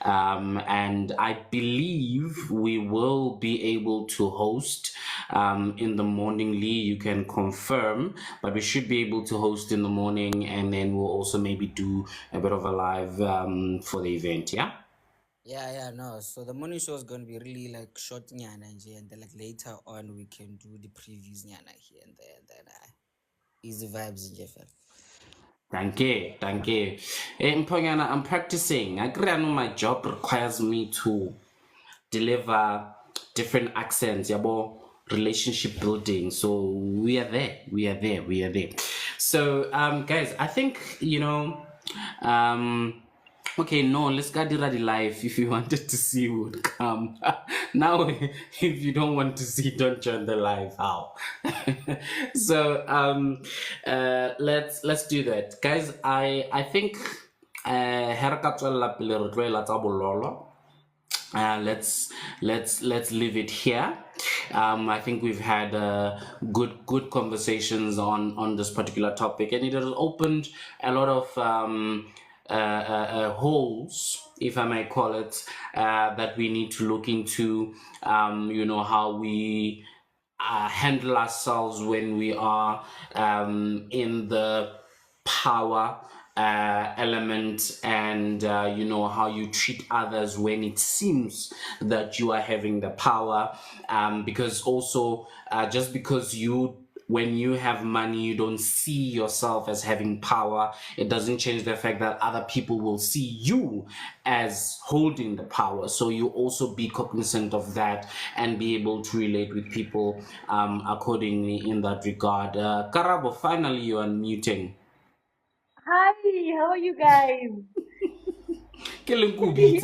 and I believe we will be able to host in the morning. Lee, you can confirm, but we should be able to host in the morning, and then we'll also maybe do a bit of a live for the event. Yeah, no. So the morning show is going to be really like short nyana and then like later on we can do the previews nyana here and there, and then easy vibes in Jeffel. Thank you. Mpongana, I'm practicing. I know my job requires me to deliver different accents, relationship building. So we are there. So guys, I think okay, no, let's go dira the live. If you wanted to see, would come. Now, if you don't want to see, don't join the live. How? So let's do that, guys. I think let's leave it here. I think we've had good conversations on this particular topic, and it has opened a lot of holes, if I may call it, that we need to look into. How we handle ourselves when we are in the power element, and how you treat others when it seems that you are having the power, because also just because when you have money, you don't see yourself as having power, it doesn't change the fact that other people will see you as holding the power. So you also be cognizant of that and be able to relate with people accordingly in that regard. Karabo, finally you're unmuting. Hi, how are you guys? Can you hear me?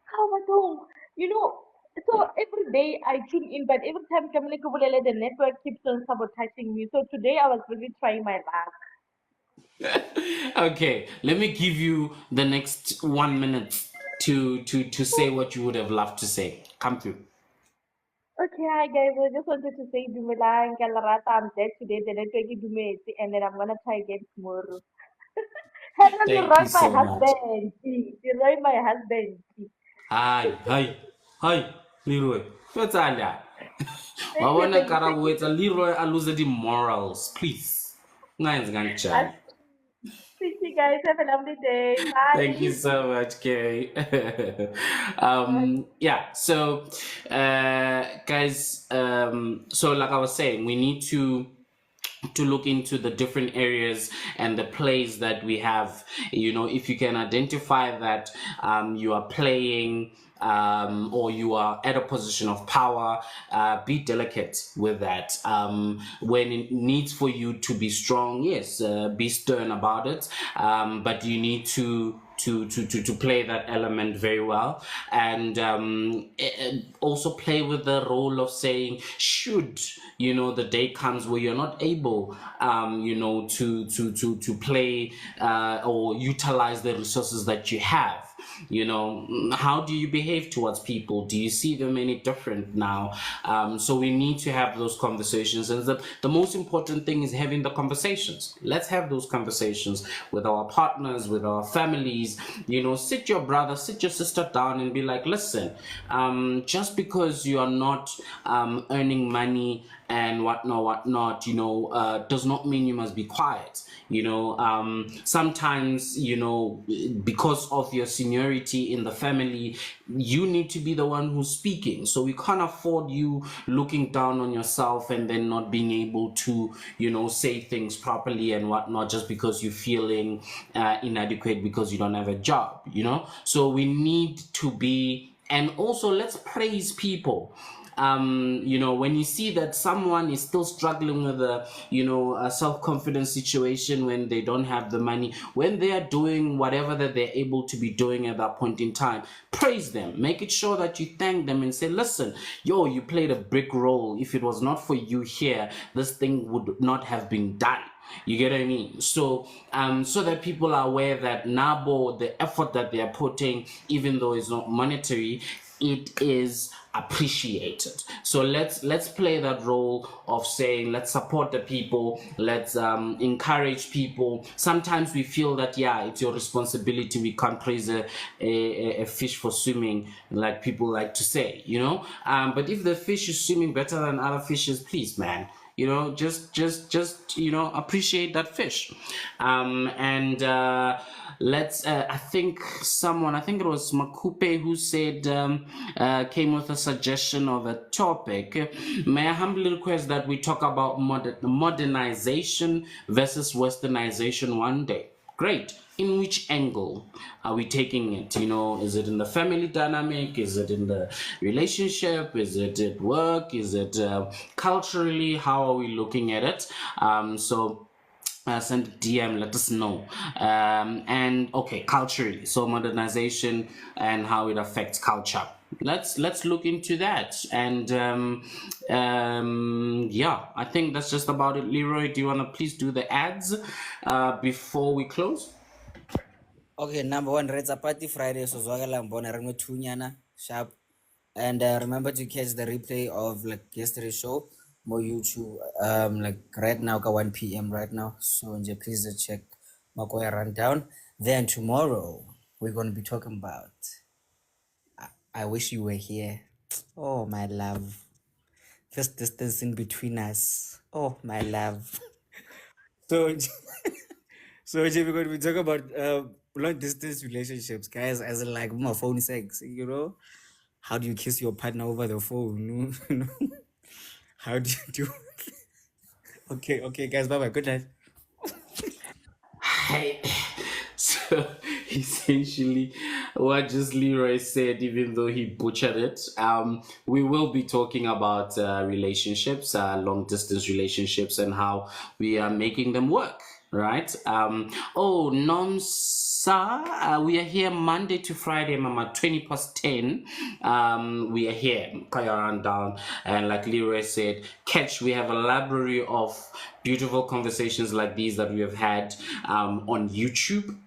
How about home? So every day I tune in, but every time Kamile Kubulele, the network keeps on sabotaging me. So today I was really trying my luck. Okay, let me give you the next 1 minute to say what you would have loved to say. Come through. Okay, hi guys. I just wanted to say Dumelang Kalarata, I'm dead today, the network is Dumeti, and then I'm gonna try again tomorrow. Hello, Thank Leroy, you my so much. husband. Leroy, my husband. Hi, Leroy. What's that? Thank I you, want thank to you. with a Leroy. I lose the morals, please. Nice, gangster. Thank you guys. Have a lovely day. Bye. Thank you so much, Kay. Yeah, so guys, so like I was saying, we need to look into the different areas and the plays that we have. If you can identify that you are playing or you are at a position of power, be delicate with that. When it needs for you to be strong, yes, be stern about it, but you need to play that element very well, and also play with the role of saying, should the day comes where you're not able to play or utilize the resources that you have, how do you behave towards people? Do you see them any different now? So we need to have those conversations, and the most important thing is having the conversations. Let's have those conversations with our partners, with our families. Sit your brother, sit your sister down and be like, listen, just because you are not earning money and whatnot, does not mean you must be quiet. Sometimes, because of your seniority in the family, you need to be the one who's speaking. So we can't afford you looking down on yourself and then not being able to, say things properly and whatnot, just because you're feeling inadequate because you don't have a job, So we need to be, and also let's praise people. When you see that someone is still struggling with a self-confidence situation, when they don't have the money, when they are doing whatever that they're able to be doing at that point in time, praise them. Make it sure that you thank them and say, listen, you played a big role. If it was not for you here, this thing would not have been done. You get what I mean? So so that people are aware that NABO, the effort that they are putting, even though it's not monetary, it is appreciated. So let's play that role of saying, let's support the people, let's encourage people. Sometimes we feel that it's your responsibility, we can't praise a fish for swimming, like people like to say, but if the fish is swimming better than other fishes, please, man, just appreciate that fish. Let's I think it was Makupe who said, came with a suggestion of a topic. May I humbly request that we talk about modernization versus westernization one day? Great. In which angle are we taking it? Is it in the family dynamic? Is it in the relationship? Is it at work? Is it culturally? How are we looking at it? Send a DM, let us know. And okay, culturally, so modernization and how it affects culture. Let's look into that. And I think that's just about it. Leroy, do you want to please do the ads before we close? Okay, number one, Red's a party Friday, so Zwagala Mbona Rano Tunyana, sharp. And remember to catch the replay of yesterday's show, more YouTube, right now, 1 p.m. right now. So please check Makoya Rundown. Then tomorrow, we're going to be talking about I wish you were here. Oh, my love. This distancing between us. Oh, my love. So, we're going to be talking about long distance relationships, guys, as in my phone sex, How do you kiss your partner over the phone? How do you do? Okay, guys, bye-bye. Good night. So essentially, what just Leroy said, even though he butchered it, we will be talking about relationships, long distance relationships, and how we are making them work. Right? Nomsa, we are here Monday to Friday, Mama, 20 past 10. We are here, Kaya Rundown, and like Leroy said, we have a library of beautiful conversations like these that we have had on YouTube.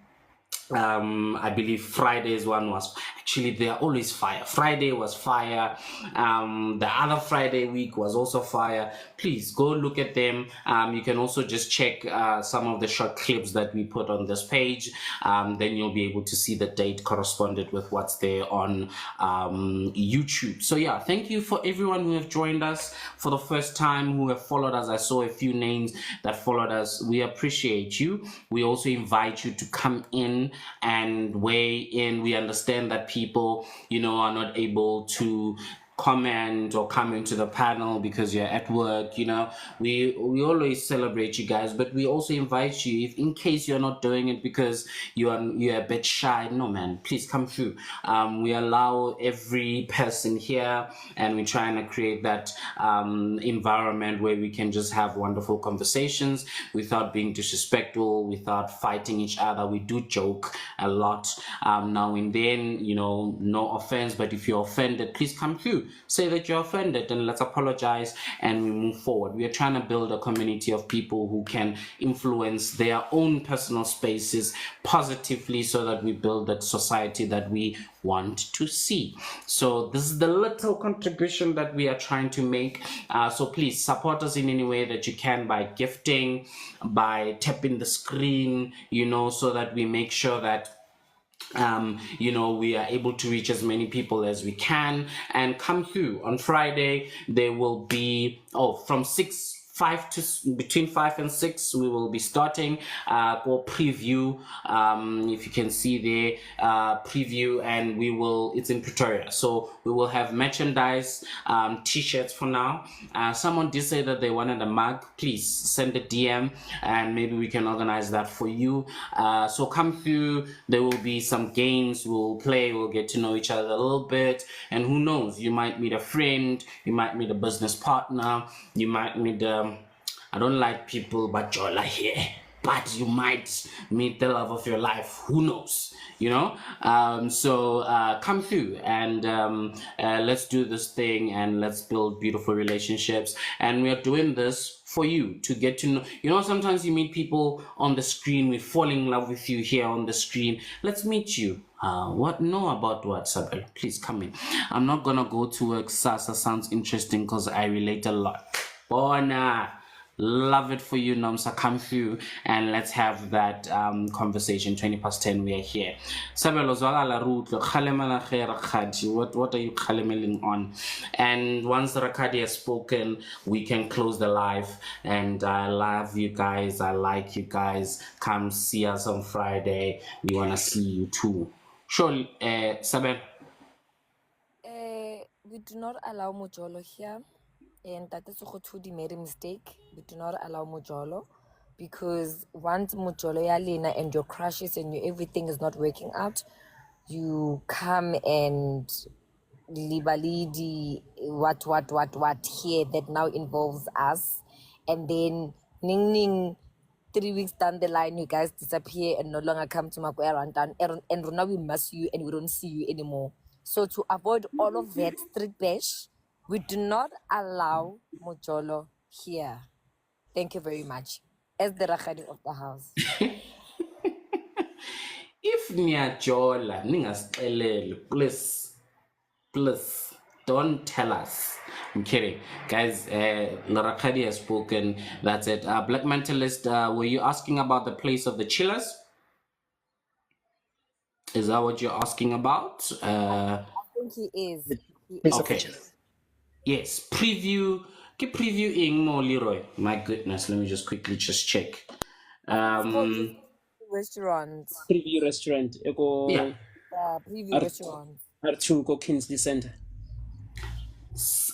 I believe Friday's one was actually, they're always fire. Friday was fire. The other Friday week was also fire. Please go look at them. You can also just check some of the short clips that we put on this page. Then you'll be able to see the date corresponded with what's there on YouTube. So yeah, thank you for everyone who have joined us for the first time, who have followed us. I saw a few names that followed us. We appreciate you. We also invite you to come in and weigh in. We understand that people, are not able to comment or come into the panel because you're at work, we always celebrate you guys, but we also invite you, if in case you're not doing it because you're a bit shy, no man, please come through. We allow every person here, and we're trying to create that environment where we can just have wonderful conversations without being disrespectful, without fighting each other. We do joke a lot now and then, no offense, but if you're offended, please come through, say that you're offended, and let's apologize, and we move forward. We are trying to build a community of people who can influence their own personal spaces positively, so that we build that society that we want to see. So this is the little contribution that we are trying to make. So please support us in any way that you can, by gifting, by tapping the screen, so that we make sure that we are able to reach as many people as we can. And come through on Friday. There will be from between 5 and 6 we will be starting for preview. If you can see there, preview, and it's in Pretoria, so we will have merchandise, t-shirts for now. Someone did say that they wanted a mug. Please send a DM and maybe we can organize that for you. So come through. There will be some games we'll play, we'll get to know each other a little bit, and who knows, you might meet a friend, you might meet a business partner, you might meet I don't like people but Jola here, but you might meet the love of your life, who knows, so come through, and let's do this thing, and let's build beautiful relationships. And we are doing this for you to get to know. Sometimes you meet people on the screen, we fall in love with you here on the screen. Let's meet you. What Sabel? Please come in. I'm not gonna go to work. Sasa sounds interesting because I relate a lot. Bona, love it for you, Nomsa. Come through and let's have that conversation. 10:20, we are here. Sabelo zwagala rutlo khalemela khair khadi. What are you khalemeling on? And once Rakadi has spoken, we can close the live. And I love you guys. I like you guys. Come see us on Friday. We wanna see you too. Sure, Sabel. We do not allow mojolo here. And that is Sekgothudi made a mistake. We do not allow mojolo, because once mojolo yalina and your crushes and your everything is not working out, you come and libalidi what here that now involves us, and then ning 3 weeks down the line you guys disappear and no longer come to Makwera and now we miss you and we don't see you anymore. So to avoid all of that street bash, we do not allow mojolo here. Thank you very much. As the Rakhadi of the house. If niyajola ningasixelele, please don't tell us. I'm kidding, guys. Rakhadi has spoken. That's it. Black Mentalist, were you asking about the place of the chillers? Is that what you're asking about? I think he is. Okay. Yes, keep previewing more, Leroy. My goodness, let me just quickly check. Restaurant. Preview restaurant. Yeah. Preview restaurant. Artungo Kingsley Center.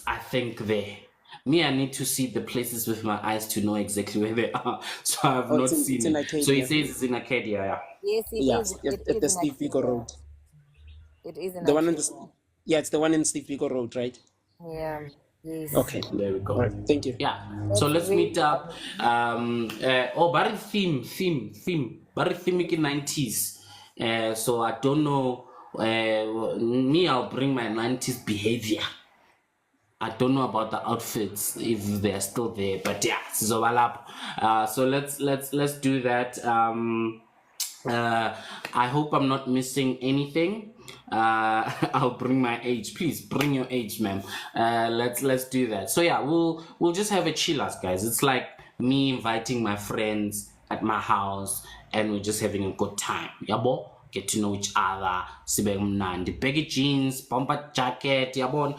I think there. I need to see the places with my eyes to know exactly where they are. So I have not seen it. So it says it's in Arcadia, yeah. Yes, it is. At the Steve Biko Road. It is in the one it's the one in Steve Biko Road, right? Yeah. Yes. Okay, there we go. All right, thank you. Yeah. So let's meet up. Bari theme. Bari theme in 90s. So I don't know. I'll bring my 90s behavior. I don't know about the outfits if they're still there, but yeah, so let's do that. I hope I'm not missing anything. I'll bring my age. Please bring your age, ma'am. Let's do that. So yeah, we'll just have a chillers, guys. It's like me inviting my friends at my house and we're just having a good time. Yabo? Get to know each other. Sibe mnandi. Baggy jeans, bomber jacket, yabon,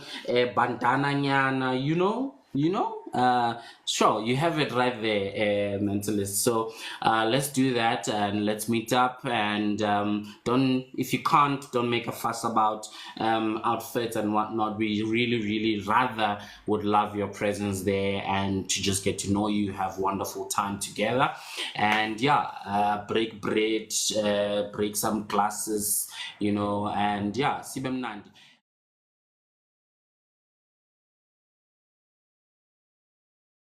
bandana nyana, you know, Sure, you have it right there, mentalist. So let's do that and let's meet up. And if you can't, don't make a fuss about outfits and whatnot. We really, really rather would love your presence there and to just get to know you, have wonderful time together. And yeah, break bread, break some glasses, and yeah, sibe mnandi.